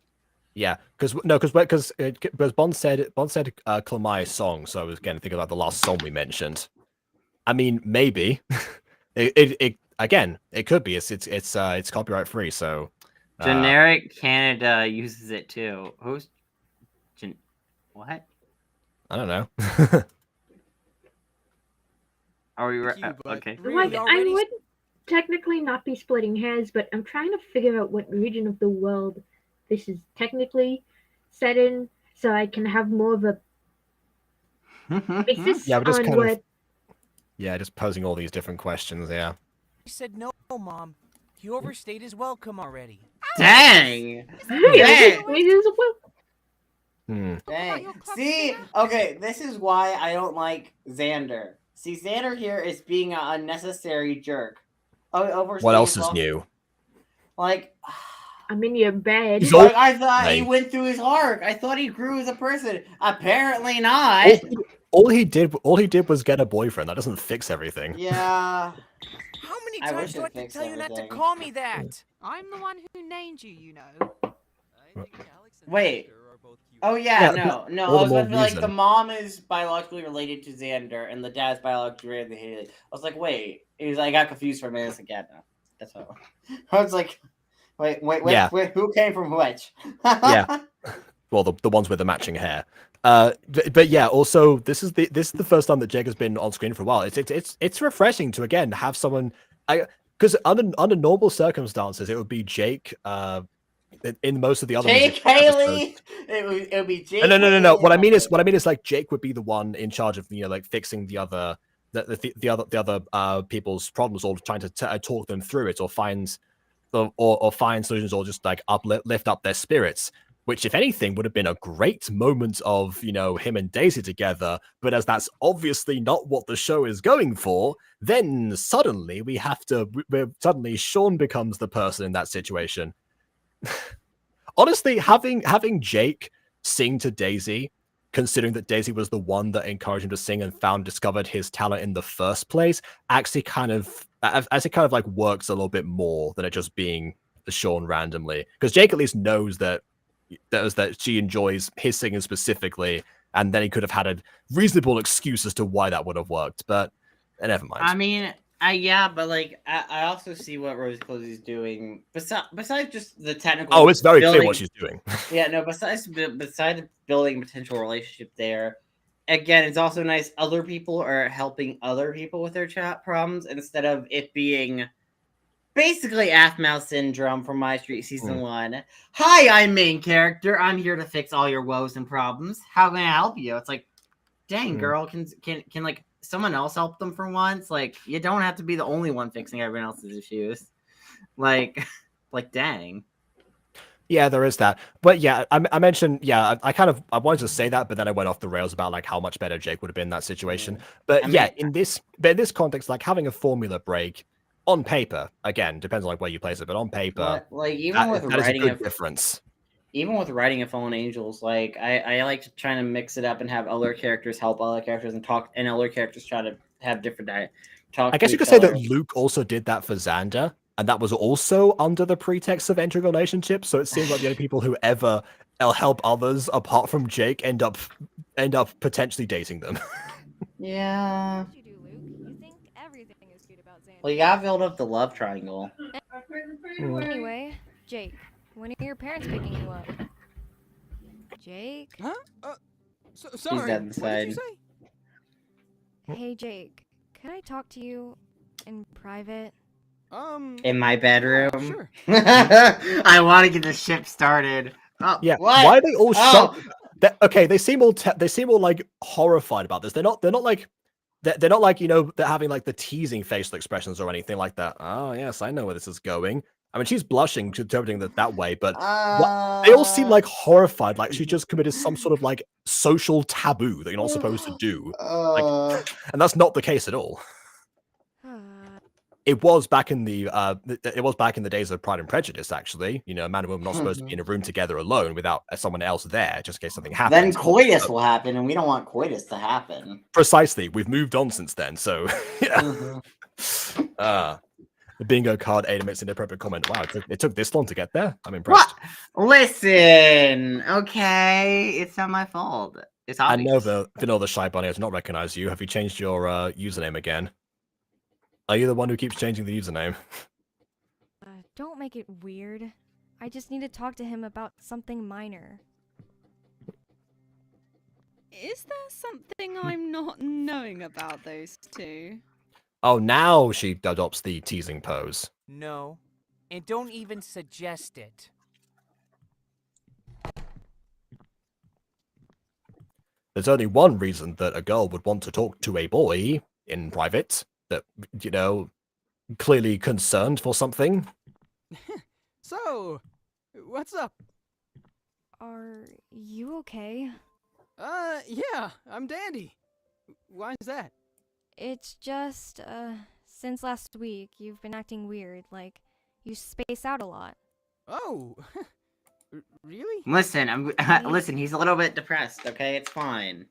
Yeah, because Bond said Klamai's song, so I was again thinking about the last song we mentioned. I mean, maybe it could be. It's copyright free, so Generic Canada uses it too. What? I don't know. Are we okay? Like, I would technically not be splitting hairs, but I'm trying to figure out what region of the world this is technically set in, so I can have more of a basis Yeah, just on kind what. of. Yeah, just posing all these different questions. Yeah. He said no, Mom. He overstayed his welcome already. Dang! Dang! Dang. See, okay, this is why I don't like Xander. See, Xander here is being an unnecessary jerk. What else is new? Like, I'm in your bed. like, I thought he went through his arc. I thought he grew as a person. Apparently not. All he did was get a boyfriend. That doesn't fix everything. Yeah. How many I times wish do I it have to fixed tell you not to everything. call me that? I'm the one who named you, you know. Wait. Oh yeah, Yeah, no. all I was the more about to be like, reason. the mom is biologically related to Xander, and the dad's biologically related to Haley. I was like, wait. I got confused for a minute. I was like, yeah, no. That's what I was like, wait, Yeah. who came from which? Yeah. Well, the ones with the matching hair. But yeah. Also, this is the first time that Jake has been on screen for a while. It's refreshing to again have someone. Because under normal circumstances, it would be Jake. In most of the other Jake Haley. It would be Jake. No. What I mean is like Jake would be the one in charge of like fixing the other people's problems, or trying to talk them through it, or find solutions, or just like lift up their spirits. Which, if anything, would have been a great moment of him and Daisy together. But as that's obviously not what the show is going for, then suddenly suddenly Sean becomes the person in that situation. Honestly, having Jake sing to Daisy, considering that Daisy was the one that encouraged him to sing and discovered his talent in the first place, actually kind of like works a little bit more than it just being Sean randomly. Because Jake at least knows that she enjoys his singing specifically, and then he could have had a reasonable excuse as to why that would have worked. But never mind. I mean, Yeah, but like I also see what Rose Cosey's doing. Besides just the technical. Oh, it's very clear building, what she's doing. Yeah, no. Besides building a potential relationship there, again, it's also nice other people are helping other people with their chat problems instead of it being basically Aphmau syndrome from My Street Season 1. Hi, I'm main character. I'm here to fix all your woes and problems. How can I help you? It's like, dang, girl, can like someone else help them for once? Like, you don't have to be the only one fixing everyone else's issues. Like, dang. Yeah, there is that. But yeah, I mentioned, yeah, I wanted to say that, but then I went off the rails about like how much better Jake would have been in that situation. But in this context, like having a formula break on paper, again, depends on like where you place it, but on paper, like even with that is a writing good difference. Even with writing of Fallen Angels, like I like to try to mix it up and have other characters help other characters and talk, and other characters try to have different talk. I guess you could say that Luke also did that for Xander, and that was also under the pretext of entering a relationship. So it seems like the only people who ever help others, apart from Jake, end up potentially dating them. Yeah. You do, Luke. You think everything is good about Xander. Well, you gotta build up the love triangle. Anyway, Jake, when are your parents picking you up? Jake? Huh? Sorry. He's dead inside. What did you say? Hey, Jake. Can I talk to you in private? In my bedroom. Sure. I want to get the ship started. Oh, yeah. What? Why are they all Oh. shocked? Okay, they seem all like horrified about this. They're not like you know, they're having like the teasing facial expressions or anything like that. Oh yes, I know where this is going. I mean, she's blushing, interpreting it that way, but they all seem like horrified, like she just committed some sort of like social taboo that you're not supposed to do. Like, and that's not the case at all. It was back in the days of Pride and Prejudice, actually. You know, a man and woman not supposed to be in a room together alone without someone else there, just in case something happens. Then coitus will happen, and we don't want coitus to happen. Precisely. We've moved on since then, so yeah. The bingo card ate amidst an inappropriate comment. Wow, it took this long to get there. I'm impressed. What? Listen, okay, it's not my fault. It's obvious. I know Vanilla Shy Bunny has not recognized you. Have you changed your username again? Are you the one who keeps changing the username? Don't make it weird. I just need to talk to him about something minor. Is there something I'm not knowing about those two? Oh, now she adopts the teasing pose. No, and don't even suggest it. There's only one reason that a girl would want to talk to a boy in private, that, you know, clearly concerned for something. So, what's up? Are you okay? Yeah, I'm dandy. Why is that? It's just, since last week, you've been acting weird, like, you space out a lot. Oh, really? Listen, listen, he's a little bit depressed, okay? It's fine.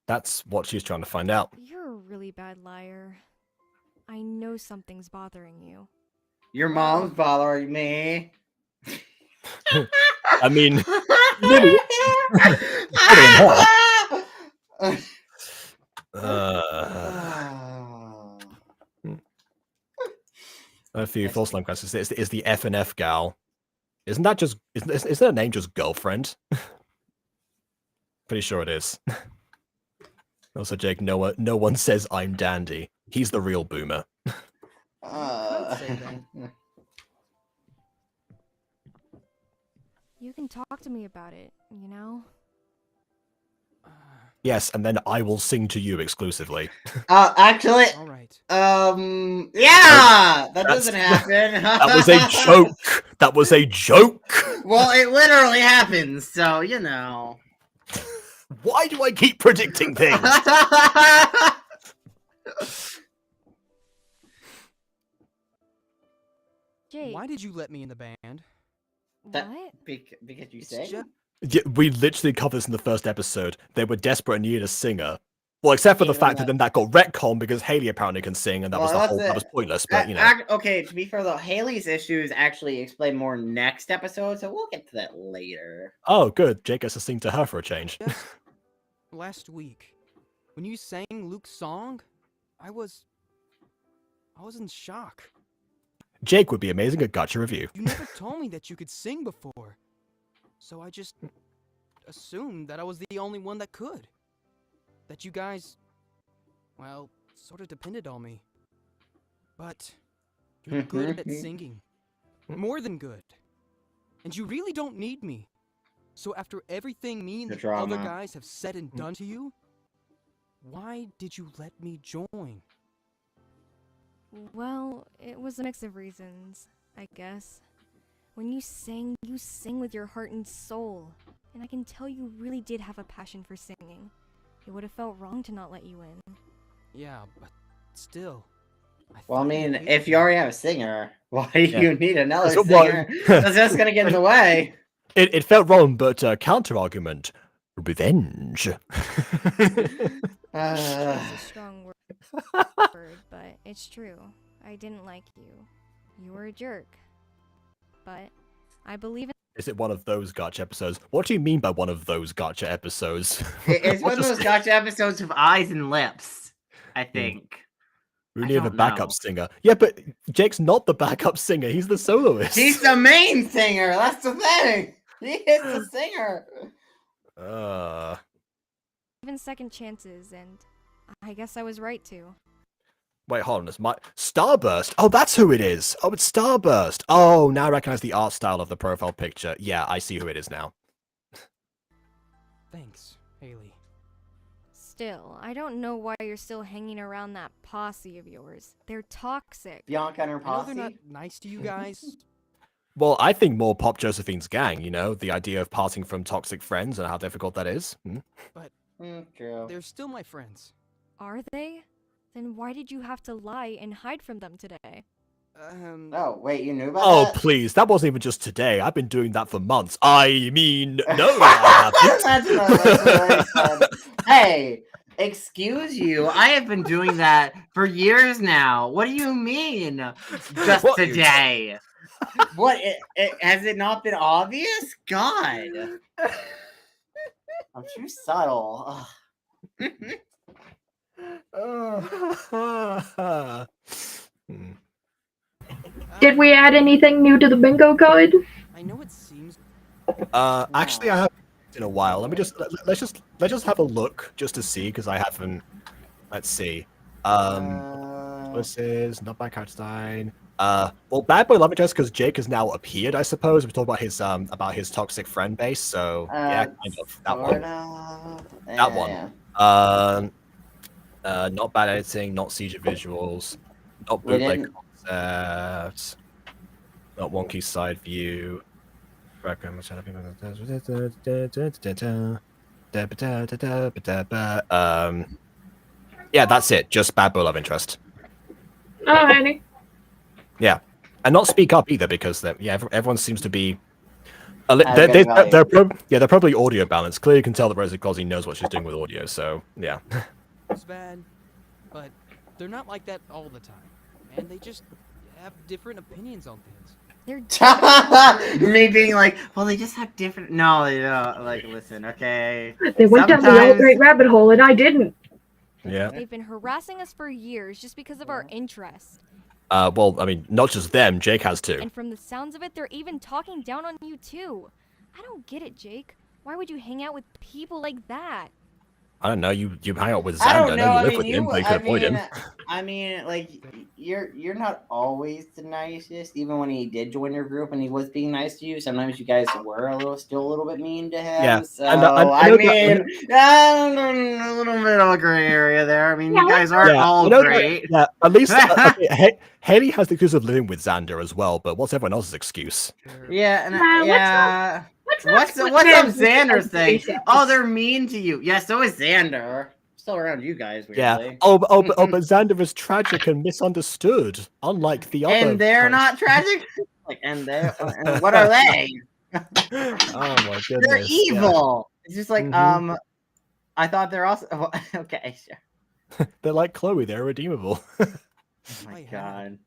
That's what she's trying to find out. You're a really bad liar. I know something's bothering you. Your mom's bothering me. I mean, a few false alarm questions. Is the F and F gal? Isn't her name just girlfriend? Pretty sure it is. Also, Jake, no one says I'm dandy. He's the real boomer. You can talk to me about it, you know? Yes, and then I will sing to you exclusively. Actually, all right. Yeah, that doesn't happen. That was a joke. That was a joke. Well, it literally happens, so you know. Why do I keep predicting things? Jake. Why did you let me in the band? That, what? Because you say? Yeah, we literally covered this in the first episode. They were desperate and needed a singer. Well, except for the fact that then that got retconned because Haley apparently can sing, and that was pointless. But you know, okay. To be fair though, Haley's issues actually explain more next episode, so we'll get to that later. Oh, good. Jake gets to sing to her for a change. Just last week, when you sang Luke's song, I was I was in shock. Jake would be amazing at Gacha review. You never told me that you could sing before. So I just assumed that I was the only one that could. That you guys, well, sort of depended on me. But you're good at singing. More than good. And you really don't need me. So after everything me and the other guys have said and done to you, why did you let me join? Well, it was a mix of reasons, I guess. When you sing with your heart and soul. And I can tell you really did have a passion for singing. It would have felt wrong to not let you in. Yeah, but still. Well, I mean, if you already have a singer, why do you need another So singer? what- That's just gonna get in the way. It felt wrong, but counter argument, revenge. It's a strong word, but it's true. I didn't like you. You were a jerk. But I believe in. Is it one of those Gacha episodes? What do you mean by one of those Gacha episodes? It's one of those Gacha episodes of eyes and lips, I think. We need a backup singer. Yeah, but Jake's not the backup singer. He's the soloist. He's the main singer. That's the thing. He is the singer. Even second chances, and I guess I was right to. Wait, hold on. It's my Starburst. Oh, that's who it is. Oh, it's Starburst. Oh, now I recognize the art style of the profile picture. Yeah, I see who it is now. Thanks, Haley. Still, I don't know why you're still hanging around that posse of yours. They're toxic. Bianca and her I know posse. they're not nice to you guys. Well, I think more Pop Josephine's gang, you know, the idea of parting from toxic friends and how difficult that is. But true. They're still my friends. Are they? Then why did you have to lie and hide from them today? Oh, wait, you knew about Oh, that? please. That wasn't even just today. I've been doing that for months. I mean, no, I haven't. That's really fun. Hey, excuse you. I have been doing that for years now. What do you mean? Just What? today. What? Has it not been obvious? God. I'm too subtle. Did we add anything new to the bingo card? I know it seems. Actually, I haven't in a while. Let me just let's just have a look just to see because I haven't. Let's see. This is not by Couchstein. Well, Bad Boy Love Interest because Jake has now appeared. I suppose we talked about his toxic friend base. So yeah, kind of that one. That one. Not bad editing, not Siege of visuals, not bootleg concepts, not wonky side view. Yeah, that's it. Just Bad Boy Love Interest. Alrighty. Yeah, and not Speak Up either because everyone seems to be. They're probably audio balanced. Clearly, you can tell that Rosie Closey knows what she's doing with audio. So yeah. It's bad, but they're not like that all the time, and they just have different opinions on things. Me being like, well, they just have different. No, they don't. Like, listen, okay. They went down the alt-right rabbit hole, and I didn't. Yeah. They've been harassing us for years just because of our interest. Well, I mean, not just them. Jake has too. And from the sounds of it, they're even talking down on you too. I don't get it, Jake. Why would you hang out with people like that? I don't know. You hang out with Xander. I don't know. You live with him, but you could avoid him. I mean, like, you're not always the nicest. Even when he did join your group and he was being nice to you, sometimes you guys were still a little bit mean to him. Yeah. So I mean, a little bit of a gray area there. I mean, you guys aren't all great. Yeah. At least Haley has the excuse of living with Xander as well. But what's everyone else's excuse? Yeah. And yeah. What's up Xander's thing? Oh, they're mean to you. Yeah, so is Xander. Still around you guys, weirdly. Yeah. But Xander is tragic and misunderstood, unlike the other. And they're not tragic. Like, and what are they? Oh my goodness. They're evil. Yeah. It's just like I thought they're also okay. Sure. They're like Chloe. They're redeemable. Oh my god.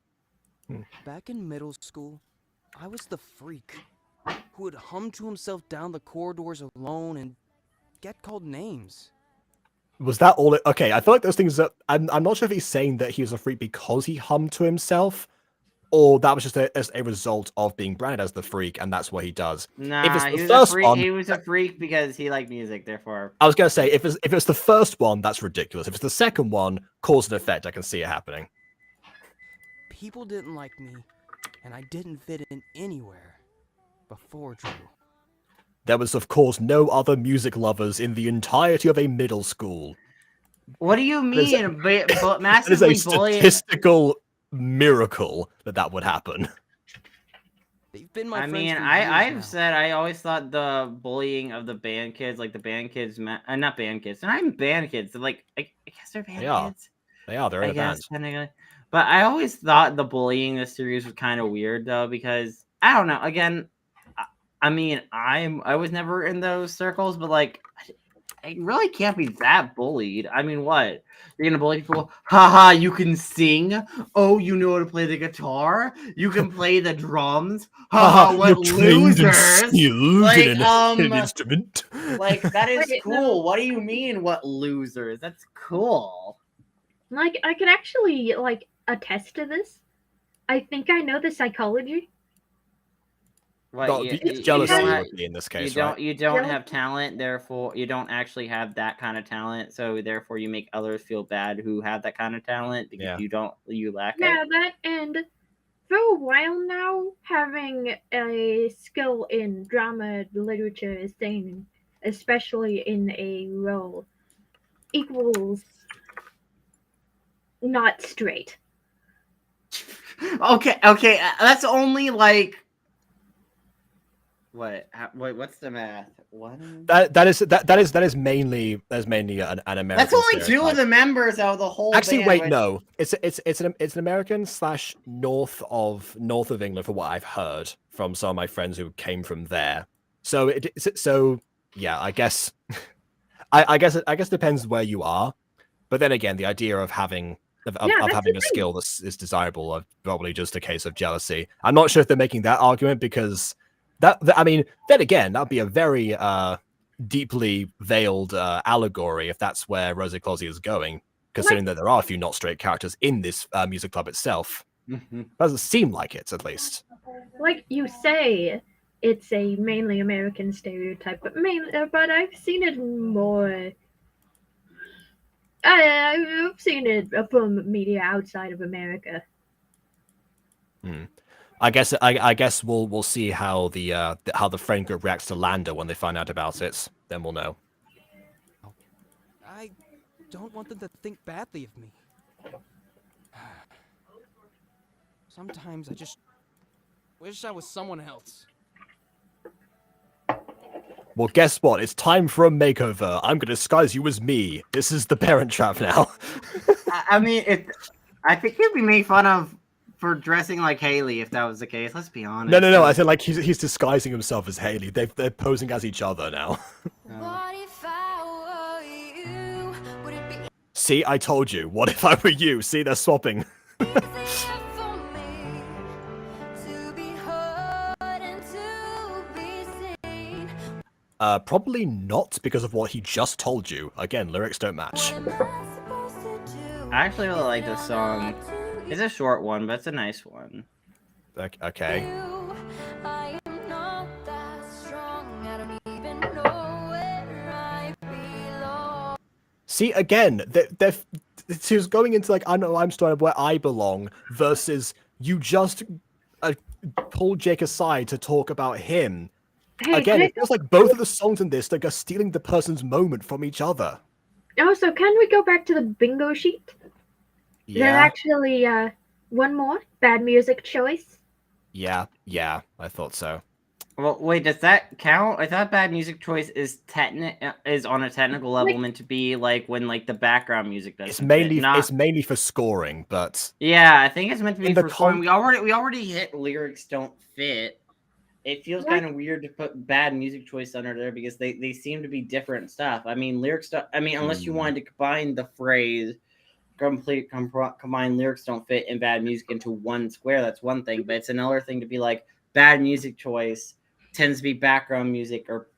Back in middle school, I was the freak who would hum to himself down the corridors alone and get called names. Was that all? Okay, I feel like those things that I'm not sure if he's saying that he was a freak because he hummed to himself, or that was just as a result of being branded as the freak, and that's what he does. If it's Nah, the he was a first freak. one, He was a freak because he liked music. Therefore, I was gonna say if it's the first one, that's ridiculous. If it's the second one, cause and effect, I can see it happening. People didn't like me, and I didn't fit in anywhere before Drew. There was, of course, no other music lovers in the entirety of a middle school. what do you mean? But That is a massively bully. statistical miracle that would happen. They've been my I friends mean, for years I've now. said I always thought the bullying of the band kids, like the band kids, not band kids. They're not even band kids. They're like, I guess they're band They are. kids. They are. They're in I a guess band. technically. But I always thought the bullying in this series was kind of weird though, because I don't know. Again, I mean, I was never in those circles, but like, I really can't be that bullied. I mean, what? You're gonna bully people? Haha, you can sing? Oh, you know how to play the guitar? You can play the drums? Haha, what losers! Like, in an instrument. like that is Wait, cool. no. What do you mean, what losers? That's cool. Like, I could actually, like, attest to this. I think I know the psychology. What No, you, it's you jealousy don't have- have, would be in this you case, don't right? you don't Jealousy? have talent, therefore you don't actually have that kind of talent. So therefore, you make others feel bad who have that kind of talent because Yeah. you lack it. Yeah, that, and for a while now, having a skill in drama, literature, singing, especially in a role, equals not straight. Okay, that's only like what? What's the math? One. That is mainly an American. That's only two of stereotype. the members out of the whole. Actually, band, wait, which- no. It's an American / north of England, for what I've heard from some of my friends who came from there. So yeah, I guess I guess it depends where you are. But then again, the idea of having Yeah, of that's having the a thing. skill that is desirable are probably just a case of jealousy. I'm not sure if they're making that argument because I mean, then again, that'd be a very deeply veiled allegory if that's where Rosa Clausey is going, considering that there are a few not straight characters in this music club itself. Doesn't seem like it, at least. Like you say, it's a mainly American stereotype, but I've seen it more. I've seen it from media outside of America. I guess we'll see how the friend group reacts to Landa when they find out about it. Then we'll know. I don't want them to think badly of me. Sometimes I just wish I was someone else. Well, guess what? It's time for a makeover. I'm gonna disguise you as me. This is the Parent Trap now. I mean, I think he'd be made fun of for dressing like Haley if that was the case. Let's be honest. No. I said like he's disguising himself as Haley. They're posing as each other now. See, I told you. What if I were you? See, they're swapping. Probably not because of what he just told you. Again, lyrics don't match. I actually really like this song. It's a short one, but it's a nice one. Okay. See, again, she was going into like, I know I'm starting where I belong versus you just pulled Jake aside to talk about him. Hey, Again, can it feels like both of the songs in this are stealing the person's moment from each other. Also, can we go back to the bingo sheet? There's actually one more bad music choice. Yeah, I thought so. Well, wait, does that count? I thought bad music choice is on a technical level meant to be like when like the background music does. It's mainly for scoring, but yeah, I think it's meant to be in the for scoring. We already hit lyrics don't fit. It feels kind of weird to put bad music choice under there because they seem to be different stuff. I mean, unless you wanted to combine the phrase combine lyrics don't fit and bad music into one square, that's one thing. But it's another thing to be like bad music choice tends to be background music or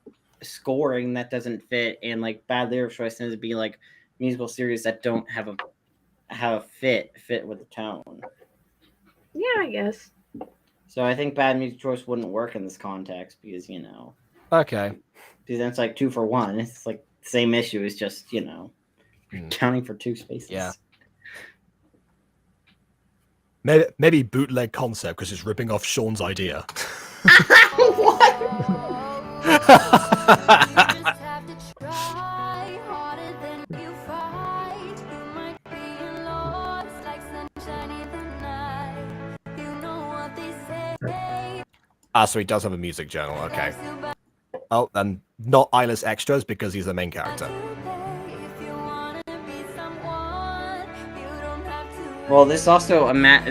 scoring that doesn't fit, and like bad lyric choice tends to be like musical series that don't have a fit with the tone. Yeah, I guess. So I think bad music choice wouldn't work in this context because Okay. because then it's like 2 for 1. It's like the same issue. It's just counting for 2 spaces. Yeah. Maybe bootleg concept because it's ripping off Sean's idea. So he does have a music journal, okay. Oh, and not eyeless extras because he's the main character. Well, this is also meant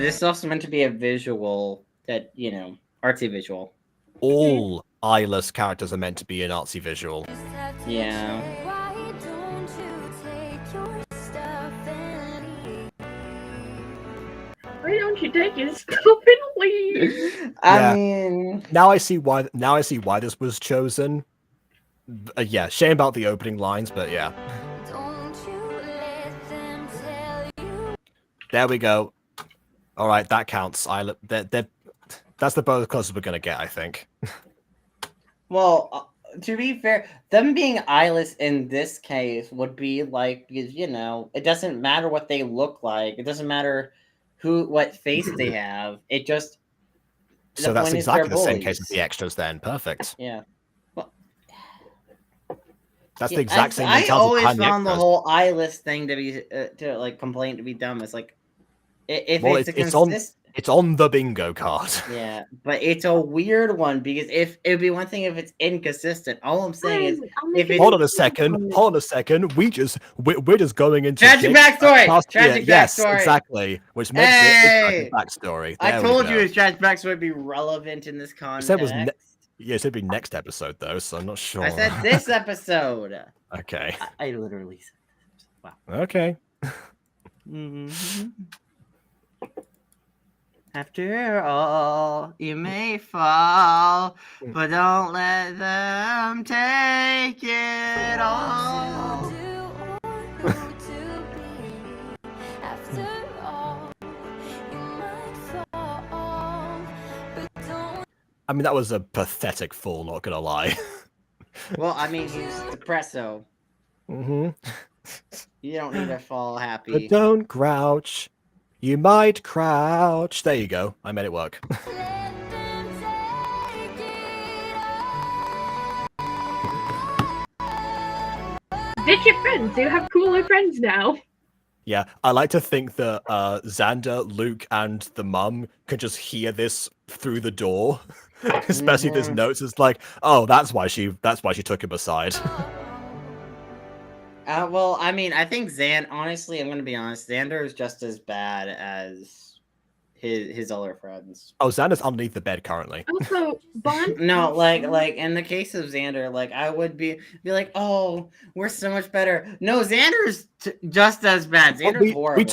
to be a visual that artsy visual. All eyeless characters are meant to be an artsy visual. Yeah. Why don't you take your stuff and leave? I mean, now I see why this was chosen. Yeah, shame about the opening lines, but yeah. There we go. All right, that counts. That's the both closest we're gonna get, I think. Well, to be fair, them being eyeless in this case would be like because it doesn't matter what they look like. It doesn't matter what face they have. It just So that's exactly the same case as the extras then. Perfect. Yeah. Well, that's the exact same. I always found the whole eyeless thing to be complaint to be dumb. It's like if it's on the bingo card. Yeah, but it's a weird one because if it'd be one thing if it's inconsistent. All I'm saying is if it's hold on a second. We're just going into tragic backstory. Tragic yes, backstory. Exactly. Which makes it a tragic backstory. I told you his tragic backstory would be relevant in this context. You said it should be next episode though, so I'm not sure. I said this episode. Okay. I literally said that. Wow. Okay. Mm-hmm. After all, you may fall, but don't let them take it all. I mean, that was a pathetic fall, not gonna lie. Well, I mean, he's depresso. Mm-hmm. You don't need to fall happy. But don't grouch. You might crouch. There you go. I made it work. Ditch your friends. You have cooler friends now. Yeah, I like to think that Xander, Luke, and the mum can just hear this through the door. Especially this notes. It's like, oh, that's why she took him aside. Well, I mean, I think honestly, I'm gonna be honest, Xander is just as bad as his other friends. Oh, Xander's underneath the bed currently. Also, Bond. No, like in the case of Xander, like I would be like, oh, we're so much better. No, Xander's just as bad. Xander's horrible.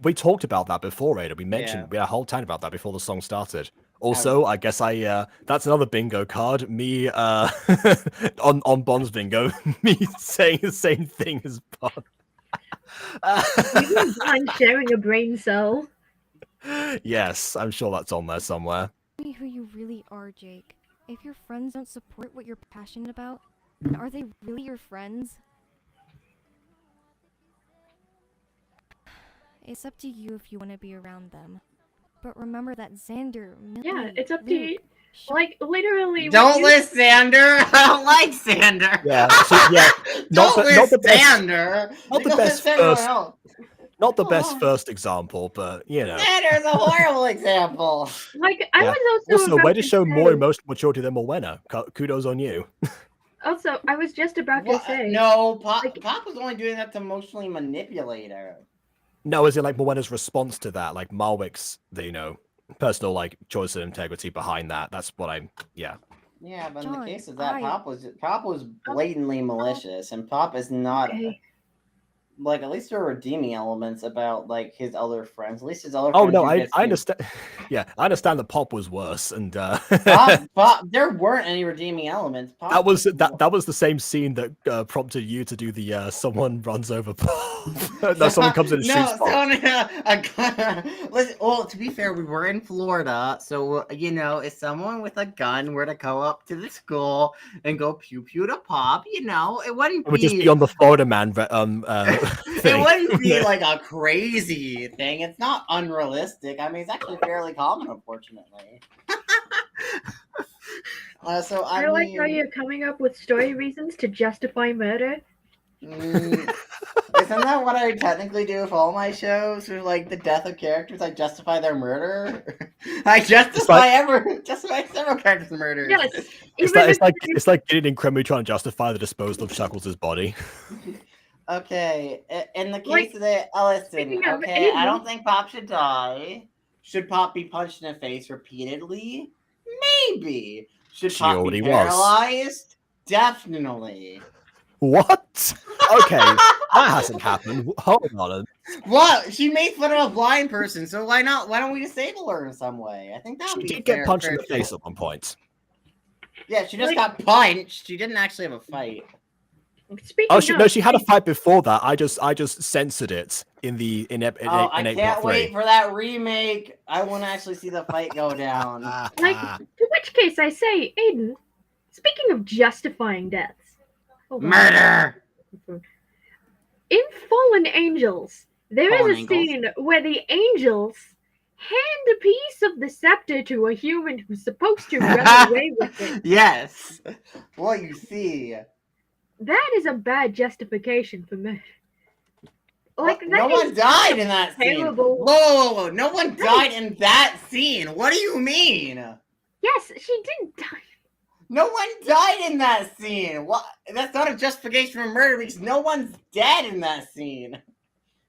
We talked about that before, Ada. We mentioned we had a whole time about that before the song started. Also, I guess that's another bingo card. Me on Bond's bingo, me saying the same thing as Bond. You and Bond sharing a brain cell. Yes, I'm sure that's on there somewhere. Tell me who you really are, Jake. If your friends don't support what you're passionate about, then are they really your friends? It's up to you if you want to be around them. But remember that Xander, Millie, Yeah, it's up to Luke, you. Like, literally. Don't list Xander. I don't like Xander. Yeah, not the best. Xander. Not the best first. Not the best first example, but Xander's a horrible example. Like, I was also way to show more emotional maturity than Morwenna. Kudos on you. Also, I was just about to say. No, Pop was only doing that to emotionally manipulate her. No, is it like Morwenna's response to that, like Marwick's, personal choice and integrity behind that? That's what Yeah, but in the case of that, Pop was blatantly malicious, and Pop is not. like, at least there are redeeming elements about, like, his other friends. At least his other Oh friends no, do I get I to... understand. Yeah, I understand that Pop was worse, and Bob, there weren't any redeeming elements. Pop that was the same scene that prompted you to do the someone runs over Pop. No, someone comes in and shoots Pop. Listen, well, to be fair, we were in Florida, so you know, if someone with a gun were to go up to the school and go pew pew to Pop, you know, it wouldn't It would just be be on the Florida Man it thing. wouldn't be like a crazy thing. It's not unrealistic. I mean, it's actually fairly common, unfortunately. So I like how mean, you're coming up with story reasons to justify murder. isn't that what I technically do with all my shows? With like the death of characters, I justify their murder. I justify several characters' murders. Yes, It's like getting incredibly trying to justify the disposal of Chuckles' body. Okay, in the case Like, of the listen, speaking of okay, I Aiden- don't think Pop should die. Should Pop be punched in the face repeatedly? Maybe. Should She Pop be already was. paralyzed? Definitely. What? Okay, that hasn't happened. Hold on. What? She made fun of a blind person, so why not? Why don't we disable her in some way? I think that would She be did get fair, punched in fair the face choice. at one point. Yeah, she just got punched. She didn't actually have a fight. Speaking Oh, of, she had a fight before that. I just censored it in I 8.3. can't wait for that remake. I want to actually see the fight go down. like, to which case I say, Aiden, speaking of justifying deaths. Murder! In Fallen Angels, there Fallen is a Angels? scene where the angels hand a piece of the scepter to a human who's supposed to run away with it. Yes. Well, you see. That is a bad justification for murder. Like, No that one is died in that scene. terrible. Whoa, no one died in that scene. What do you mean? Yes, she didn't die. No one died in that scene. What? That's not a justification for murder because no one's dead in that scene.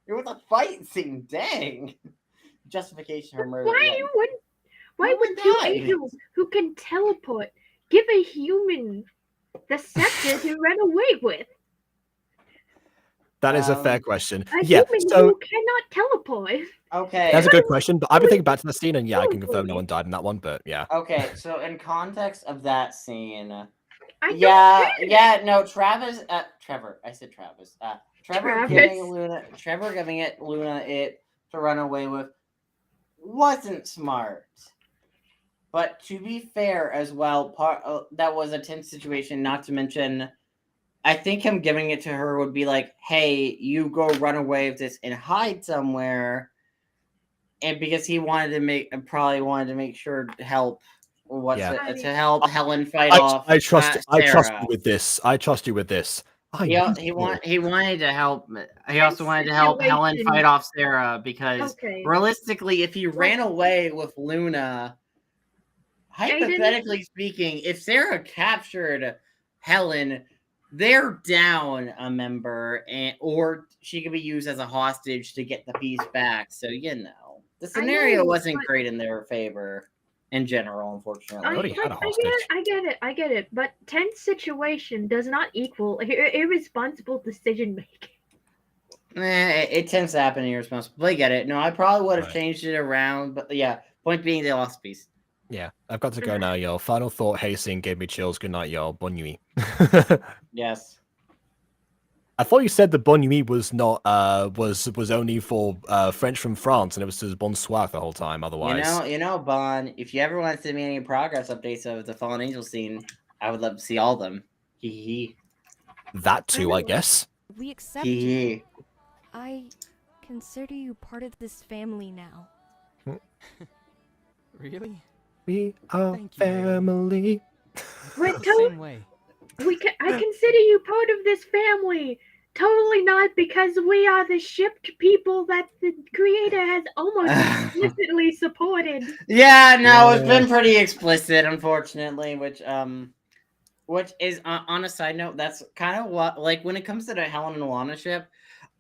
It was a fight scene. Dang. Justification for murder. Why No would one two died. angels who can teleport give a human the scepter to run away with? That is a fair question. A Yeah, human so who cannot teleport. Okay. that's a good question. But I've been thinking back to the scene, and yeah, I can confirm no one died in that one. But yeah. Okay, so in context of that scene, I don't yeah, no, Trevor, I said Travis. Trevor Travis. giving Luna it to run away with wasn't smart. But to be fair as well, that was a tense situation, not to mention I think him giving it to her would be like, hey, you go run away with this and hide somewhere. And because he probably wanted to make sure to help to help Helen fight off. I trust Sarah. you with this. I trust you with this. He wanted to help. He also wanted to help Helen fight off Sarah because realistically, if he ran away with Luna, hypothetically speaking, if Sarah captured Helen, they're down a member, or she could be used as a hostage to get the piece back. So you know. The scenario wasn't great in their favor in general, unfortunately. I get it. But tense situation does not equal irresponsible decision making. It tends to happen irresponsible. But I get it. No, I probably would have changed it around. But yeah, point being, they lost a piece. Yeah, I've got to go now, y'all. Final thought, Hastings gave me chills. Good night, y'all. Bonne nuit. Yes. I thought you said the bonne nuit was not was only for French from France, and it was just bonsoir the whole time. Otherwise, you know, Bon. If you ever want to send me any progress updates of the Fallen Angel scene, I would love to see all of them. Hee. That too, I guess. We accept you. I consider you part of this family now. Really? We are family. Same way. I consider you part of this family. Totally not, because we are the shipped people that the creator has almost explicitly supported. Yeah, no, it's been pretty explicit, unfortunately. Which is on a side note, that's kind of what, like, when it comes to the Helen and Lana ship,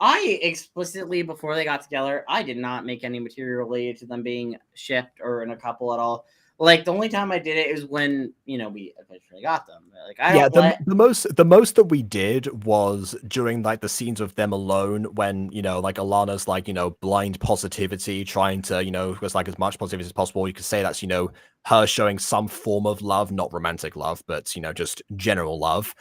I explicitly, before they got together, I did not make any material related to them being shipped or in a couple at all. Like the only time I did it is when we eventually got them. Like I Yeah, don't the most that we did was during like the scenes of them alone when, like Alana's like, blind positivity, trying to, was like as much positivity as possible. You could say that's, her showing some form of love, not romantic love, but just general love.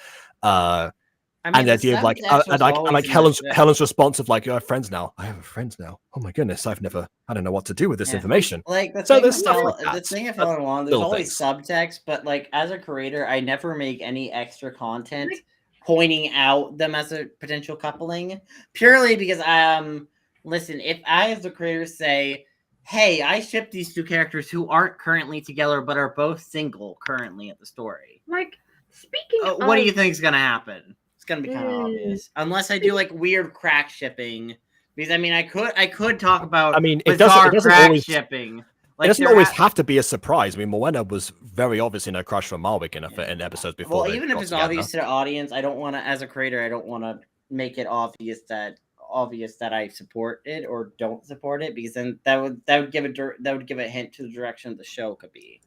I mean, And the the idea of like, subtext was and always like in the show. Helen's response of like, I have friends now. I have friends now. Oh my goodness, I don't know what to do with this Yeah. information. Like the So thing there's of stuff Hell, like that. the thing of But Hell and Wand, there's little always things. subtext, but like as a creator, I never make any extra content pointing out them as a potential coupling, purely because listen, if I as the creator say, hey, I ship these two characters who aren't currently together but are both single currently at the story. Like, speaking of, what do you think is gonna happen? It's gonna be kind of Mm. obvious, unless I do like weird crack shipping. Because I mean, I could talk about I mean, it bizarre doesn't crack always shipping. it Like doesn't there always ha- have to be a surprise. I mean, Morwenna was very obvious in her crush for Marwick in episodes before Well, they even if got it's together. obvious to the audience, I don't want to. As a creator, I don't want to make it obvious that I support it or don't support it, because then that would give a hint to the direction the show could be.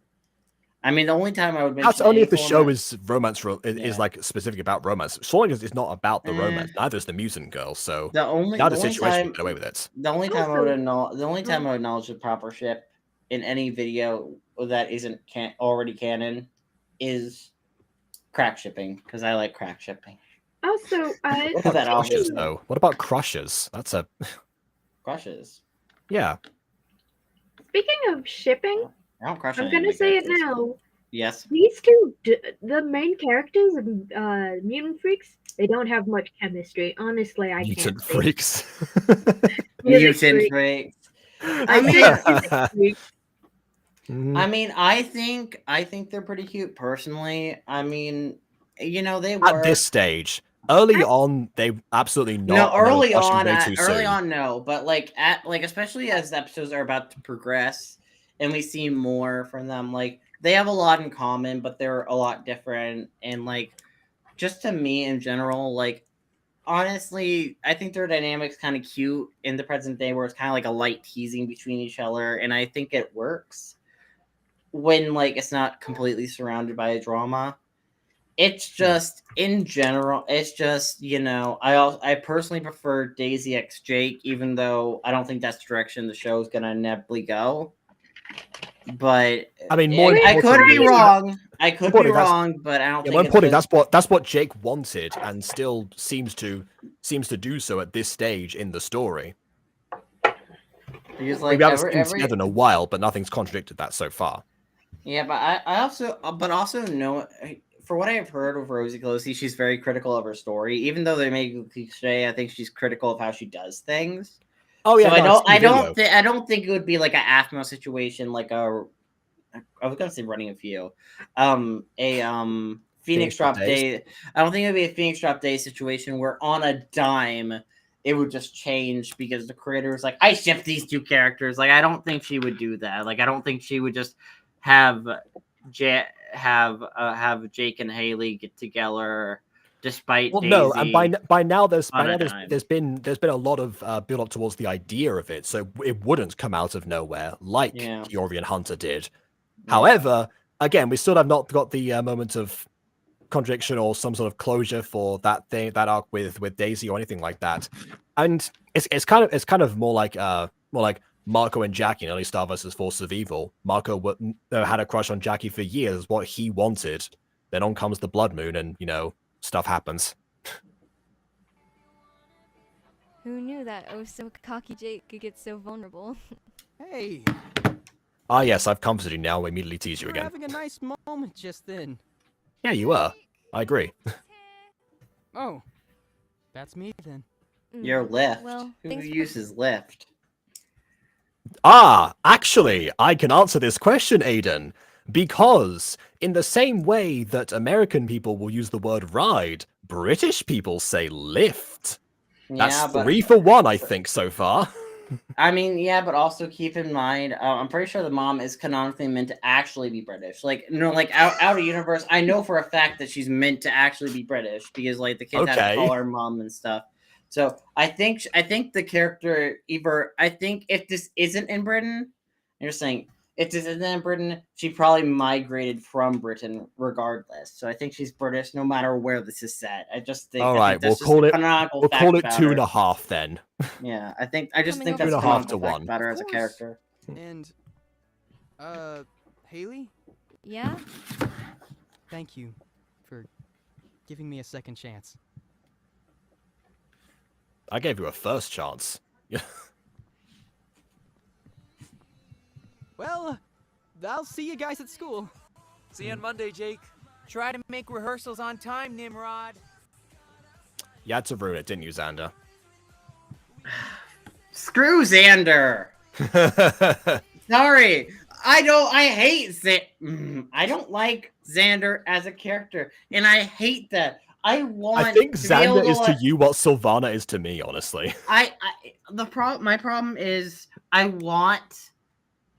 I mean, the only time I would mention That's only if the form show of- is romance is like specific about romance. Soaring is not about the romance. Neither is the Mutant Girl. So the only the situation, you get away with it. The only time I would acknowledge the proper ship in any video that isn't already canon is crack shipping, because I like crack shipping. Also, What about crushes though? What about crushes? That's a crushes. Yeah. Speaking of shipping, I don't crush I'm on gonna anime say it characters. now. Yes. These two, the main characters of Mutant Freaks, they don't have much chemistry. Honestly, I can't. Mutant freaks. Mutant freaks. I mean, I think they're pretty cute personally. I mean, they were At this stage. Early on, they absolutely not. No, early on, way too soon. no. But especially as the episodes are about to progress and we see more from them, like they have a lot in common, but they're a lot different. And like, just to me in general, like honestly, I think their dynamics kind of cute in the present day, where it's kind of like a light teasing between each other, and I think it works when like it's not completely surrounded by a drama. It's just in general, it's just I personally prefer Daisy X Jake, even though I don't think that's the direction the show is gonna inevitably go. But I mean, I could be wrong. I could be wrong, but I don't think more it's importantly, that's what Jake wanted, and still seems to do so at this stage in the story. Because we haven't seen together in a while, but nothing's contradicted that so far. Yeah, but I also know, for what I have heard of Rosie Closey, she's very critical of her story. Even though they make it cliche, I think she's critical of how she does things. Oh yeah, so I don't think it would be like an Aphmo situation, like I was gonna say Running a Few, Phoenix Drop Day. I don't think it would be a Phoenix Drop Day situation where on a dime it would just change because the creator was like, I ship these two characters. Like I don't think she would do that. Like I don't think she would just have Jake and Haley get together despite Daisy. No, and by now there's been a lot of build up towards the idea of it, so it wouldn't come out of nowhere like Yori and Hunter did. However, again, we still have not got the moment of contradiction or some sort of closure for that arc with Daisy or anything like that. And it's kind of more like Marco and Jackie in early Star vs. Force of Evil. Marco had a crush on Jackie for years, what he wanted. Then on comes the Blood Moon, and stuff happens. Who knew that so cocky Jake could get so vulnerable? Hey. Ah, yes, I've comforted you now. I immediately tease you again. Having a nice moment just then. Yeah, you were. I agree. Oh, that's me then. You're Lyft. Well, who uses Lyft? Ah, actually, I can answer this question, Aiden. Because in the same way that American people will use the word ride, British people say lift. That's 3 for 1, I think, so far. I mean, yeah, but also keep in mind, I'm pretty sure the mom is canonically meant to actually be British. Like, out of universe, I know for a fact that she's meant to actually be British because, like, the kids have to call her mom and stuff. So I think the character I think if this isn't in Britain, you're saying If this isn't in Britain, she probably migrated from Britain regardless. So I think she's British no matter where this is set. I just think. All I right, think that's just a canonical we'll fact call it about two her. and a half then. Yeah, I just Coming think up that's a with 2.5 to canonical fact 1. about her Of as a course. character. And, Haley, Yeah? thank you for giving me a second chance. I gave you a first chance. Well, I'll see you guys at school. See you on Monday, Jake. Try to make rehearsals on time, Nimrod. You had to ruin it, didn't you, Xander? Screw Xander. Sorry, I don't like Xander as a character, and I hate that. I think to be able Xander is to like, you what Sylvana is to me, honestly. my problem is I want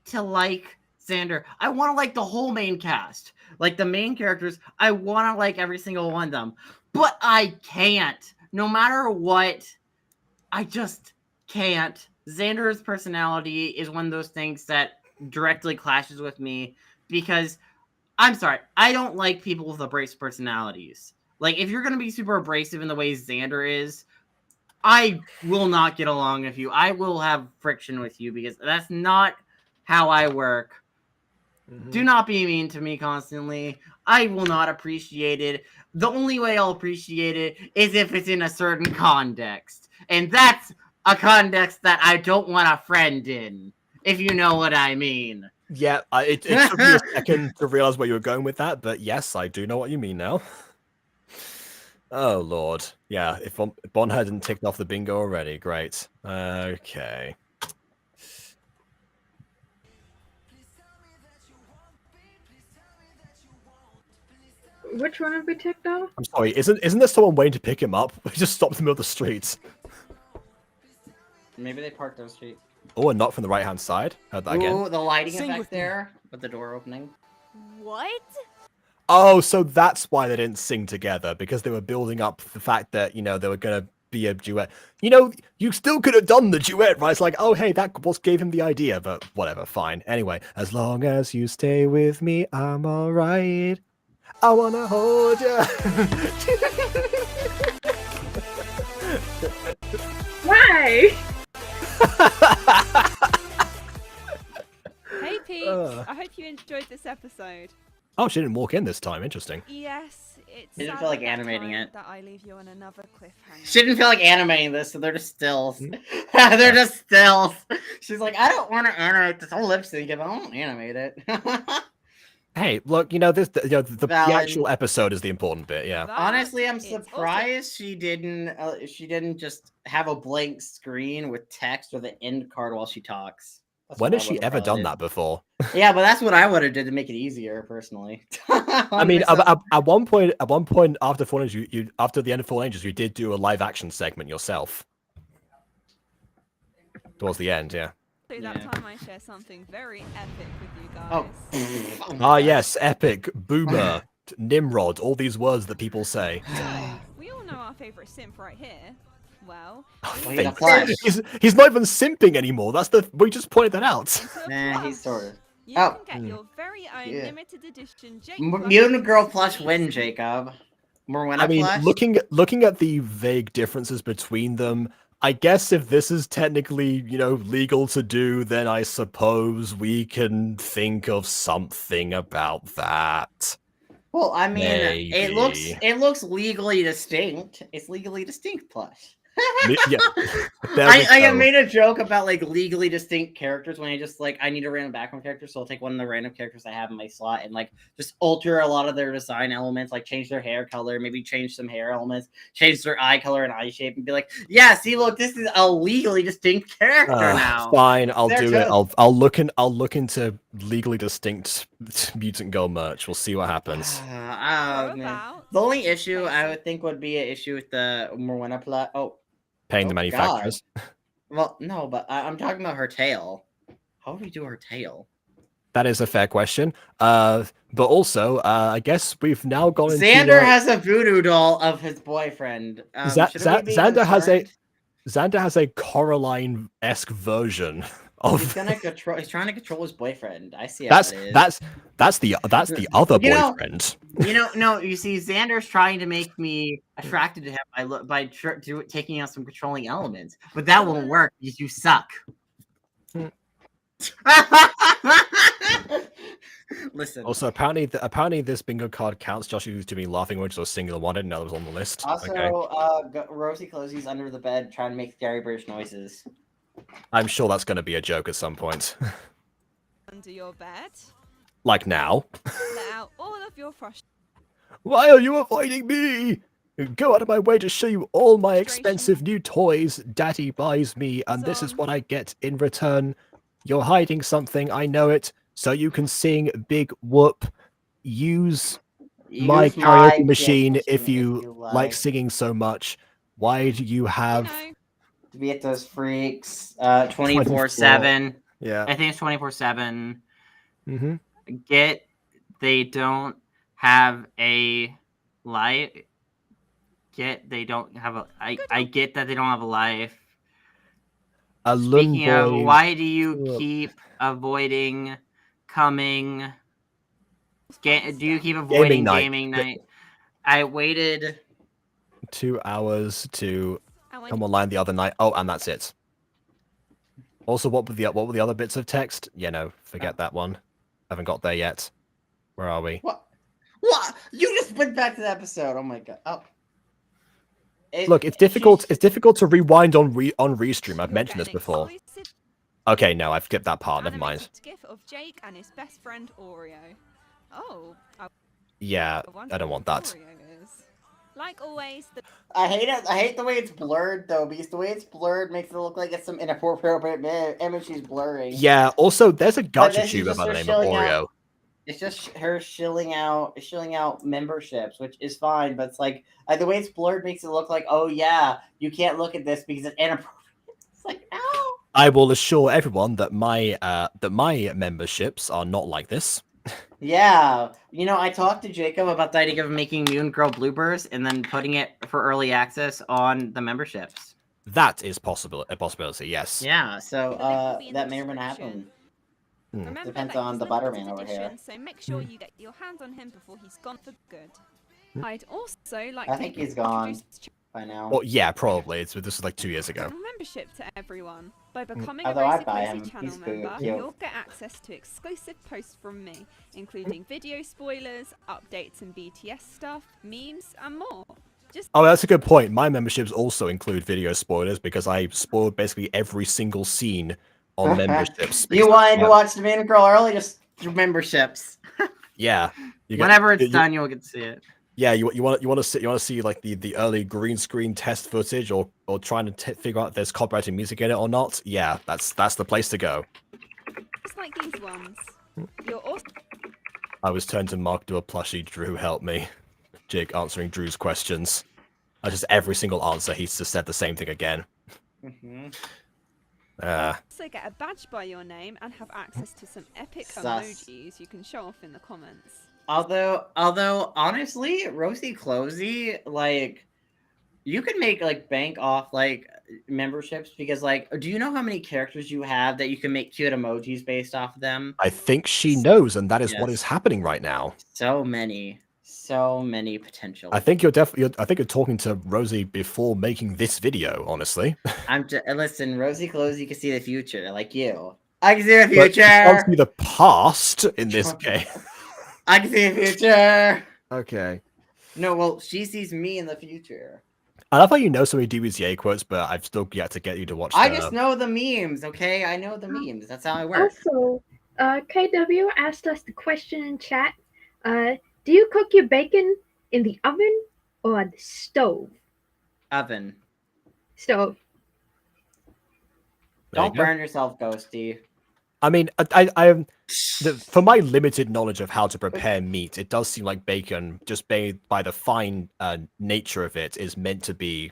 to like Xander. I want to like the whole main cast, like the main characters. I want to like every single one of them, but I can't. No matter what, I just can't. Xander's personality is one of those things that directly clashes with me because I'm sorry, I don't like people with abrasive personalities. Like, if you're going to be super abrasive in the way Xander is, I will not get along with you. I will have friction with you because that's not how I work. Do not be mean to me constantly. I will not appreciate it. The only way I'll appreciate it is if it's in a certain context. And that's a context that I don't want a friend in, if you know what I mean. Yeah, it took me a second to realize where you were going with that, but yes, I do know what you mean now. Oh, Lord. Yeah, if Bon hadn't ticked off the bingo already, great. Okay. Which one have we ticked off? I'm sorry, isn't there someone waiting to pick him up? We just stopped in the middle of the streets. Maybe they parked on the street. Oh, a knock from the right-hand side. Heard that again. Ooh, the lighting Sing effect with me. there with the door opening. What? Oh, so that's why they didn't sing together, because they were building up the fact that, you know, they were going to be a duet. You know, you still could have done the duet, right? It's like, oh, hey, that was gave him the idea, but whatever, fine. Anyway, as long as you stay with me, I'm all right. I want to hold you. Why? Hey, Pete. I hope you enjoyed this episode. Oh, she didn't walk in this time. Interesting. Yes, it's Didn't sad feel like at that animating time it. that I leave you on another cliffhanger. She didn't feel like animating this, so they're just stills. They're just stills. She's like, I don't want to animate this. I'll lip sync it, but I won't animate it. Hey, look, you know this. You know, the Valid. actual episode is the important bit. Yeah. Honestly, I'm It's also- surprised she didn't just have a blank screen with text or the end card while she talks. That's When what has I she would've ever probably done did. that before? Yeah, but that's what I would have did to make it easier, personally. I mean, at one point after Fallen Angels, you after the end of Fallen Angels, you did do a live action segment yourself. Towards the end, yeah. So that time I share something very epic with you guys. Oh. Ah, yes, epic, boomer, Nimrod, all these words that people say. So, we all know our favorite simp right here. Well, he's a plush. He's not even simping anymore. We just pointed that out. Nah, he's sort of. you Oh. can get your very own Yeah. limited edition Jake Mutant Girl plush win, Jacob. Morwenna I mean, plush? looking at the vague differences between them, I guess if this is technically, you know, legal to do, then I suppose we can think of something about that. Well, I mean, it Maybe. looks legally distinct. It's legally distinct plush. Yeah. There we I go. made a joke about like legally distinct characters when I just like I need a random background character, so I'll take one of the random characters I have in my slot and like just alter a lot of their design elements, like change their hair color, maybe change some hair elements, change their eye color and eye shape, and be like, yeah, see, look, this is a legally distinct character now. Fine, I'll They're do it. toast. I'll look into legally distinct Mutant Girl merch. We'll see what happens. Man. The only issue I would think would be an issue with the Morwenna plot. Paying the manufacturers. Well, no, but I'm talking about her tail. How do we do her tail? That is a fair question. But also, I guess we've now gone into Xander has a voodoo doll of his boyfriend. Shouldn't we be Xander concerned? has a Coraline-esque version He's gonna control. He's trying to control his boyfriend. I see how That's it is. that's the other You know- boyfriend. No. You see, Xander's trying to make me attracted to him by taking out some controlling elements, but that won't work because you suck. Listen. Also, apparently this bingo card counts. Josh used to be laughing, which was a singular one. I didn't know that was on the list. Also, Okay. Rosie Closey's under the bed trying to make scary British noises. I'm sure that's going to be a joke at some point. Under your bed. Like now. Let out all of your frustration. Why are you avoiding me? Go out of my way to show you all my expensive new toys Daddy buys me, and this is what I get in return. You're hiding something, I know it, so you can sing Big Whoop. Use my karaoke machine if you like singing so much. Why do you have... Vietos Freaks, 24/7. Yeah. I think it's 24/7. Mm-hmm. They don't have a life. They don't have a... I get that they don't have a life. Speaking of, why do you keep avoiding coming... do you keep avoiding gaming night? I waited 2 hours to come online the other night. Oh, and that's it. Also, what were the other bits of text? Yeah, no, forget that one. Haven't got there yet. Where are we? What? You just went back to the episode. Oh my god. Oh. Look, it's difficult. It's difficult to rewind on restream. I've mentioned this before. Okay, no, I've skipped that part. Never mind. GIF of Jake and his best friend Oreo. Oh. Yeah, I don't want that. Like always, I hate it. I hate the way it's blurred though, because the way it's blurred makes it look like it's some inappropriate image she's blurring. Yeah. Also, there's a Gacha tuber by the name of Oreo. It's just her shilling out memberships, which is fine, but it's like the way it's blurred makes it look like, oh yeah, you can't look at this because it's inappropriate. It's like, no. I will assure everyone that my memberships are not like this. Yeah, I talked to Jacob about the idea of making Moon Girl Bloopers and then putting it for early access on the memberships. That is a possibility, yes. Yeah, so that may or may not happen. Depends on the Butterman over here. So make sure you get your hands on him before he's gone for good. I'd also like I think he's gone by now. Well, yeah, probably. This was like 2 years ago. Membership to everyone. By becoming Although a I Rosie buy Closey him. channel He's member, cute. you'll get access to exclusive posts from me, including video spoilers, updates and BTS stuff, memes, and more. Oh, that's a good point. My memberships also include video spoilers because I spoiled basically every single scene on memberships. You wanted to watch the Moon Girl early, just through memberships. Yeah. Whenever it's done, you'll get to see it. Yeah, you want to see like the early green screen test footage or trying to figure out if there's copyrighted music in it or not. Yeah, that's the place to go. Just like these ones. You're also... I was turned to Mark do a plushie. Drew, help me. Jake answering Drew's questions. Just every single answer, he's just said the same thing again. Also get a badge by your name and have access to some epic emojis you can show off in the comments. Although honestly, Rosie Closey, like, you could make bank off memberships because do you know how many characters you have that you can make cute emojis based off of them? I think she knows, and that is what is happening right now. So many potential. I think you're talking to Rosie before making this video. Honestly, listen. Rosie Closey can see the future, like you. I can see the future. But she can't see the past in this game. I can see the future. Okay. No, well, she sees me in the future. I love how you know so many DBZA quotes, but I've still yet to get you to watch. I just know the memes, okay? I know the memes. That's how I work. Also, KW asked us the question in chat. Do you cook your bacon in the oven or the stove? Oven. Stove. Don't burn yourself, Ghosty. I mean, for my limited knowledge of how to prepare meat, it does seem like bacon, just by the fine nature of it, is meant to be,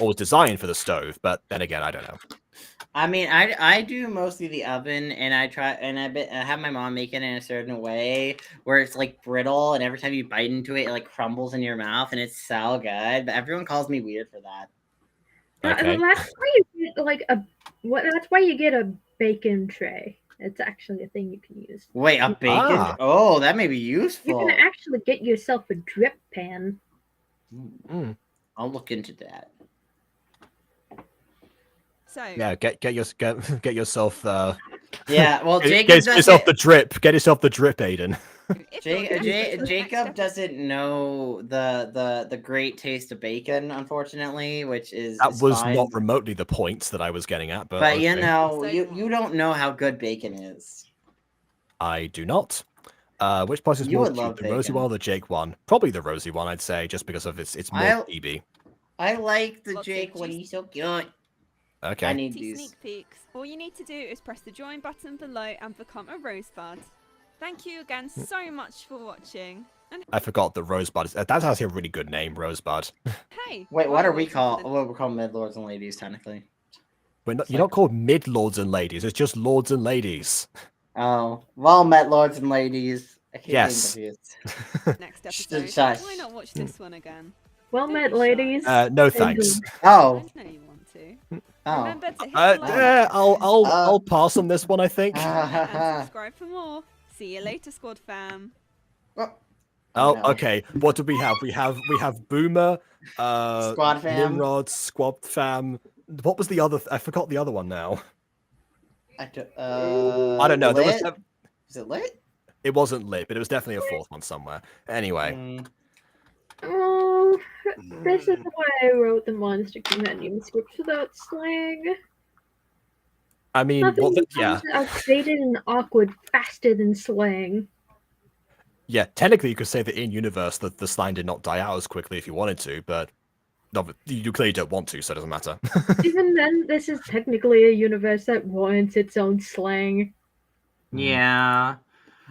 or was designed for the stove. But then again, I don't know. I mean, I do mostly the oven, and I have my mom make it in a certain way where it's brittle, and every time you bite into it, it crumbles in your mouth, and it's so good. But everyone calls me weird for that. Okay. That's why you get that's why you get a bacon tray. It's actually a thing you can use. Wait, a bacon? Ah. Oh, that may be You useful. can actually get yourself a drip pan. Mm. I'll look into that. So Yeah, get yourself. Yeah, well, Get Jacob yourself the doesn't. drip. Get yourself the drip, Aiden. if you're desperate for the next Jacob episode- doesn't know the great taste of bacon, unfortunately, which is That was fine. not remotely the points that I was getting at, but But you okay. know, So you don't know how good bacon is. I do not. Which part is You more would cute, love the rosy bacon. one or the Jake one? Probably the rosy one, I'd say, just because of it's more I- chibi. I like the Lots of Jake one. juice. He's so cute. Okay. I need Pretty these. sneak peeks. All you need to do is press the join button below and become a rosebud. Thank you again so much for watching. And I forgot that Rosebud is that's actually a really good name, Rosebud. hey, Wait, what I'm are we waiting for called? the- What we're called mid lords and ladies, technically. You're It's not called mid lords and ladies, it's just lords and ladies. Oh, well met, lords and ladies. I keep Yes. getting confused. next Just episode. shush. Why not watch this one again? Well Don't met, be shy. ladies. No thanks. Oh, I know you want to. oh. Remember to hit the like I'll pass on this one, I think. and subscribe for more. See you later, squad fam. Oh, no. okay. What do we have? We have Boomer, Squad fam. Nimrod, Squad fam. What was the other? I forgot the other one now. I don't know. There was Lit? Is it lit? it wasn't lit, but it was definitely a fourth one somewhere. Anyway, Oh, this is why I wrote the Monster Compendium script without slang. I mean, Nothing yeah, becomes outdated and awkward faster than slang. yeah. Technically, you could say that in universe that the slang did not die out as quickly if you wanted to, but no, you clearly don't want to, so it doesn't matter. Even then, this is technically a universe that warrants its own slang. Yeah.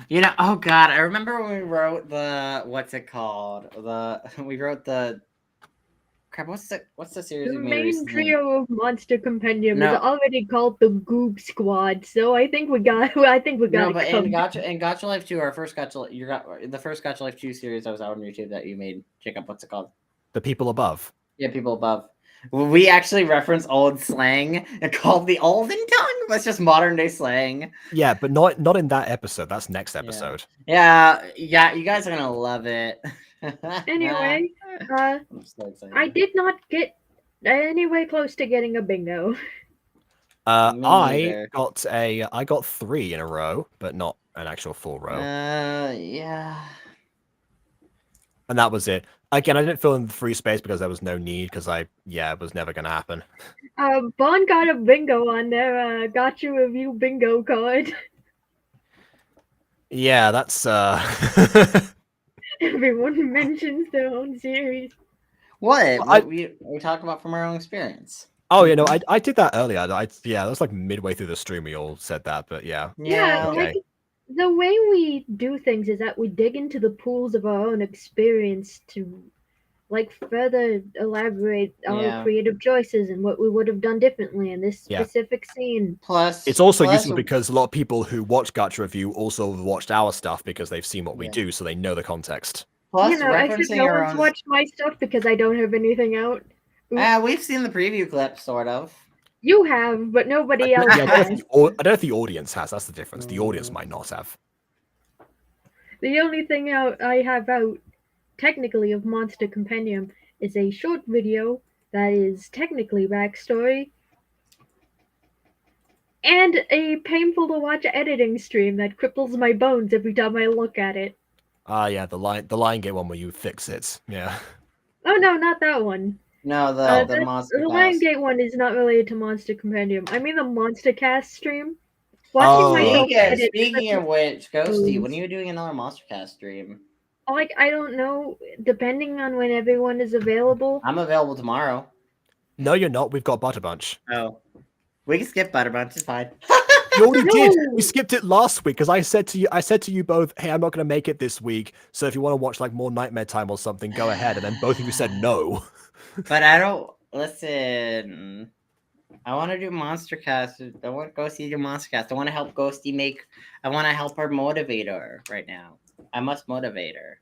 You know, oh god, I remember when we wrote the what's it called? We wrote the crap. What's the series The we made main recently? trio of Monster Compendium No. is already called the Goop Squad, so I think we got. I think we got No, it but covered. in Gacha Life 2, our first the first Gacha Life 2 series that was out on YouTube that you made. Jacob, what's it called? The people above. Yeah, people above. We actually reference old slang and called the olden tongue. That's just modern day slang. Yeah, but not in that episode. That's next episode. Yeah, you guys are gonna love it. Anyway, I'm so excited. I did not get anywhere close to getting a bingo. Me I neither. got 3 in a row, but not an actual full row. Yeah. And that was it. Again, I didn't fill in the free space because there was no need, because it was never going to happen. Bond got a bingo on their Gacha review bingo card. Yeah, that's Everyone mentions their own series. What? We talk about from our own experience. Oh, you know, I did that earlier. That was like midway through the stream we all said that, but yeah. Yeah, Okay. like the way we do things is that we dig into the pools of our own experience to like further elaborate our Yeah. creative choices and what we would have done differently in this Yeah. specific scene. Plus, It's also useful because a lot of people who watch Gacha Review also watched our stuff because they've seen what we do, so they know the context. plus You know, except referencing no our one's own. watched my stuff because I don't have anything out. We've seen the preview clip, sort of. You have, but nobody else Yeah, I don't has. know if the audience has. That's the difference. The audience might not have. The only thing I have out, technically, of Monster Compendium is a short video that is technically backstory, and a painful to watch editing stream that cripples my bones every time I look at it. Ah, yeah, the Lion Gate one where you fix it. Yeah. Oh no, not that one. No, the Monster The Class. Lion Gate one is not related to Monster Compendium. I mean the Monster Cast stream. Watching myself edit Speaking of which, Ghosty, Ooh. when are you doing another Monster Cast stream? like I don't know, depending on when everyone is available. I'm available tomorrow. No, you're not. We've got Butter Bunch. Oh. We can skip Butterbunch, it's fine. You already did. We skipped it last week because I said to you both, "Hey, I'm not going to make it this week. So if you want to watch like more Nightmare Time or something, go ahead." And then both of you said no. But I don't listen. I want to do Monster Cast. I want Ghosty to do Monster Cast. I want to help Ghosty make. I want to help her motivate her right now. I must motivate her.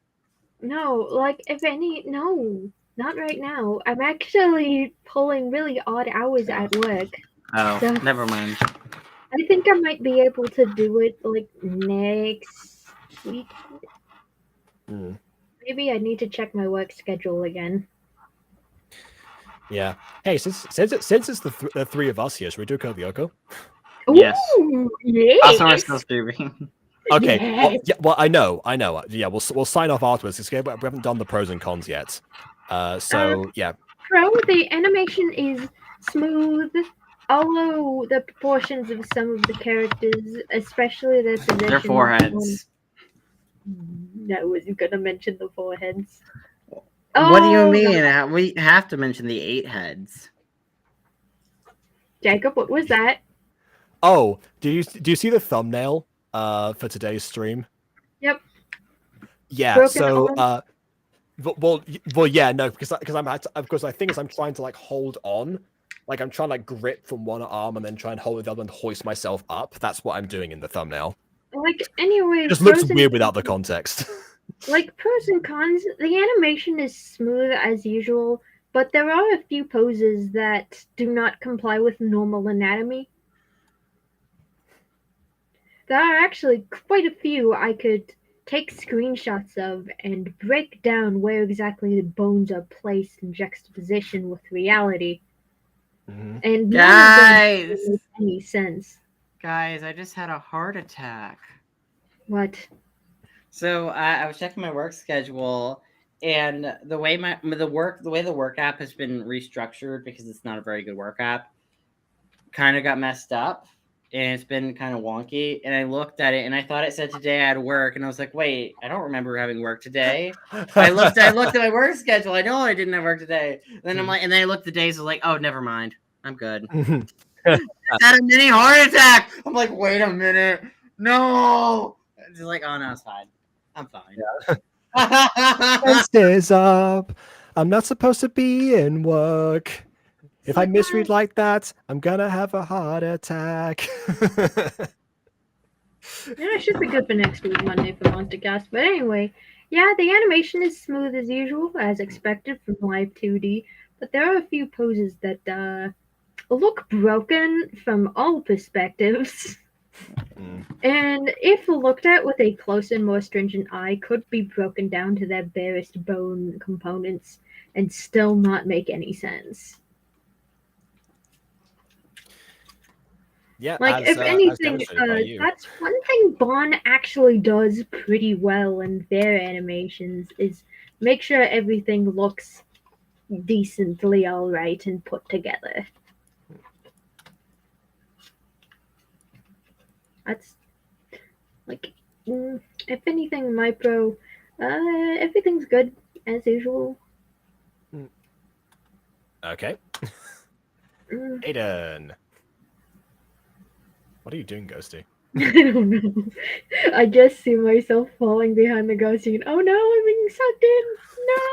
No, like if any, no, not right now. I'm actually pulling really odd hours at work. Oh, So- never mind. I think I might be able to do it like next week. Mm. Maybe I need to check my work schedule again. Yeah. Hey, since it's the three of us here, should we do karaoke? Yes. Ooh, yes. Also, we're still streaming. Okay. Well, Yes. yeah, well, I know. Yeah, we'll sign off afterwards because we haven't done the pros and cons yet. So yeah. Pro, the animation is smooth, although the proportions of some of the characters, especially their position, Their foreheads. I wasn't gonna mention the foreheads. What do you Oh, mean? We have to mention the 8 heads. Jacob, what was that? Oh, do you see the thumbnail for today's stream? Yep. Yeah. Broken So arm. well, yeah, no, because I think I'm trying to like hold on, like I'm trying to like grip from one arm and then try and hold with the other and hoist myself up. That's what I'm doing in the thumbnail. Like, anyway, It just looks pros and weird without the context. like pros and cons, the animation is smooth as usual, but there are a few poses that do not comply with normal anatomy. There are actually quite a few I could take screenshots of and break down where exactly the bones are placed in juxtaposition with reality. And none of them Guys! make any sense. Guys, I just had a heart attack. What? So I was checking my work schedule, and the way the work app has been restructured because it's not a very good work app, kind of got messed up, and it's been kind of wonky. And I looked at it, and I thought it said today I had work, and I was like, wait, I don't remember having work today. I looked at my work schedule. I know I didn't have work today. And then I'm like, and then I looked at the days. I was like, oh, never mind, I'm good. I had a mini heart attack. I'm like, wait a minute, no. It's like, oh no, it's fine. I'm fine. Fence is up. I'm not supposed to be in work. If I misread like that, I'm gonna have a heart attack. Yeah, it should be good for next week, Monday for Monstercast. But anyway, yeah, the animation is smooth as usual, as expected from live 2D. But there are a few poses that look broken from all perspectives. And if looked at with a closer, more stringent eye, could be broken down to their barest bone components and still not make any sense. Yeah, Like, as, if anything, demonstrated by you. that's one thing Bon actually does pretty well in their animations is make sure everything looks decently alright and put together. That's like, if anything, my pro, everything's good as usual. Okay. Aiden. What are you doing, Ghosty? I don't know. I just see myself falling behind the ghost scene. Oh no, I'm being sucked in. No.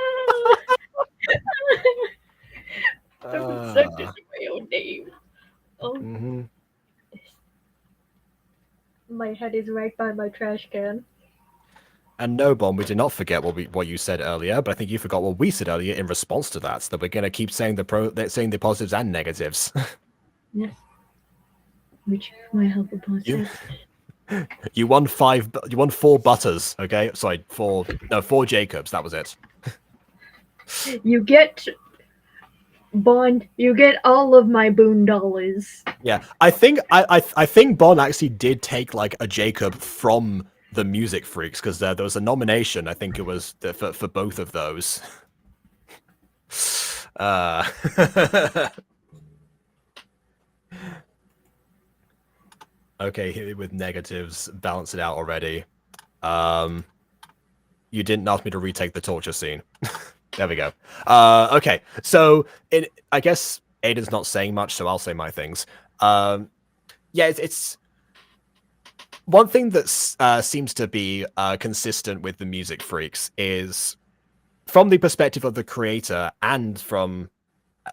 I'm sucked into my own name. Oh. My head is right by my trash can. And no, Bon, we did not forget what you said earlier, but I think you forgot what we said earlier in response to that. That we're going to keep saying the positives and negatives. Yes. Which my help upon You won 4 butters. Okay, sorry, 4 Jacobs. That was it. You get Bond. You get all of my boon dollars. Yeah, I think Bon actually did take like a Jacob from the Music Freaks because there was a nomination. I think it was for both of those. Okay, hit me with negatives. Balance it out already. You didn't ask me to retake the torture scene. There we go. Okay, so I guess Aiden's not saying much, so I'll say my things. Yeah, it's one thing that seems to be consistent with the Music Freaks is from the perspective of the creator and from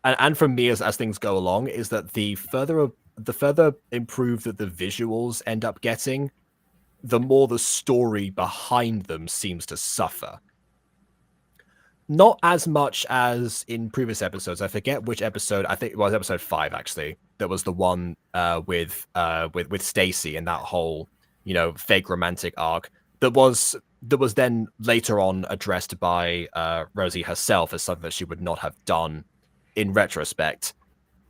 me as things go along, is that the further improved that the visuals end up getting, the more the story behind them seems to suffer. not as much as in previous episodes. I forget which episode. I think it was episode 5 actually. That was the one with Stacy and that whole fake romantic arc. That was then later on addressed by Rosie herself as something that she would not have done in retrospect.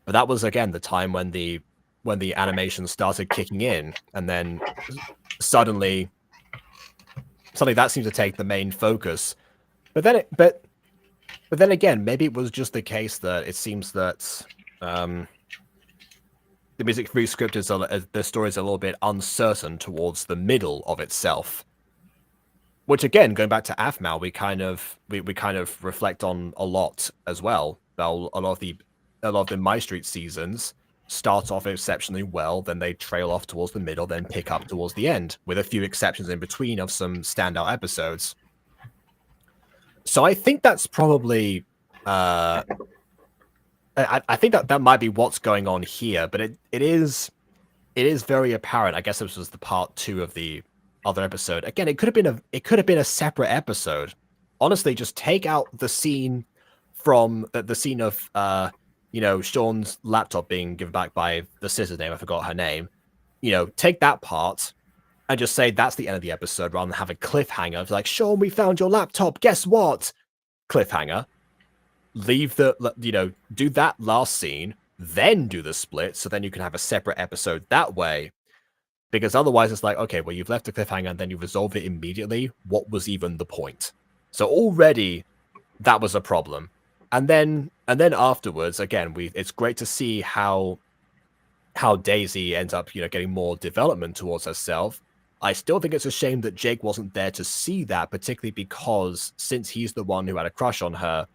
But that was again the time when the animation started kicking in, and then suddenly that seemed to take the main focus. But then again, maybe it was just the case that it seems that the Music Free script is the story is a little bit uncertain towards the middle of itself. Which again, going back to Aphmau, we kind of reflect on a lot as well. A lot of the My Street seasons start off exceptionally well, then they trail off towards the middle, then pick up towards the end, with a few exceptions in between of some standout episodes. So I think that's probably I think that might be what's going on here, but it is very apparent. I guess this was the part 2 of the other episode. Again, it could have been a separate episode. Honestly, just take out the scene from the scene of Sean's laptop being given back by the sister's name. I forgot her name. Take that part and just say that's the end of the episode, rather than have a cliffhanger. It's like, Sean, we found your laptop. Guess what? Cliffhanger. Leave do that last scene, then do the split, so then you can have a separate episode that way. Because otherwise it's like, okay, well, you've left a cliffhanger and then you resolved it immediately. What was even the point? So already that was a problem. And then afterwards, again, it's great to see how Daisy ends up, getting more development towards herself. I still think it's a shame that Jake wasn't there to see that, particularly because since he's the one who had a crush on her,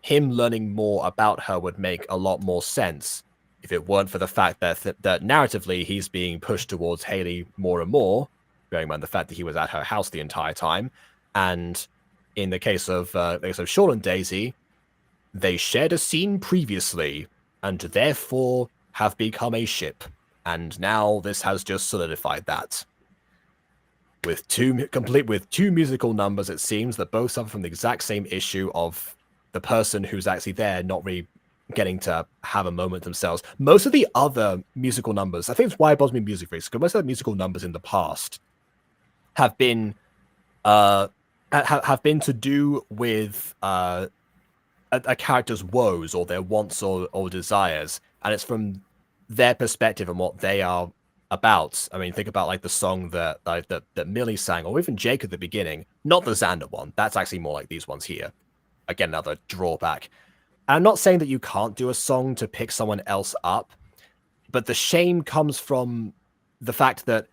him learning more about her would make a lot more sense if it weren't for the fact that narratively he's being pushed towards Haley more and more, bearing in mind the fact that he was at her house the entire time. And in the case of Sean and Daisy, they shared a scene previously and therefore have become a ship. And now this has just solidified that. With two musical numbers, it seems that both suffer from the exact same issue of the person who's actually there not really getting to have a moment themselves. Most of the other musical numbers, I think it's why it bothers me music freaks, because most of the musical numbers in the past have been to do with a character's woes or their wants or desires, and it's from their perspective and what they are about. I mean, think about like the song that Millie sang, or even Jake at the beginning. Not the Xander one. That's actually more like these ones here. Again, another drawback. And I'm not saying that you can't do a song to pick someone else up, but the shame comes from the fact that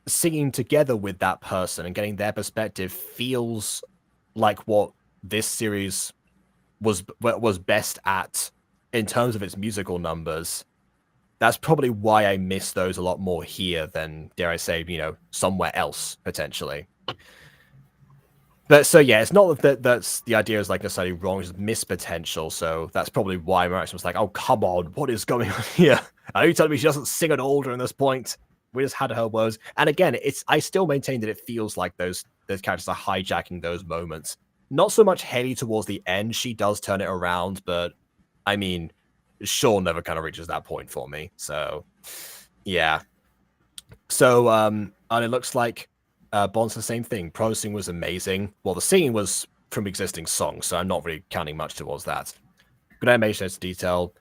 singing together with that person and getting their perspective feels like what this series was best at in terms of its musical numbers. That's probably why I miss those a lot more here than, dare I say, somewhere else, potentially. But so yeah, it's not that that's the idea is like necessarily wrong, it's missed potential. So that's probably why my reaction was like, oh, come on, what is going on here? Are you telling me she doesn't sing at all during this point? We just had her woes. And again, I still maintain that it feels like those characters are hijacking those moments. Not so much Haley towards the end, she does turn it around, but I mean, Sean never kind of reaches that point for me. So yeah. So and it looks like Bond's the same thing. Processing was amazing. Well, the singing was from existing songs, so I'm not really counting much towards that. Good animation, attention to detail.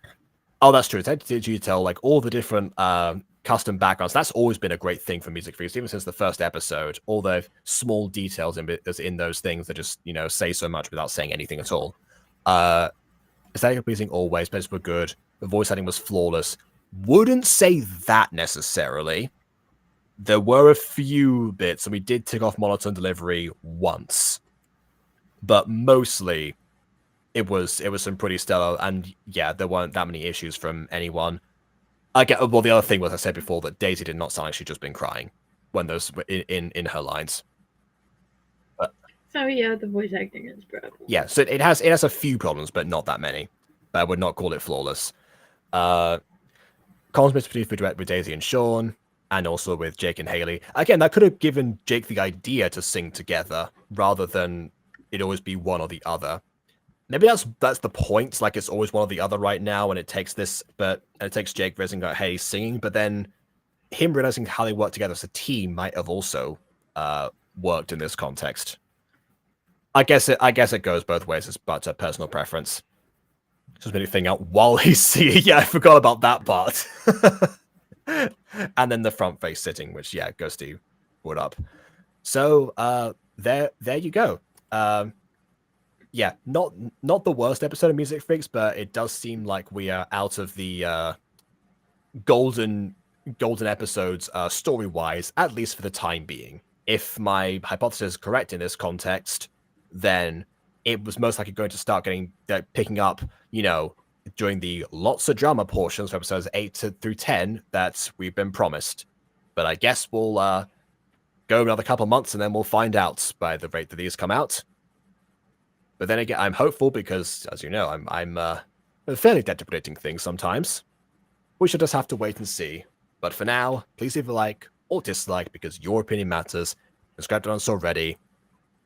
Oh, that's true. Attention to detail, like all the different custom backgrounds. That's always been a great thing for music freaks, even since the first episode. All the small details in those things that just say so much without saying anything at all. Aesthetic pleasing always. Plays were good. The voice acting was flawless. Wouldn't say that necessarily. There were a few bits, and we did tick off monotone delivery once, but mostly it was some pretty stellar. And yeah, there weren't that many issues from anyone. Well, the other thing was I said before that Daisy did not sound like she'd just been crying when those in her lines. But, so yeah, the voice acting is bad. Yeah, so it has a few problems, but not that many. But I would not call it flawless. Comments between duet with Daisy and Sean, and also with Jake and Haley. Again, that could have given Jake the idea to sing together rather than it'd always be one or the other. Maybe that's the point. Like it's always one or the other right now, and it takes Jake realizing that hey, singing, but then him realizing how they work together as a team might have also worked in this context. I guess it goes both ways. It's but a personal preference. Just made me think out while he's seeing. Yeah, I forgot about that part. And then the front face sitting, which Ghosty brought up. So there you go. Yeah, not the worst episode of Music Freaks, but it does seem like we are out of the golden episodes story-wise, at least for the time being. If my hypothesis is correct in this context, then it was most likely going to start picking up, during the lots of drama portions of episodes 8 through 10 that we've been promised. But I guess we'll go another couple months and then we'll find out by the rate that these come out. But then again, I'm hopeful because, as you know, I'm fairly adept at predicting things sometimes. We should just have to wait and see. But for now, please leave a like or dislike because your opinion matters. Subscribe to us already.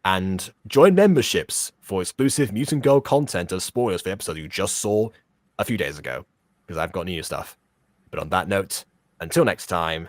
And join memberships for exclusive Mutant Girl content as spoilers for the episode you just saw a few days ago. Because I've got new stuff. But on that note, until next time,